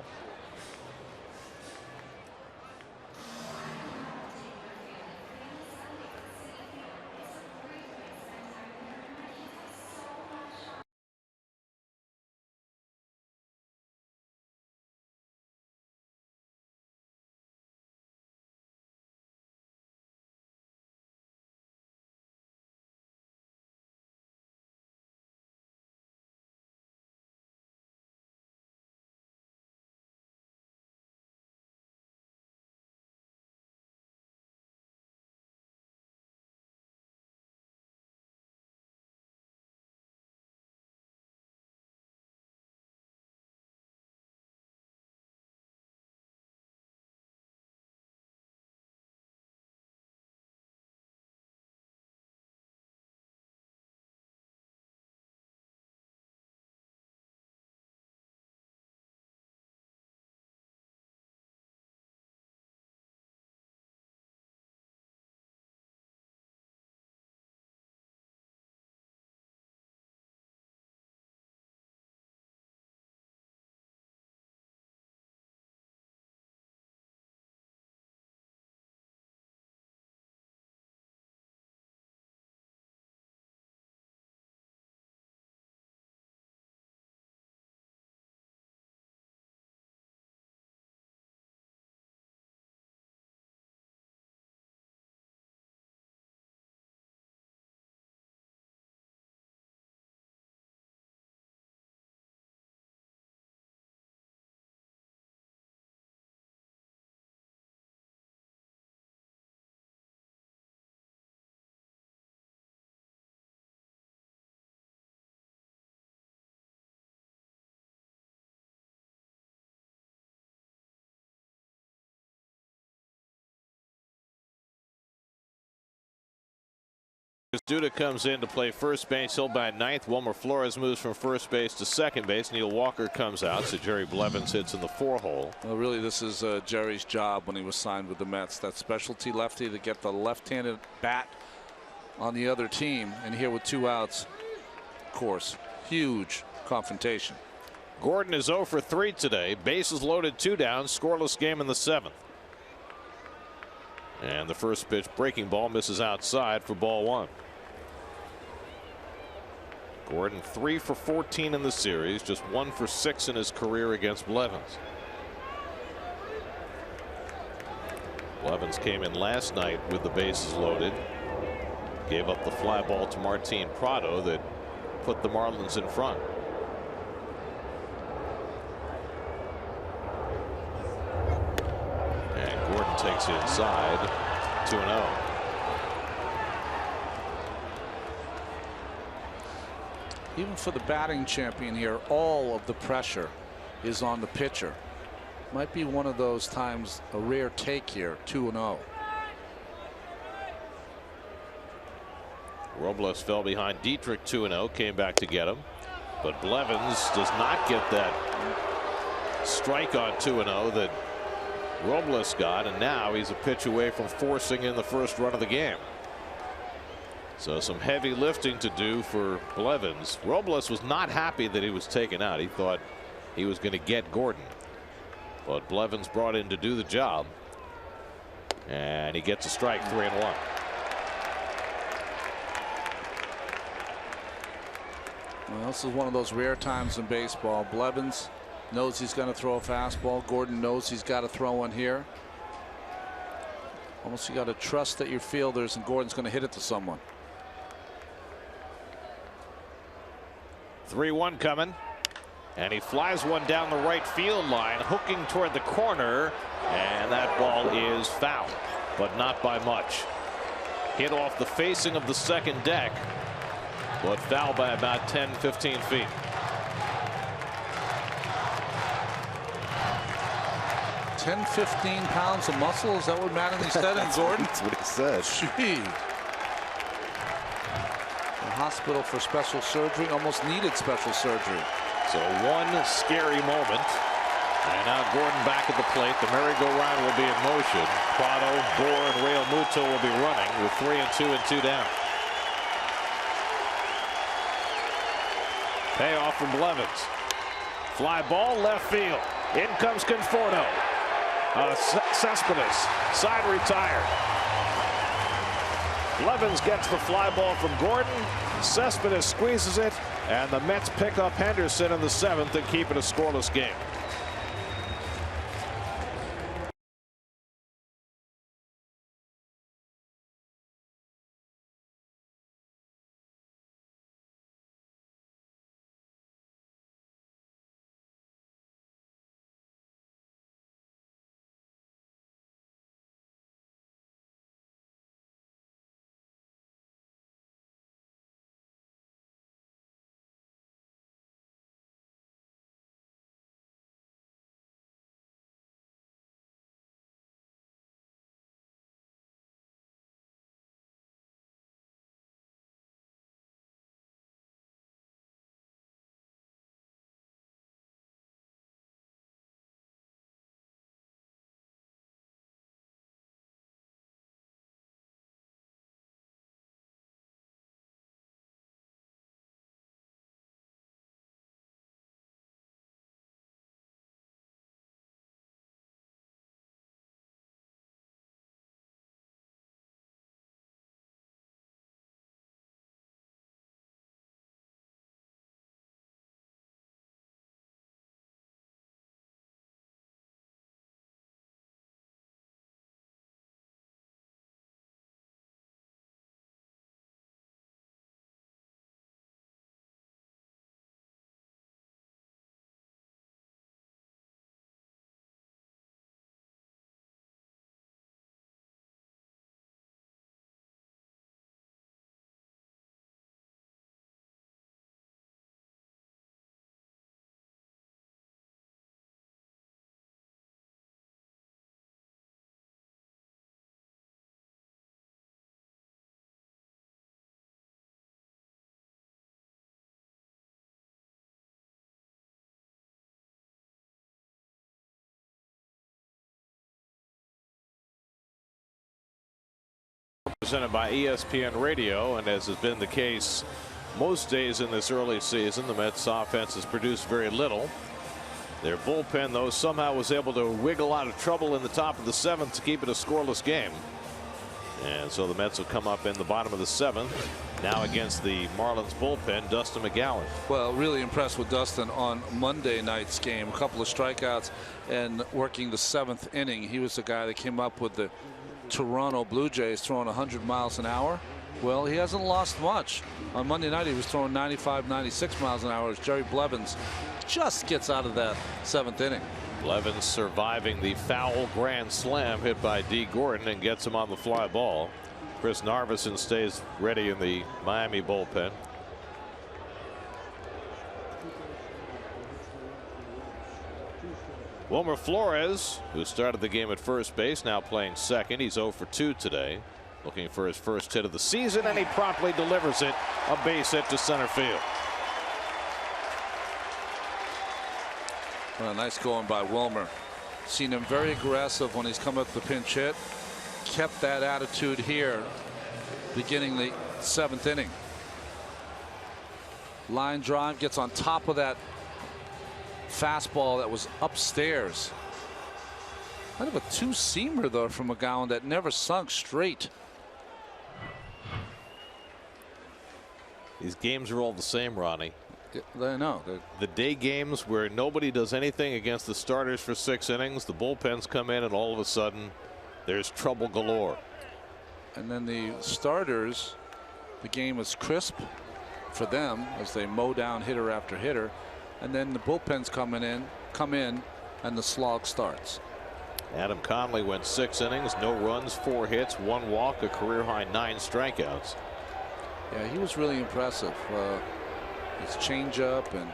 Duda comes in to play first base. He'll bat 9th. Wilmer Flores moves from first base to second base. Neil Walker comes out, so Jerry Blevins hits in the 4-hole. Well, really, this is Jerry's job when he was signed with the Mets. That specialty lefty to get the left-handed bat on the other team. And here with 2 outs, of course, huge confrontation. Gordon is 0 for 3 today. Bases loaded, 2 down. Scoreless game in the 7th. And the first pitch, breaking ball, misses outside for ball 1. Gordon 3 for 14 in the series, just 1 for 6 in his career against Blevins. Blevins came in last night with the bases loaded. Gave up the fly ball to Martin Prado that put the Marlins in front. And Gordon takes it inside, 2-0. Even for the batting champion here, all of the pressure is on the pitcher. Might be one of those times, a rare take here, 2-0. Robles fell behind Dietrich 2-0, came back to get him. But Blevins does not get that strike on 2-0 that Robles got, and now he's a pitch away from forcing in the first run of the game. So some heavy lifting to do for Blevins. Robles was not happy that he was taken out. He thought he was going to get Gordon. But Blevins brought in to do the job. And he gets a strike, 3-1. Well, this is one of those rare times in baseball. Blevins knows he's going to throw a fastball. Gordon knows he's got to throw one here. Almost you got to trust that your fielders, and Gordon's going to hit it to someone. 3-1 coming, and he flies one down the right field line, hooking toward the corner, and that ball is foul, but not by much. Hit off the facing of the second deck, but foul by about 10-15 feet. 10, 15 pounds of muscle. Is that what Mattingly said in Gordon? That's what he said. Gee. The hospital for special surgery, almost needed special surgery. So one scary moment. And now Gordon back at the plate. The merry-go-round will be in motion. Prado, Bohr, and Real Muto will be running with 3 and 2 and 2 down. Payoff from Blevins. Fly ball left field. In comes Conforto. Cespedes side retired. Blevins gets the fly ball from Gordon. Cespedes squeezes it, and the Mets pick up Henderson in the 7th and keep it a scoreless game. Presented by ESPN Radio, and as has been the case most days in this early season, the Mets offense has produced very little. Their bullpen, though, somehow was able to wiggle out of trouble in the top of the 7th to keep it a scoreless game. And so the Mets will come up in the bottom of the 7th now against the Marlins bullpen. Dustin McGowan. Well, really impressed with Dustin on Monday night's game. A couple of strikeouts and working the 7th inning. He was the guy that came up with the Toronto Blue Jays throwing 100 miles an hour. Well, he hasn't lost much. On Monday night, he was throwing 95, 96 miles an hour as Jerry Blevins just gets out of that 7th inning. Blevins surviving the foul grand slam hit by D. Gordon and gets him on the fly ball. Chris Narveson stays ready in the Miami bullpen. Wilmer Flores, who started the game at first base, now playing second. He's 0 for 2 today, looking for his first hit of the season, and he promptly delivers it, a base hit to center field. Well, nice going by Wilmer. Seen him very aggressive when he's come up the pinch hit. Kept that attitude here beginning the 7th inning. Line drive, gets on top of that fastball that was upstairs. Kind of a two-seamer though from McGowan that never sunk straight. These games are all the same, Ronnie. I know. The day games where nobody does anything against the starters for 6 innings, the bullpens come in and all of a sudden there's trouble galore. And then the starters, the game is crisp for them as they mow down hitter after hitter. And then the bullpens come in, and the slog starts. Adam Conley went 6 innings, no runs, 4 hits, 1 walk, a career high 9 strikeouts. Yeah, he was really impressive. His changeup, and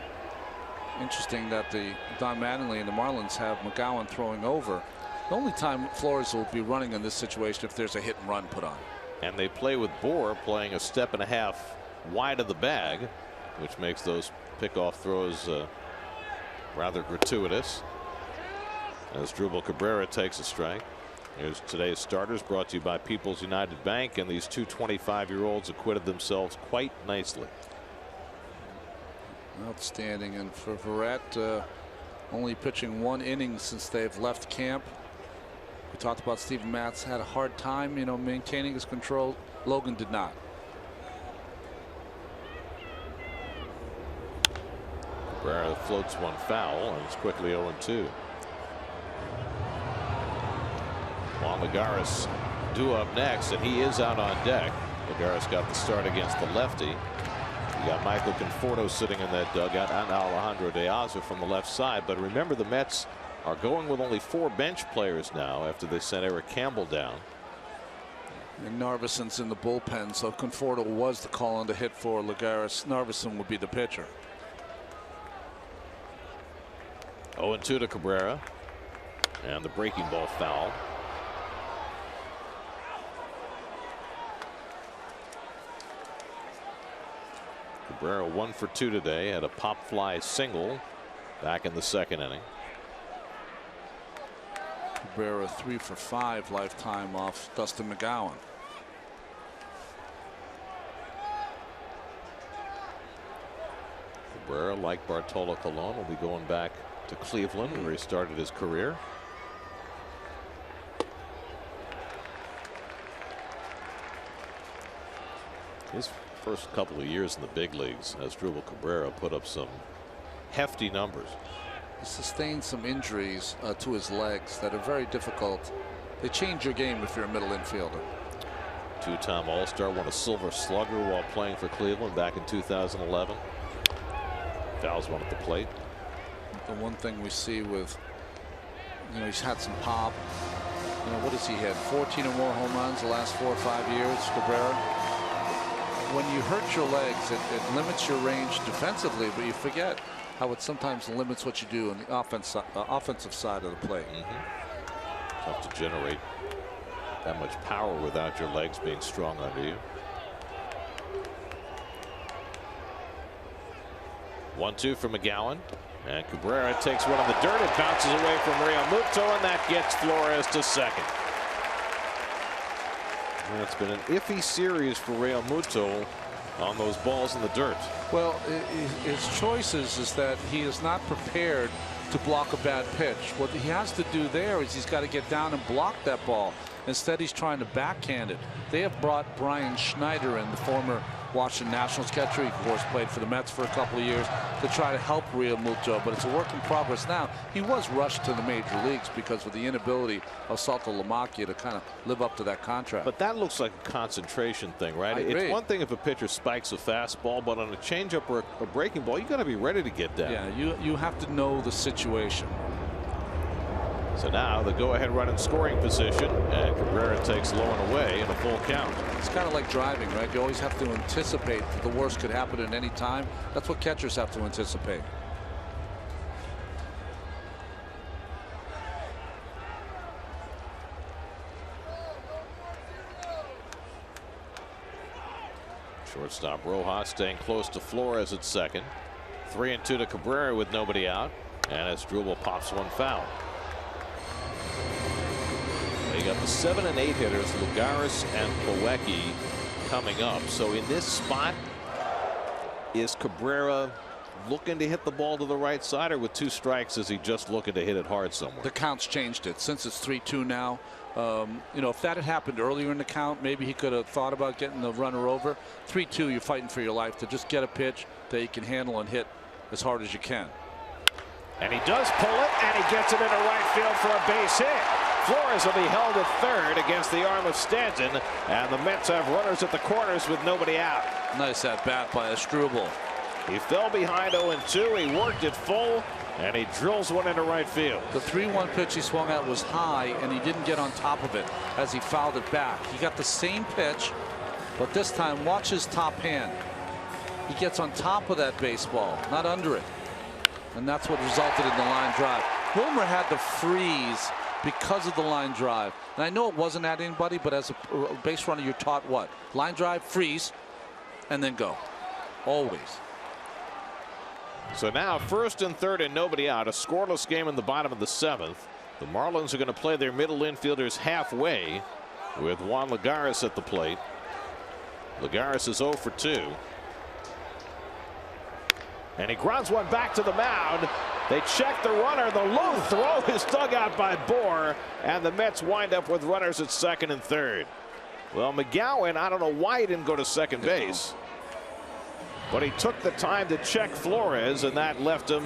interesting that the Don Mattingly and the Marlins have McGowan throwing over The only time Flores will be running in this situation if there's a hit and run put on. And they play with Bohr playing a step and a half wide of the bag, which makes those pickoff throws rather gratuitous. As Drupal Cabrera takes a strike. Here's today's starters, brought to you by People's United Bank, and these two 25-year-olds acquitted themselves quite nicely. Outstanding. And for Verrett, only pitching 1 inning since they've left camp. We talked about Steven Matz had a hard time, maintaining his control. Logan did not. Cabrera floats one foul, and it's quickly 0-2. Juan Lagares due up next, and he is out on deck. Lagares got the start against the lefty. You got Michael Conforto sitting in that dugout and Alejandro De Aza from the left side. But remember, the Mets are going with only 4 bench players now after they sent Eric Campbell down. And Narvison's in the bullpen, so Conforto was the call on the hit for Lagares. Narvison would be the pitcher. 0-2 to Cabrera, and the breaking ball foul. Cabrera 1 for 2 today, had a pop fly single back in the 2nd inning. Cabrera 3 for 5 lifetime off Dustin McGowan. Cabrera, like Bartolo Colon, will be going back to Cleveland, where he started his career. His first couple of years in the big leagues, as Drupal Cabrera put up some hefty numbers. He sustained some injuries to his legs that are very difficult. They change your game if you're a middle infielder. Two-time All-Star, won a Silver Slugger while playing for Cleveland back in 2011. Fouls one at the plate. The one thing we see with, he's had some pop. What has he had? 14 or more home runs the last 4 or 5 years, Cabrera. When you hurt your legs, it limits your range defensively, but you forget how it sometimes limits what you do on the offensive side of the plate. Tough to generate that much power without your legs being strong under you. 1-2 for McGowan, and Cabrera takes one in the dirt. It bounces away from Realmuto, and that gets Flores to second. And it's been an iffy series for Realmuto on those balls in the dirt. Well, his choices is that he is not prepared to block a bad pitch. What he has to do there is he's got to get down and block that ball. Instead, he's trying to backhand it. They have brought Brian Schneider in, the former Washington Nationals catcher. He, of course, played for the Mets for a couple of years, to try to help Realmuto, but it's a work in progress now. He was rushed to the major leagues because of the inability of Salto Lamacchia to kind of live up to that contract. But that looks like a concentration thing, right? It's one thing if a pitcher spikes a fastball, but on a changeup or a breaking ball, you got to be ready to get down. Yeah, you have to know the situation. So now the go-ahead run in scoring position, and Cabrera takes low and away in a full count. It's kind of like driving, right? You always have to anticipate that the worst could happen at any time. That's what catchers have to anticipate. Shortstop Rojas staying close to Flores at second. 3-2 to Cabrera with nobody out, and as Drupal pops one foul. You got the 7 and 8 hitters, Lagares and Plawecki, coming up. So in this spot, is Cabrera looking to hit the ball to the right side, or with 2 strikes, is he just looking to hit it hard somewhere? The count's changed it since it's 3-2 now. If that had happened earlier in the count, maybe he could have thought about getting the runner over. 3-2, you're fighting for your life to just get a pitch that you can handle and hit as hard as you can. And he does pull it, and he gets it into right field for a base hit. Flores will be held at third against the arm of Stanton, and the Mets have runners at the corners with nobody out. Nice at bat by Asdrubal. He fell behind 0-2. He worked it full, and he drills one into right field. The 3-1 pitch he swung at was high, and he didn't get on top of it as he fouled it back. He got the same pitch, but this time watch his top hand. He gets on top of that baseball, not under it. And that's what resulted in the line drive. Wilmer had to freeze because of the line drive. And I know it wasn't at anybody, but as a base runner, you're taught what? Line drive, freeze, and then go. Always. So now 1st and 3rd and nobody out. A scoreless game in the bottom of the 7th. The Marlins are going to play their middle infielders halfway with Juan Lagares at the plate. Lagares is 0 for 2. And he grounds one back to the mound. They check the runner. The low throw is dug out by Bohr. And the Mets wind up with runners at 2nd and 3rd. Well, McGowan, I don't know why he didn't go to second base. But he took the time to check Flores, and that left him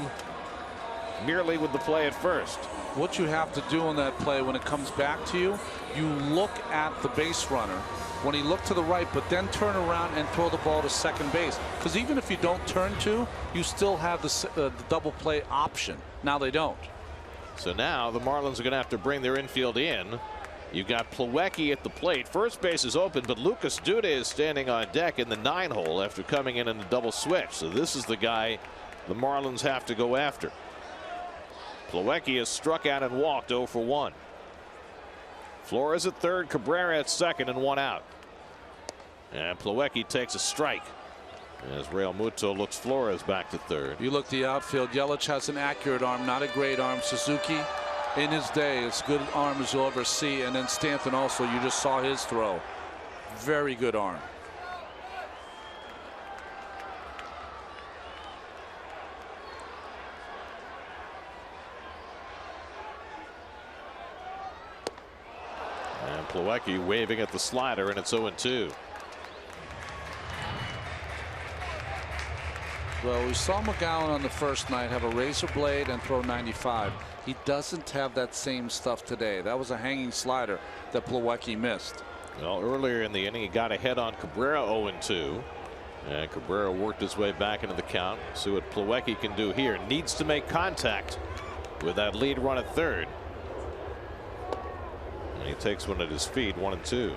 merely with the play at first. What you have to do on that play when it comes back to you, you look at the base runner when he looked to the right, but then turn around and throw the ball to second base. Because even if you don't turn to, you still have the double play option. Now they don't. So now the Marlins are going to have to bring their infield in. You've got Plawecki at the plate. First base is open, but Lucas Duda is standing on deck in the 9-hole after coming in a double switch. So this is the guy the Marlins have to go after. Plawecki has struck out and walked 0 for 1. Flores at 3rd, Cabrera at 2nd, and 1 out. And Plawecki takes a strike as Real Muto looks Flores back to 3rd. You look the outfield. Yelich has an accurate arm, not a great arm. Suzuki, in his day, as good arm as you'll ever see. And then Stanton also, you just saw his throw. Very good arm. And Plawecki waving at the slider, and it's 0-2. Well, we saw McGowan on the first night have a razor blade and throw 95. He doesn't have that same stuff today. That was a hanging slider that Plawecki missed. Well, earlier in the inning, he got ahead on Cabrera 0-2. And Cabrera worked his way back into the count. See what Plawecki can do here. Needs to make contact with that lead run at 3rd. And he takes one at his feet, 1-2.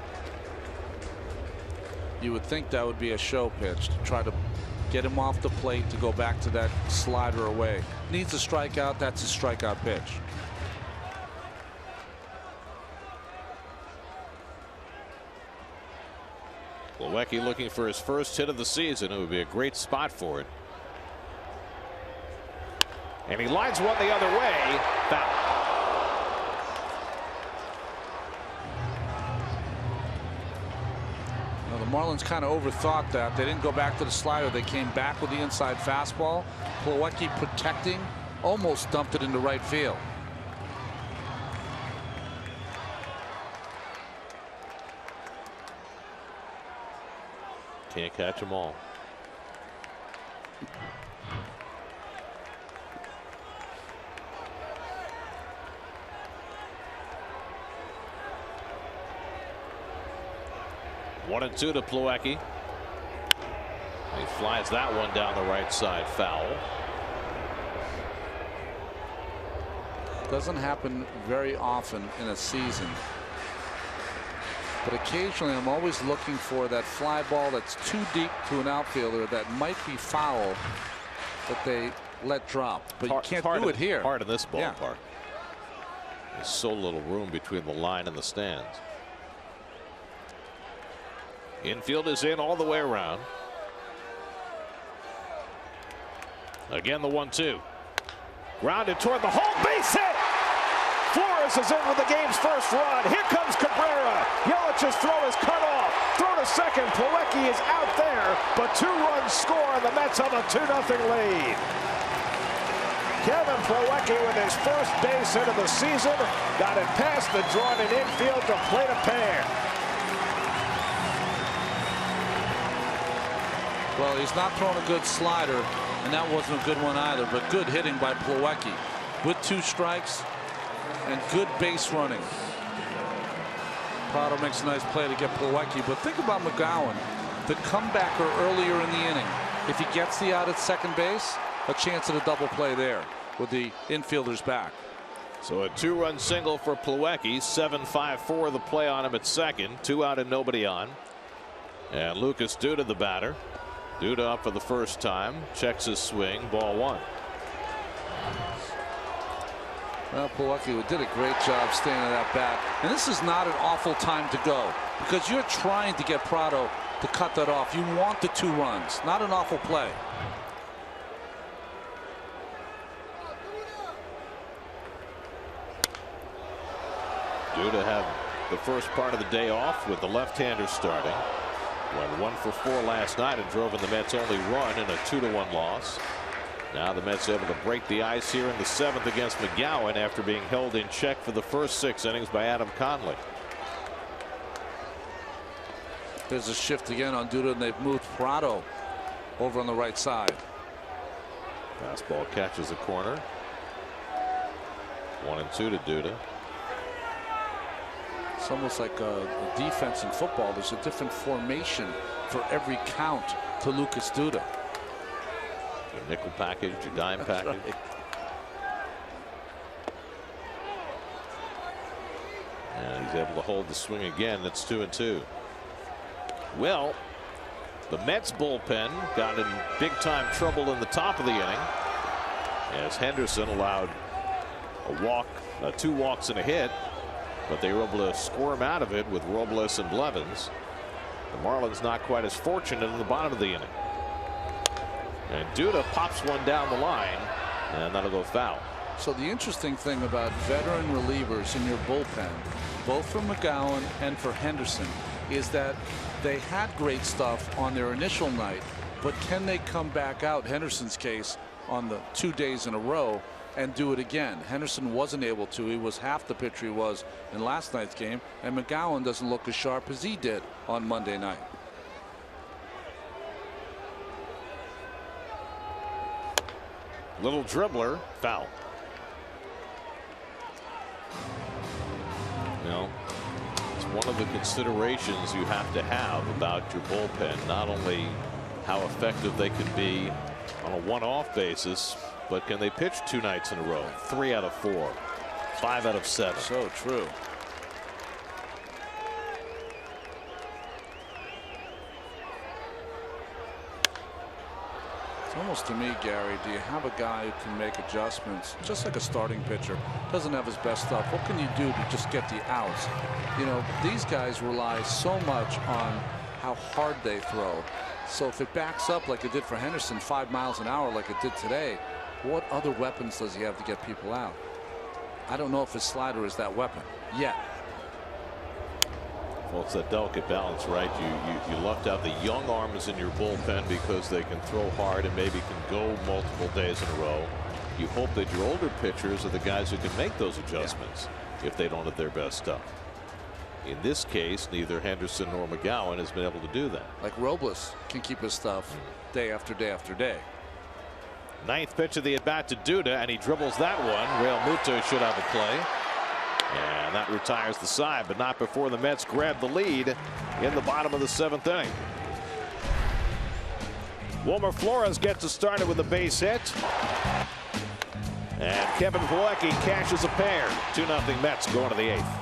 You would think that would be a show pitch to try to get him off the plate to go back to that slider away. Needs a strikeout. That's a strikeout pitch. Plawecki looking for his first hit of the season. It would be a great spot for it. And he lines one the other way. Foul. The Marlins kind of overthought that. They didn't go back to the slider. They came back with the inside fastball. Plawecki protecting, almost dumped it into right field. Can't catch them all. One and 2 to Plawecki. He flies that one down the right side, foul. Doesn't happen very often in a season, but occasionally I'm always looking for that fly ball that's too deep to an outfielder that might be foul that they let drop. But you can't do it here. Hard in this ballpark. There's so little room between the line and the stands. Infield is in all the way around. Again, the 1-2. Grounded toward the hole, base hit. Flores is in with the game's first run. Here comes Cabrera. Yelich's throw is cut off. Throw to second. Plawecki is out there, but 2 runs score, and the Mets have a 2-0 lead. Kevin Plawecki with his first base hit of the season. Got it past the drawn in infield to plate a pair. Well, he's not throwing a good slider, and that wasn't a good one either, but good hitting by Plawecki with 2 strikes and good base running. Prado makes a nice play to get Plawecki, but think about McGowan, the comebacker earlier in the inning. If he gets the out at second base, a chance at a double play there with the infielders back. So a 2-run single for Plawecki. 7-5-4 the play on him at second. 2 out and nobody on. And Lucas Duda the batter. Duda up for the first time, checks his swing, ball 1. Well, Milwaukee did a great job staying at that bat. And this is not an awful time to go because you're trying to get Prado to cut that off. You want the 2 runs. Not an awful play. Duda had the first part of the day off with the left-hander starting. Went 1 for 4 last night and drove in the Mets' only run in a 2-1 loss. Now the Mets able to break the ice here in the 7th against McGowan after being held in check for the first 6 innings by Adam Conley. There's a shift again on Duda, and they've moved Prado over on the right side. Fastball catches the corner. 1-2 to Duda. It's almost like a defense in football. There's a different formation for every count to Lucas Duda. Your nickel package, your dime package. Right. And he's able to hold the swing again. That's 2-2. Well, the Mets bullpen got in big time trouble in the top of the inning as Henderson allowed a walk, 2 walks and a hit, but they were able to squirm out of it with Robles and Blevins. The Marlins not quite as fortunate in the bottom of the inning. And Duda pops one down the line, and that'll go foul. So the interesting thing about veteran relievers in your bullpen, both for McGowan and for Henderson, is that they had great stuff on their initial night, but can they come back out, Henderson's case, on the 2 days in a row and do it again? Henderson wasn't able to. He was half the pitcher he was in last night's game, and McGowan doesn't look as sharp as he did on Monday night. Little dribbler, foul. Well, it's one of the considerations you have to have about your bullpen. Not only how effective they can be on a one-off basis, but can they pitch 2 nights in a row? 3 out of 4, 5 out of 7. So true. Almost to me, Gary, do you have a guy who can make adjustments just like a starting pitcher? Doesn't have his best stuff. What can you do to just get the outs? You know, these guys rely so much on how hard they throw. So if it backs up like it did for Henderson, 5 miles an hour like it did today, what other weapons does he have to get people out? I don't know if his slider is that weapon yet. Well, it's that delicate balance, right? You lucked out the young arms in your bullpen because they can throw hard and maybe can go multiple days in a row. You hope that your older pitchers are the guys who can make those adjustments if they don't have their best stuff. In this case, neither Henderson nor McGowan has been able to do that. Like Robles can keep his stuff day after day after day. 9th pitch of the at bat to Duda, and he dribbles that one. Real Muto should have a play. And that retires the side, but not before the Mets grab the lead in the bottom of the 7th inning. Wilmer Flores gets us started with a base hit. And Kevin Pilecki cashes a pair. 2-0 Mets going to the 8th.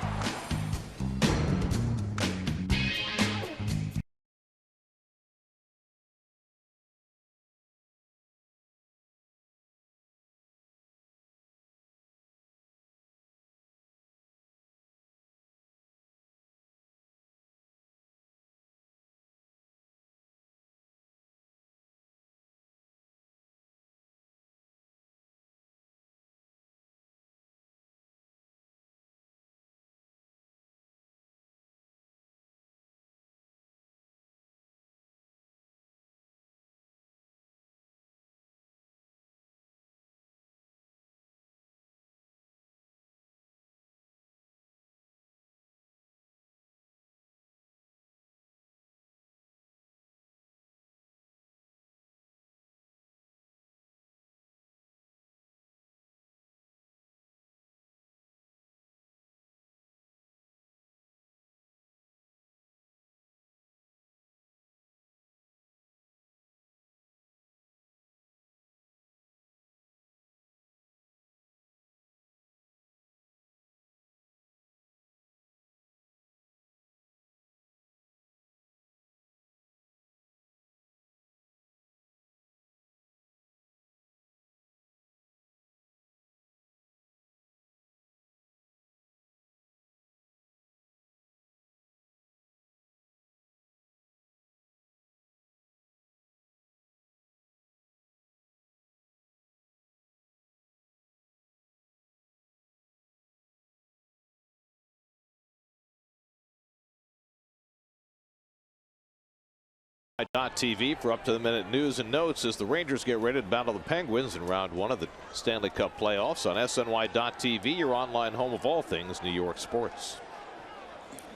TV for up-to-the-minute news and notes as the Rangers get ready to battle the Penguins in round 1 of the Stanley Cup playoffs on SNY.TV, your online home of all things New York sports.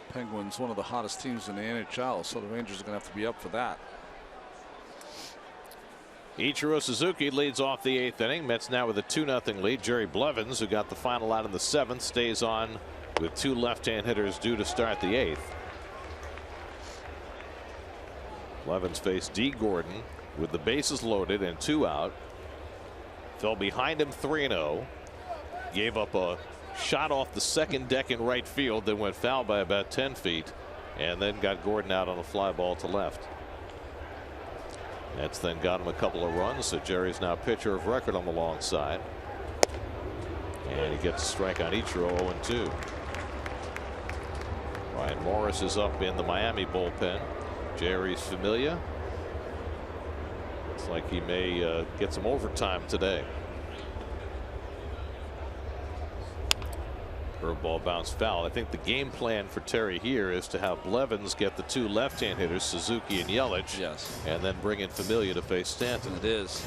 Penguins, one of the hottest teams in the NHL, so the Rangers are going to have to be up for that. Ichiro Suzuki leads off the 8th inning. Mets now with a 2-0 lead. Jerry Blevins, who got the final out in the 7th, stays on with 2 left-hand hitters due to start the 8th. Blevins faced D. Gordon with the bases loaded and 2 out. Fell behind him 3-0. Gave up a shot off the second deck in right field that went foul by about 10 feet, and then got Gordon out on a fly ball to left. That's then got him a couple of runs, so Jerry's now pitcher of record on the long side. And he gets a strike on Ichiro, 0-2. Ryan Morris is up in the Miami bullpen. Jerry's familiar. Looks like he may get some overtime today. Curveball bounced foul. I think the game plan for Terry here is to have Blevins get the 2 left-hand hitters, Suzuki and Yelich. Yes. And then bring in Familia to face Stanton. It is.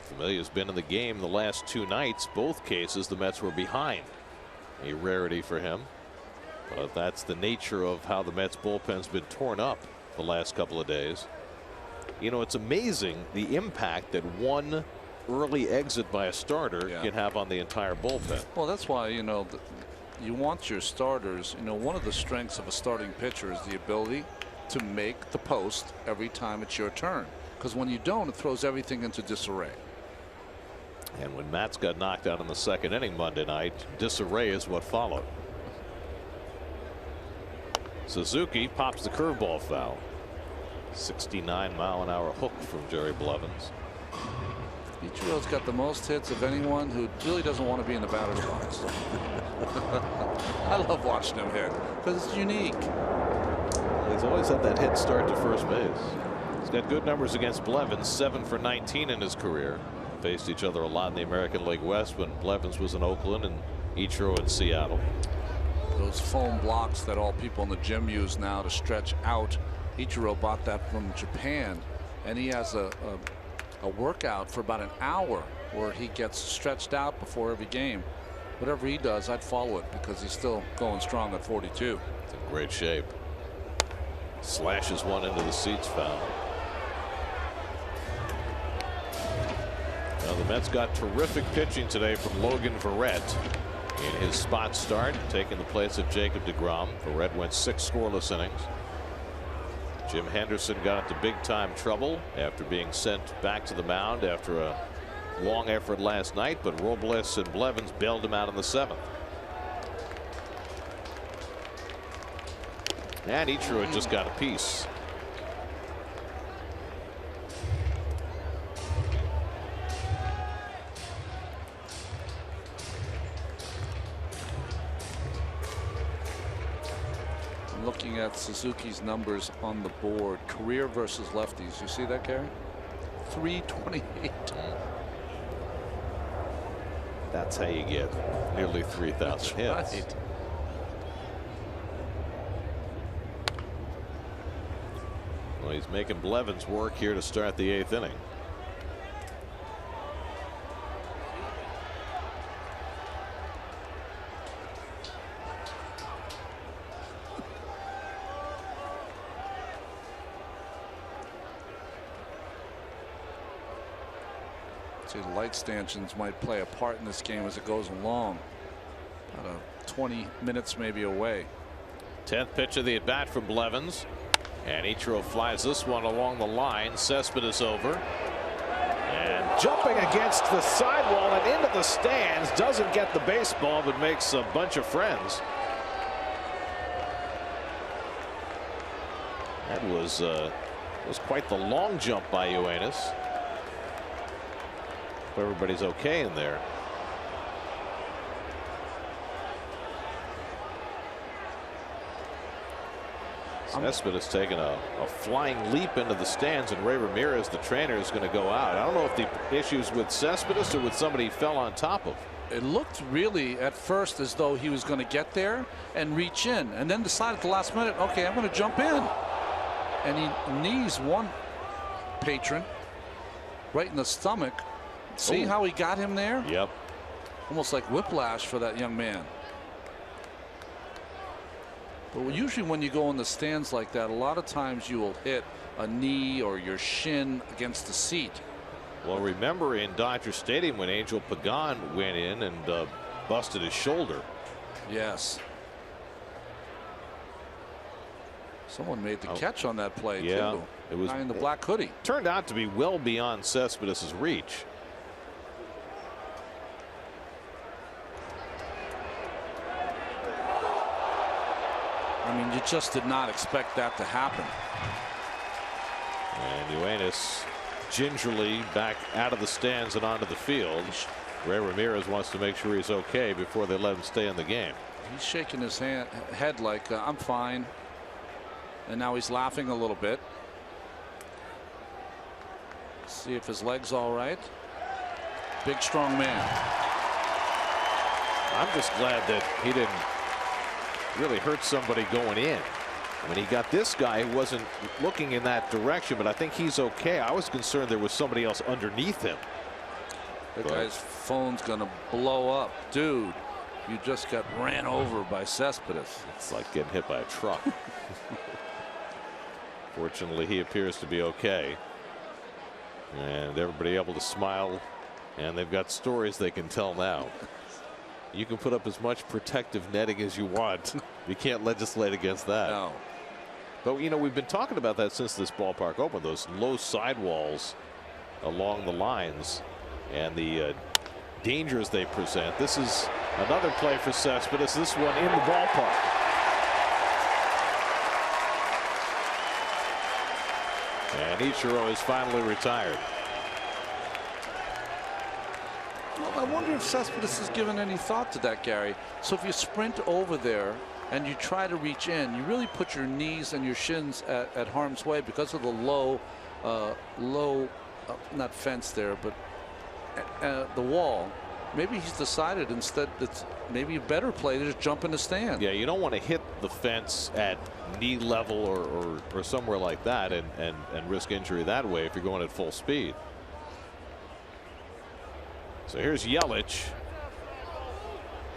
Familia's been in the game the last 2 nights. Both cases the Mets were behind. A rarity for him. But that's the nature of how the Mets bullpen's been torn up the last couple of days. You know, it's amazing the impact that one early exit by a starter can have on the entire bullpen. Well, that's why, you know, you want your starters. You know, one of the strengths of a starting pitcher is the ability to make the post every time it's your turn, because when you don't, it throws everything into disarray. And when Matz got knocked out in the 2nd inning Monday night, disarray is what followed. Suzuki pops the curveball foul. 69-mile-an-hour hook from Jerry Blevins. Ichiro's got the most hits of anyone who really doesn't want to be in the batter's box. I love watching him hit because it's unique. He's always had that hit start to first base. He's got good numbers against Blevins, 7 for 19 in his career. Faced each other a lot in the American League West when Blevins was in Oakland and Ichiro in Seattle. Those foam blocks that all people in the gym use now to stretch out. Ichiro bought that from Japan, and he has a workout for about an hour where he gets stretched out before every game. Whatever he does, I'd follow it because he's still going strong at 42. It's in great shape. Slashes one into the seats, foul. Now the Mets got terrific pitching today from Logan Verrett in his spot start, taking the place of Jacob deGrom. Verrett went 6 scoreless innings. Jim Henderson got into big-time trouble after being sent back to the mound after a long effort last night, but Robles and Blevins bailed him out in the 7th. And Ichiro had just got a piece. Looking at Suzuki's numbers on the board, career versus lefties. You see that, Gary? 328. That's how you get nearly 3,000 hits. Right. Well, he's making Blevins work here to start the 8th inning. See, the light stanchions might play a part in this game as it goes along. About 20 minutes maybe away. 10th pitch of the at bat from Blevins, and Ichiro flies this one along the line. Cespedes over and jumping against the sidewall and into the stands. Doesn't get the baseball, but makes a bunch of friends. That was quite the long jump by Uranus. Everybody's okay in there. Cespedes taking a flying leap into the stands, and Ray Ramirez, the trainer, is going to go out. I don't know if the issue's with Cespedes or with somebody he fell on top of. It looked really at first as though he was going to get there and reach in, and then decide at the last minute, okay, I'm going to jump in. And he knees one patron right in the stomach. See how he got him there? Yep. Almost like whiplash for that young man. But usually when you go in the stands like that, a lot of times you will hit a knee or your shin against the seat. Well, remember in Dodger Stadium when Angel Pagan went in and busted his shoulder. Yes. Someone made the catch on that play, yeah, too. It was guy in the black hoodie. Turned out to be well beyond Cespedes' reach. I mean, you just did not expect that to happen. And Uranus gingerly back out of the stands and onto the field. Ray Ramirez wants to make sure he's okay before they let him stay in the game. He's shaking his head like I'm fine. And now he's laughing a little bit. See if his leg's all right. Big strong man. I'm just glad that he didn't really hurt somebody going in. I mean, he got this guy who wasn't looking in that direction, but I think he's okay. I was concerned there was somebody else underneath him. The guy's phone's gonna blow up. Dude, you just got ran over by Cespedes. It's like getting hit by a truck. Fortunately, he appears to be okay. And everybody able to smile, and they've got stories they can tell now. You can put up as much protective netting as you want. You can't legislate against that. No. But, you know, we've been talking about that since this ballpark opened, those low sidewalls along the lines and the dangers they present. This is another play for Cespedes, this one in the ballpark. And Ichiro is finally retired. Well, I wonder if Cespedes has given any thought to that, Gary. So if you sprint over there and you try to reach in, you really put your knees and your shins at harm's way because of the low, not fence there, but the wall. Maybe he's decided instead that's maybe a better play to just jump in the stand. Yeah, you don't want to hit the fence at knee level or somewhere like that and risk injury that way if you're going at full speed. So here's Yelich,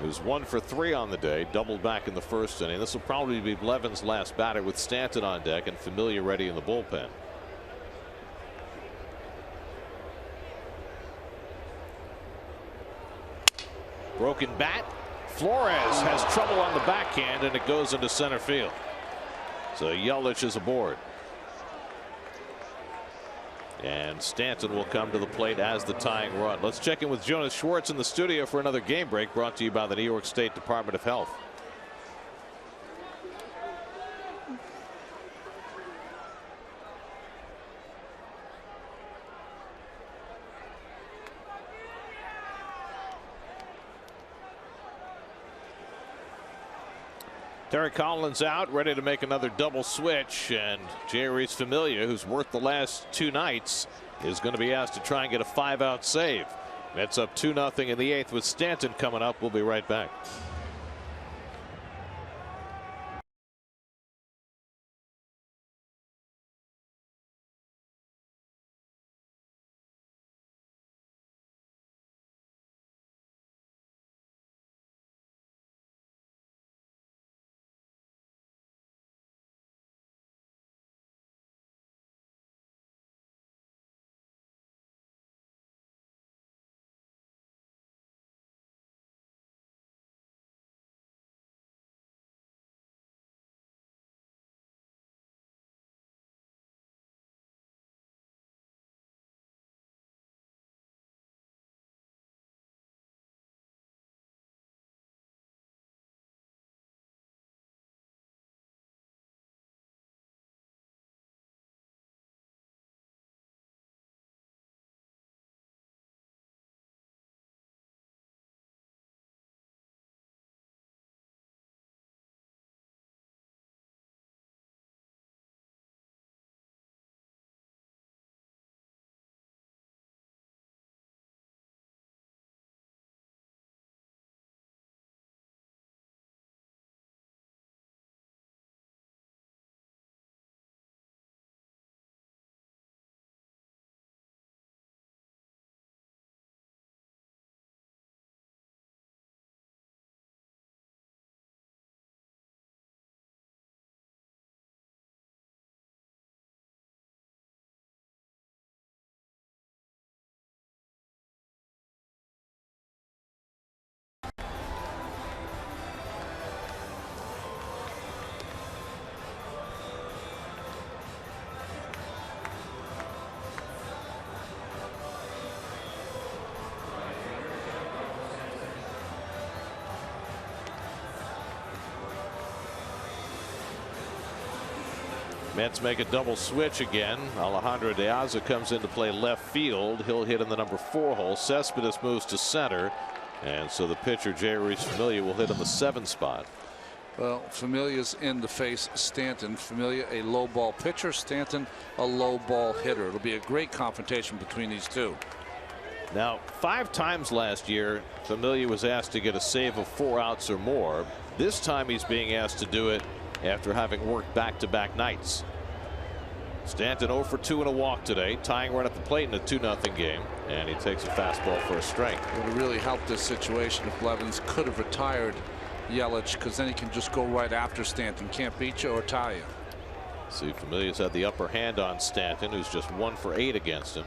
who's 1 for 3 on the day, doubled back in the first inning. This will probably be Levin's last batter with Stanton on deck and Familia ready in the bullpen. Broken bat. Flores has trouble on the backhand and it goes into center field. So Yelich is aboard. And Stanton will come to the plate as the tying run. Let's check in with Jonas Schwartz in the studio for another game break brought to you by the New York State Department of Health. Terry Collins out, ready to make another double switch, and Jerry's Familia, who's worked the last 2 nights, is going to be asked to try and get a 5-out save. Mets up 2-0 in the 8th with Stanton coming up. We'll be right back. Mets make a double switch again. Alejandro De Aza comes in to play left field. He'll hit in the number 4 hole. Cespedes moves to center. And so the pitcher, J. Reese Familia, will hit in the 7 spot. Well, Familia's in to face Stanton. Familia, a low ball pitcher. Stanton, a low ball hitter. It'll be a great confrontation between these two. Now, 5 times last year, Familia was asked to get a save of 4 outs or more. This time he's being asked to do it after having worked back-to-back nights. Stanton 0 for 2 and a walk today, tying run at the plate in a 2-0 game, and he takes a fastball for a strike. It would really help this situation if Blevins could have retired Yelich, because then he can just go right after Stanton. Can't beat you or tie you. See, Familia's had the upper hand on Stanton, who's just 1 for 8 against him.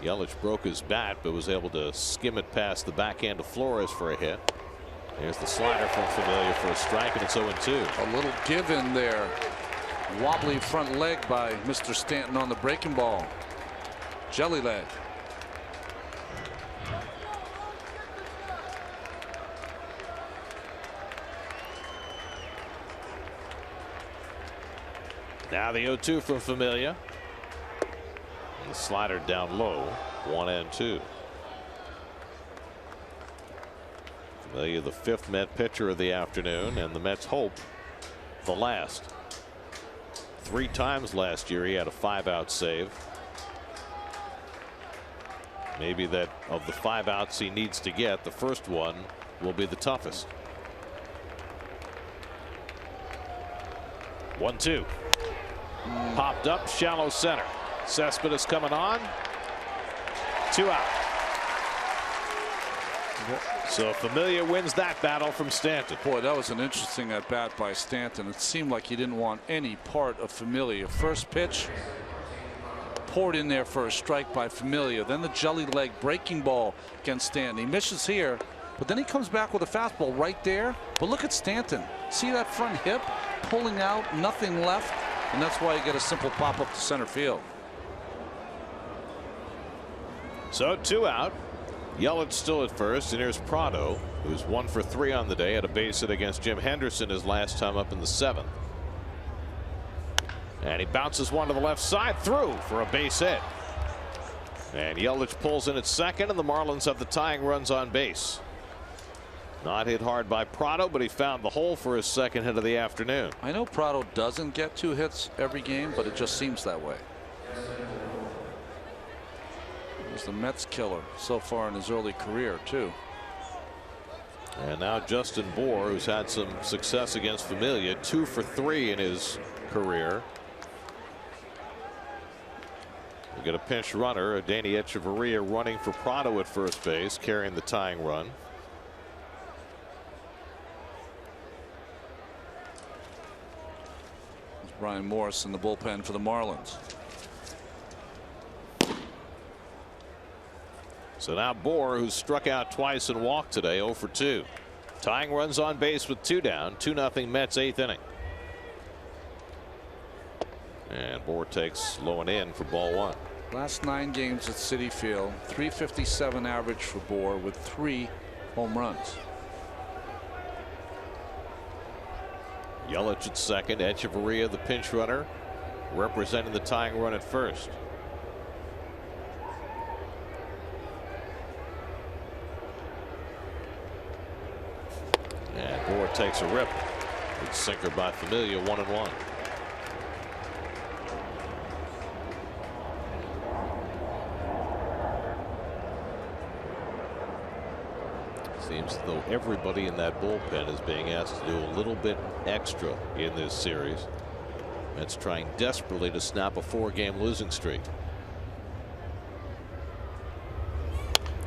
Yelich broke his bat, but was able to skim it past the backhand of Flores for a hit. There's the slider from Familia for a strike, and it's 0-2. A little give in there. Wobbly front leg by Mr. Stanton on the breaking ball. Jelly leg. Now the 0-2 from Familia. And the slider down low. 1-2. Familia, the 5th Met pitcher of the afternoon, and the Mets hope the last. 3 times last year he had a 5-out save. Maybe that of the 5 outs he needs to get, the first one will be the toughest. 1-2. Popped up, shallow center. Cespedes coming on. 2 out. So Familia wins that battle from Stanton. Boy, that was an interesting at bat by Stanton. It seemed like he didn't want any part of Familia. First pitch poured in there for a strike by Familia. Then the jelly leg breaking ball against Stanton. He misses here, but then he comes back with a fastball right there. But look at Stanton. See that front hip pulling out, nothing left, and that's why you get a simple pop up to center field. So 2 out. Yelich still at first, and here's Prado, who's 1 for 3 on the day, had a base hit against Jim Henderson his last time up in the 7th. And he bounces one to the left side through for a base hit. And Yelich pulls in at second, and the Marlins have the tying runs on base. Not hit hard by Prado, but he found the hole for his 2nd hit of the afternoon. I know Prado doesn't get 2 hits every game, but it just seems that way. He's the Mets killer so far in his early career, too. And now Justin Bour, who's had some success against Familia, 2 for 3 in his career. We get a pinch runner, Danny Echeverria running for Prado at first base, carrying the tying run. Brian Morris in the bullpen for the Marlins. So now Bour, who's struck out twice and walked today, 0 for 2. Tying runs on base with 2 down. 2-0 Mets 8th inning. And Bour takes low and in for ball 1. Last 9 games at Citi Field, .357 average for Bour with 3 home runs. Yelich at second, Echeverria the pinch runner, representing the tying run at first. And Bour takes a rip. Good sinker by Familia, 1-1. Seems as though everybody in that bullpen is being asked to do a little bit extra in this series. Mets trying desperately to snap a 4-game losing streak.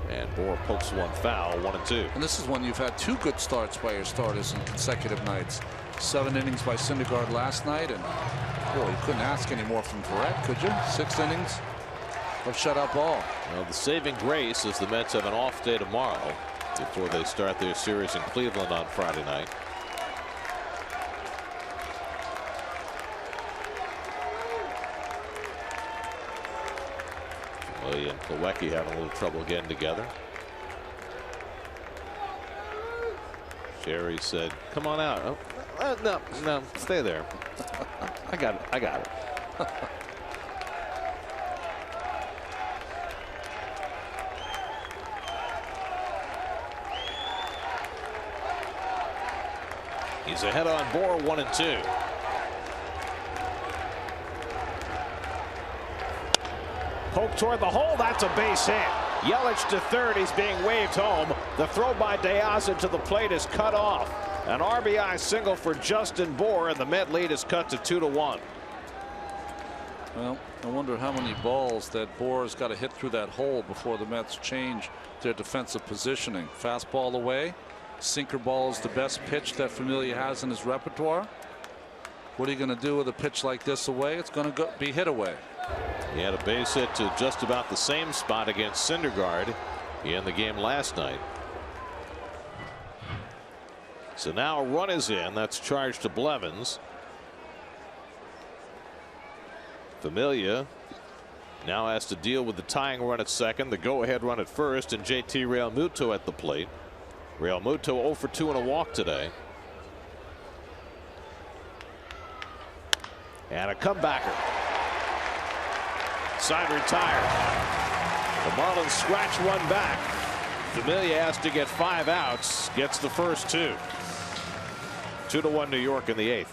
And Bour pokes one foul, 1-2. And this is when you've had 2 good starts by your starters in consecutive nights. 7 innings by Syndergaard last night, and boy, you couldn't ask any more from Verrett, could you? 6 innings of shutout ball. Well, the saving grace is the Mets have an off day tomorrow before they start their series in Cleveland on Friday night. Familia and Plawecki having a little trouble getting together. Sherry said, "Come on out." Oh, no, stay there. I got it. I got it. He's ahead on Bohr, 1-2. Poke toward the hole. That's a base hit. Yelich to third. He's being waved home. The throw by Diaz to the plate is cut off. An RBI single for Justin Bohr, and the Met lead is cut to 2-1. Well, I wonder how many balls that Bohr's got to hit through that hole before the Mets change their defensive positioning. Fastball away. Sinker ball is the best pitch that Familia has in his repertoire. What are you going to do with a pitch like this away? It's going to be hit away. He had a base hit to just about the same spot against Syndergaard in the game last night. So now a run is in. That's charged to Blevins. Familia now has to deal with the tying run at second, the go-ahead run at first, and JT Realmuto at the plate. Realmuto 0 for 2 and a walk today. And a comebacker. Side retired. The Marlins scratch one back. Familia has to get 5 outs. Gets the first 2. 2-1 New York in the 8th.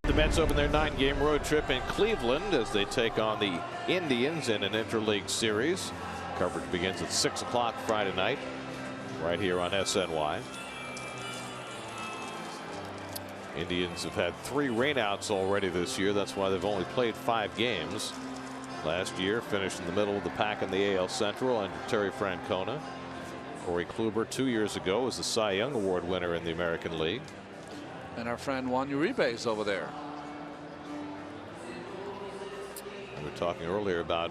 The Mets open their 9-game road trip in Cleveland as they take on the Indians in an interleague series. Coverage begins at 6 o'clock Friday night right here on SNY. Indians have had 3 rainouts already this year. That's why they've only played 5 games. Last year finished in the middle of the pack in the AL Central under Terry Francona. Corey Kluber 2 years ago was the Cy Young Award winner in the American League. And our friend Juan Uribe is over there. We were talking earlier about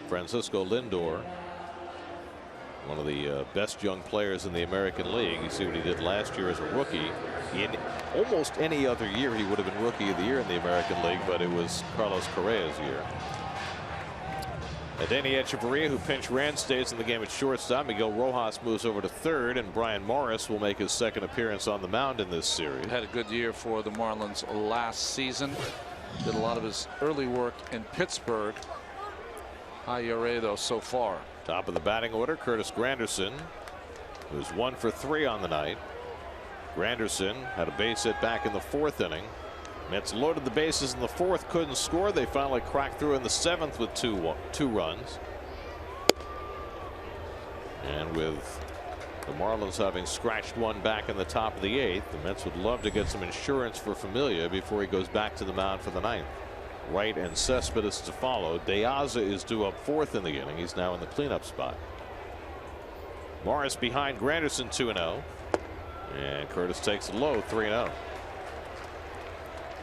Francisco Lindor, one of the best young players in the American League. You see what he did last year as a rookie. In almost any other year he would have been Rookie of the Year in the American League, but it was Carlos Correa's year. Adeiny Hechavarria, who pinch ran, stays in the game at shortstop. Miguel Rojas moves over to third, and Brian Morris will make his second appearance on the mound in this series. Had a good year for the Marlins last season. Did a lot of his early work in Pittsburgh. High ERA though so far. Top of the batting order, Curtis Granderson, who's 1 for 3 on the night. Granderson had a base hit back in the 4th inning. Mets loaded the bases in the 4th, couldn't score. They finally cracked through in the 7th with two runs. And with the Marlins having scratched one back in the top of the 8th, the Mets would love to get some insurance for Familia before he goes back to the mound for the 9th. Wright and Cespedes to follow. De Aza is due up 4th in the inning. He's now in the cleanup spot. Morris behind Granderson 2-0. And Curtis takes it low 3-0.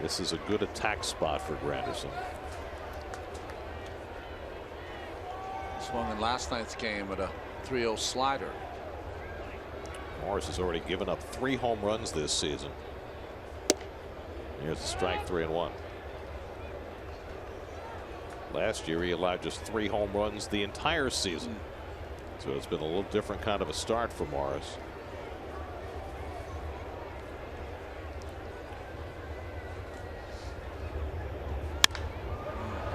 This is a good attack spot for Granderson. Swung in last night's game at a 3-0 slider. Morris has already given up 3 home runs this season. Here's a strike 3-1. Last year he allowed just 3 home runs the entire season. So it's been a little different kind of a start for Morris.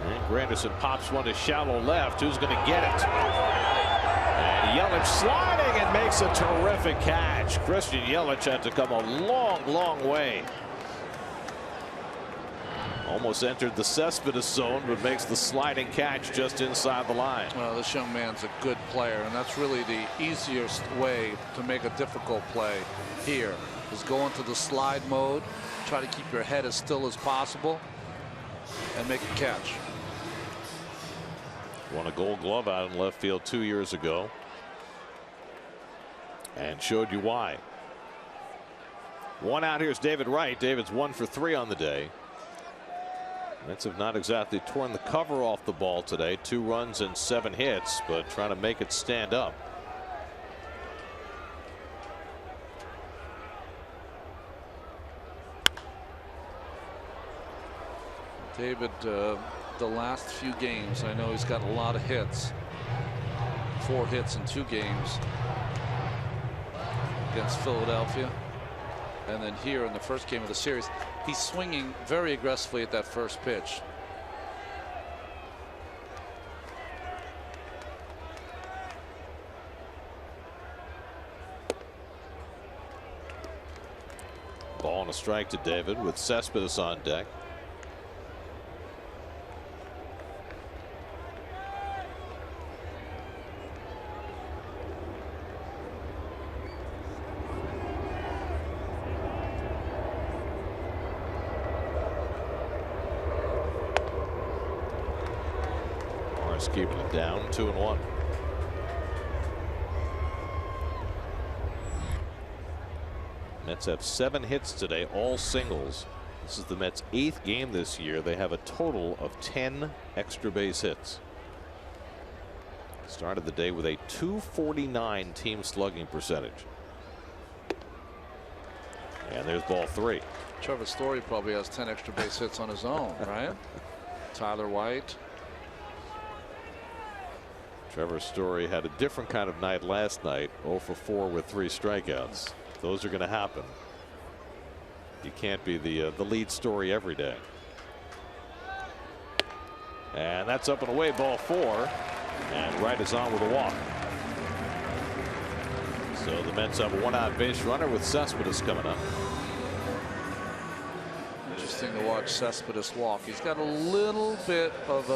And Granderson pops one to shallow left. Who's going to get it? And Yelich sliding and makes a terrific catch. Christian Yelich had to come a long way. Almost entered the Cespedes zone, but makes the sliding catch just inside the line. Well, this young man's a good player, and that's really the easiest way to make a difficult play here is go into the slide mode, try to keep your head as still as possible, and make a catch. Won a Gold Glove out in left field 2 years ago, and showed you why. One out. Here's David Wright. David's 1 for 3 on the day. Mets have not exactly torn the cover off the ball today. 2 runs and 7 hits, but trying to make it stand up. David, the last few games, I know he's got a lot of hits. 4 hits in 2 games against Philadelphia. And then here in the first game of the series, he's swinging very aggressively at that first pitch. Ball and a strike to David with Cespedes on deck. Keeping it down 2-1. Mets have 7 hits today, all singles. This is the Mets' 8th game this year. They have a total of 10 extra base hits. Started the day with a .249 team slugging percentage. And there's ball 3. Trevor Story probably has 10 extra base hits on his own, right? Tyler White. Trevor Story had a different kind of night last night. 0 for 4 with 3 strikeouts. Those are going to happen. You can't be the lead story every day. And that's up and away, ball 4. And Wright is on with a walk. So the Mets have a 1-out base runner with Cespedes coming up. Interesting to watch Cespedes walk. He's got a little bit of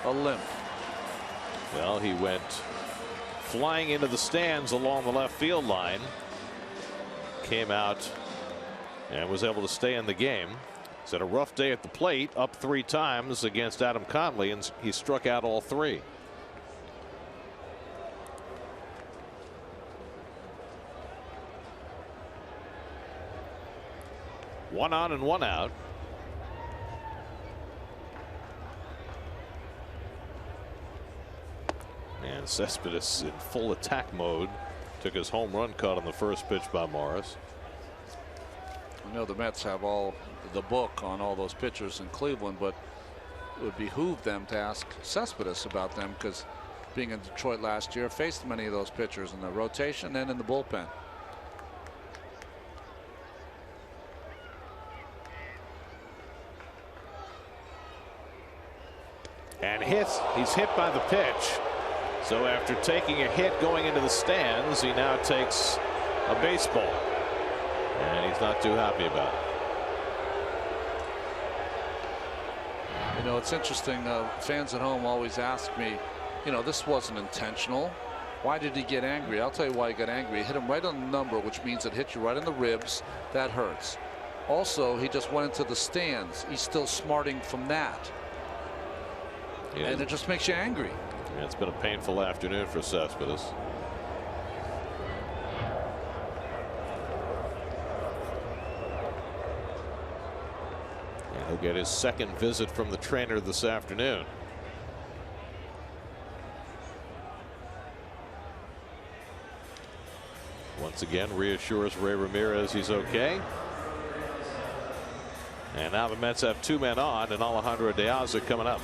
a limp. Well, he went flying into the stands along the left field line. Came out and was able to stay in the game. He's had a rough day at the plate, up 3 times against Adam Conley, and he struck out all 3. One on and 1 out. And Cespedes in full attack mode. Took his home run cut on the first pitch by Morris. I know the Mets have all the book on all those pitchers in Cleveland, but it would behoove them to ask Cespedes about them, because being in Detroit last year, faced many of those pitchers in the rotation and in the bullpen. And he's hit by the pitch. So after taking a hit going into the stands, he now takes a baseball. And he's not too happy about it. You know, it's interesting. Fans at home always ask me, you know, this wasn't intentional. Why did he get angry? I'll tell you why he got angry. He hit him right on the number, which means it hit you right in the ribs. That hurts. Also, he just went into the stands. He's still smarting from that. Yeah. And it just makes you angry. Yeah, it's been a painful afternoon for Cespedes. He'll get his second visit from the trainer this afternoon. Once again reassures Ray Ramirez he's okay. And now the Mets have 2 men on, and Alejandro De Aza coming up.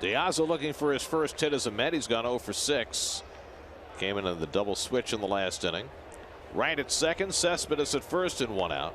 De Aza looking for his first hit as a Met. He's gone 0 for 6. Came in on the double switch in the last inning. Right at second, Cespedes at first and 1 out.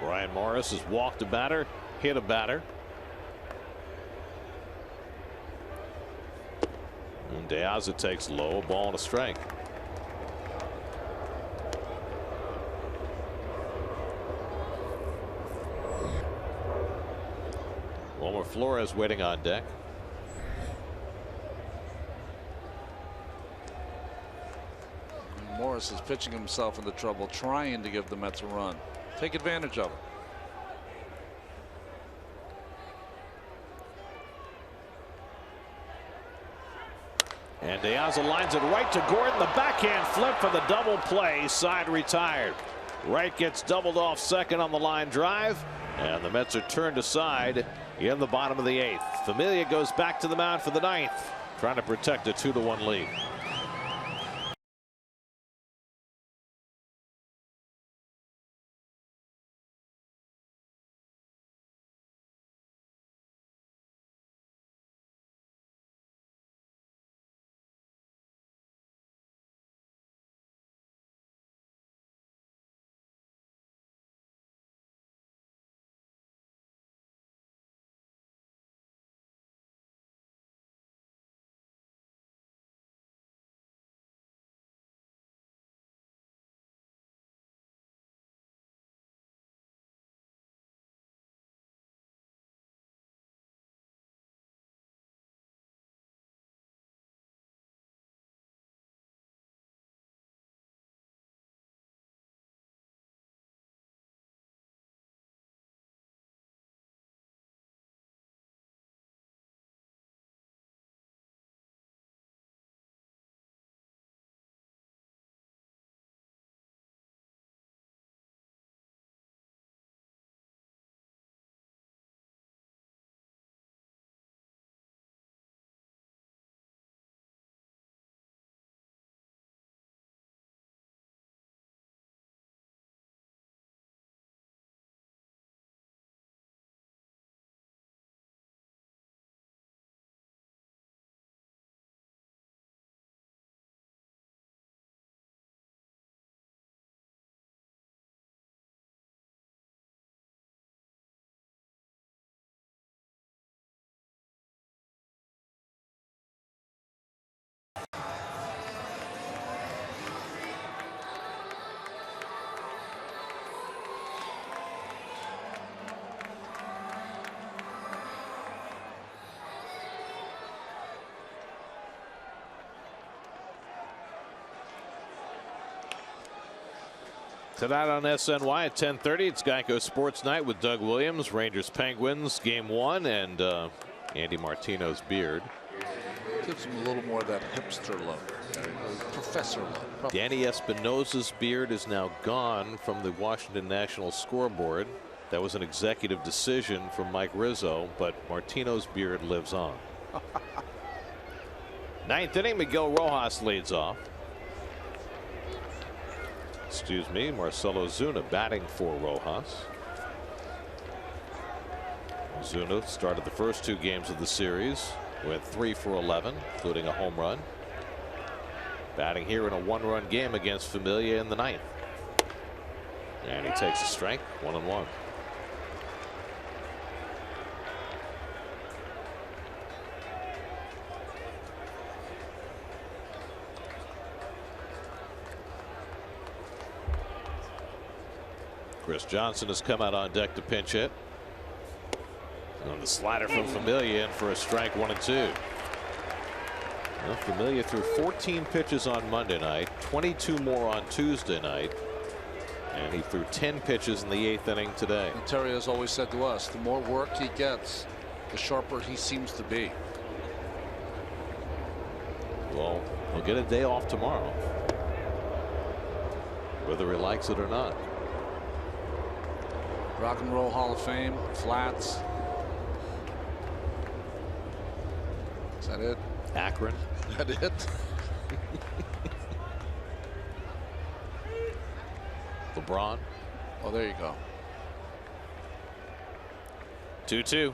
Brian Morris has walked a batter, hit a batter. And De Aza takes low, a ball and a strike. Wilmer Flores waiting on deck. Morris is pitching himself into trouble, trying to give the Mets a run. Take advantage of it. And De Aza lines it right to Gordon. The backhand flip for the double play. Side retired. Wright gets doubled off second on the line drive. And the Mets are turned aside in the bottom of the 8th. Familia goes back to the mound for the 9th, trying to protect a 2-1 lead. Tonight on SNY at 10:30, it's Geico Sports Night with Doug Williams, Rangers Penguins, Game 1, and Andy Martino's beard. Gives him a little more of that hipster look, professor look. Danny Espinosa's beard is now gone from the Washington National scoreboard. That was an executive decision from Mike Rizzo, but Martino's beard lives on. 9th inning, Miguel Rojas leads off. Excuse me, Marcelo Zuna batting for Rojas. Ozuna started the first 2 games of the series, went 3 for 11, including a home run. Batting here in a 1-run game against Familia in the 9th. And he takes a strike, 1-1. Chris Johnson has come out on deck to pinch hit. And the slider from Familia in for a strike, 1-2. Well, Familia threw 14 pitches on Monday night, 22 more on Tuesday night, and he threw 10 pitches in the 8th inning today. And Terry has always said to us, the more work he gets, the sharper he seems to be. Well, he'll get a day off tomorrow, whether he likes it or not. Rock and Roll Hall of Fame, flats. Is that it? Akron. That it? LeBron. Oh, there you go. 2-2.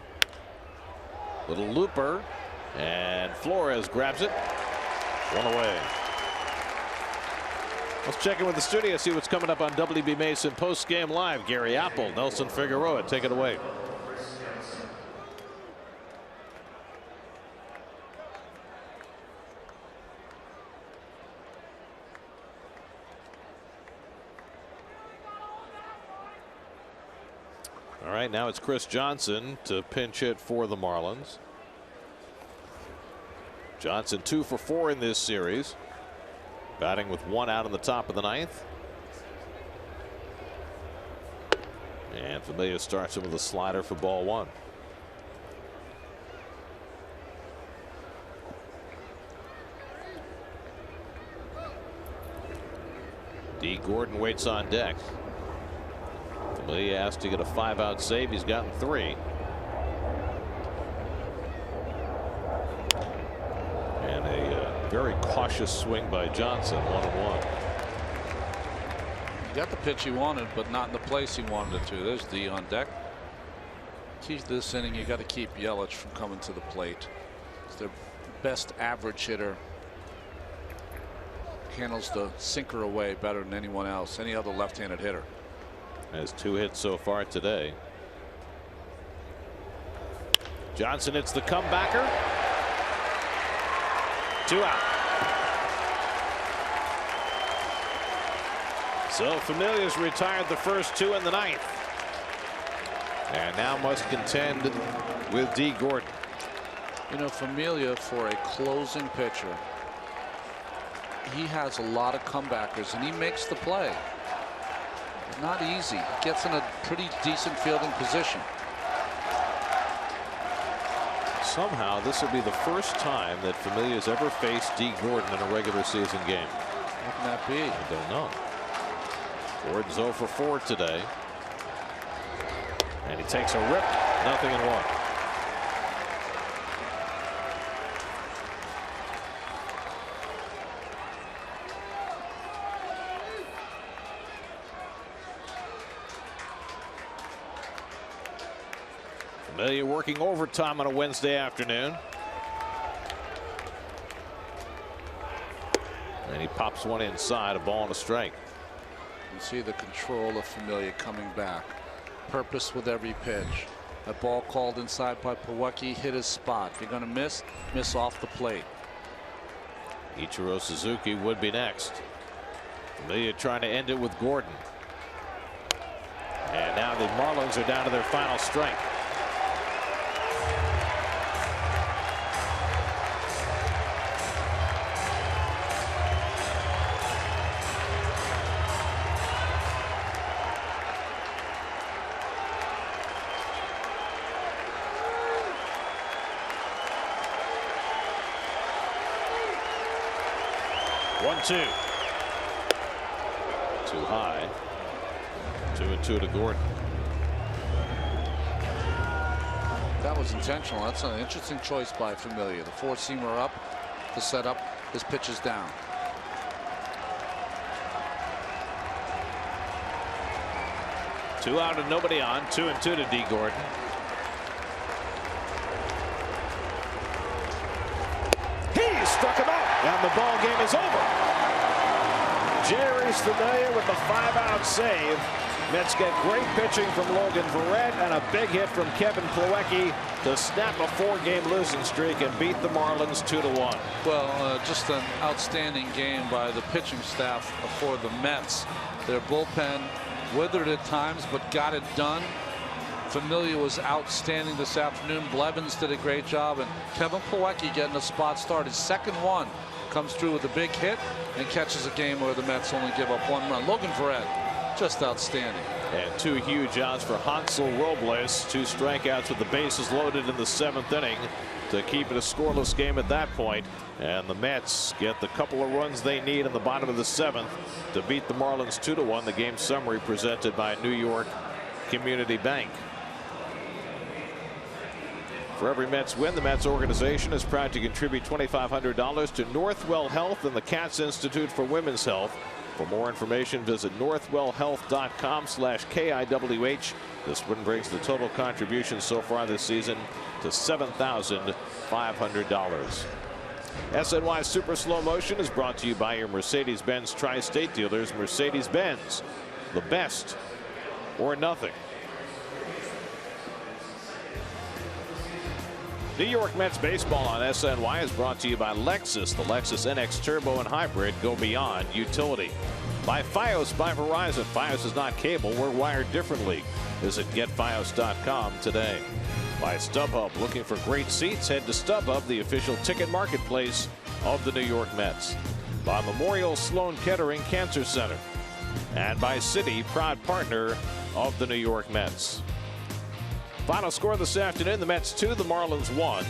Little looper, and Flores grabs it. 1 away. Let's check in with the studio, see what's coming up on WB Mason Postgame Live. Gary Apple, Nelson Figueroa, take it away. All right, now it's Chris Johnson to pinch hit for the Marlins. Johnson 2 for 4 in this series, batting with 1 out in the top of the 9th. And Familia starts him with a slider for ball 1. D. Gordon waits on deck. Familia asked to get a 5-out save. He's gotten 3. And a very cautious swing by Johnson, 1-1. He got the pitch he wanted, but not in the place he wanted it to. There's D on deck. Key to this inning, you got to keep Yelich from coming to the plate. It's their best average hitter. Handles the sinker away better than anyone else, any other left-handed hitter. Has 2 hits so far today. Johnson hits the comebacker. 2 out. So Familia's retired the first 2 in the 9th. And now must contend with D. Gordon. You know, Familia, for a closing pitcher, he has a lot of comebackers and he makes the play. Not easy. He gets in a pretty decent fielding position. Somehow this will be the first time that Familia has ever faced D. Gordon in a regular season game. How can that be? I don't know. Gordon's 0 for 4 today. And he takes a rip. 0-1. Familia working overtime on a Wednesday afternoon. And he pops one inside, a ball and a strike. You see the control of Familia coming back. Purpose with every pitch. A ball called inside by Milwaukee hit his spot. If you're going to miss off the plate. Ichiro Suzuki would be next. Familia trying to end it with Gordon. And now the Marlins are down to their final strike. One-two. Too high. 2-2 to Gordon. That was intentional. That's an interesting choice by Familia. The 4-seamer up to set up his pitches down. Two out and nobody on. 2-2 to D. Gordon. Here's Familia with the 5-out save. Mets get great pitching from Logan Verrett and a big hit from Kevin Plawecki to snap a 4-game losing streak and beat the Marlins 2-1. Well, just an outstanding game by the pitching staff for the Mets. Their bullpen withered at times, but got it done. Familia was outstanding this afternoon. Blevins did a great job, and Kevin Plawecki getting a spot start. His second one comes through with a big hit and catches a game where the Mets only give up 1 run. Logan Verrett, just outstanding. And 2 huge outs for Hansel Robles. 2 strikeouts with the bases loaded in the 7th inning to keep it a scoreless game at that point. And the Mets get the couple of runs they need in the bottom of the 7th to beat the Marlins 2-1. The game summary presented by New York Community Bank. For every Mets win, the Mets organization is proud to contribute $2,500 to Northwell Health and the Katz Institute for Women's Health. For more information, visit northwellhealth.com/KIWH. This one brings the total contribution so far this season to $7,500. SNY Super Slow Motion is brought to you by your Mercedes-Benz Tri-State dealers. Mercedes-Benz, the best or nothing. New York Mets baseball on SNY is brought to you by Lexus. The Lexus NX Turbo and Hybrid go beyond utility. By Fios by Verizon. Fios is not cable. We're wired differently. Visit getfios.com today. By StubHub. Looking for great seats? Head to StubHub, the official ticket marketplace of the New York Mets. By Memorial Sloan Kettering Cancer Center. And by Citi, proud partner of the New York Mets. Final score this afternoon, the Mets 2, the Marlins 1.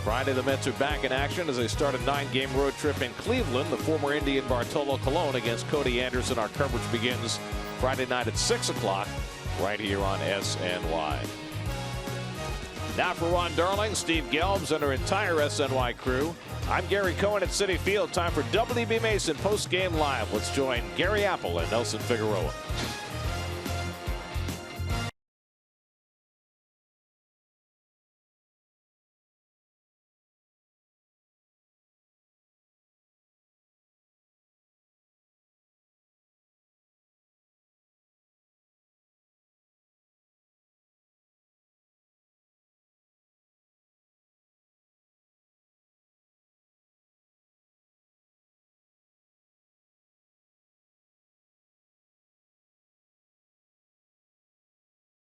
Friday, the Mets are back in action as they start a 9-game road trip in Cleveland. The former Indian Bartolo Colon against Cody Anderson. Our coverage begins Friday night at 6 o'clock right here on SNY. Now for Ron Darling, Steve Gelbs, and our entire SNY crew. I'm Gary Cohen at Citi Field. Time for WB Mason post-game live. Let's join Gary Apple and Nelson Figueroa.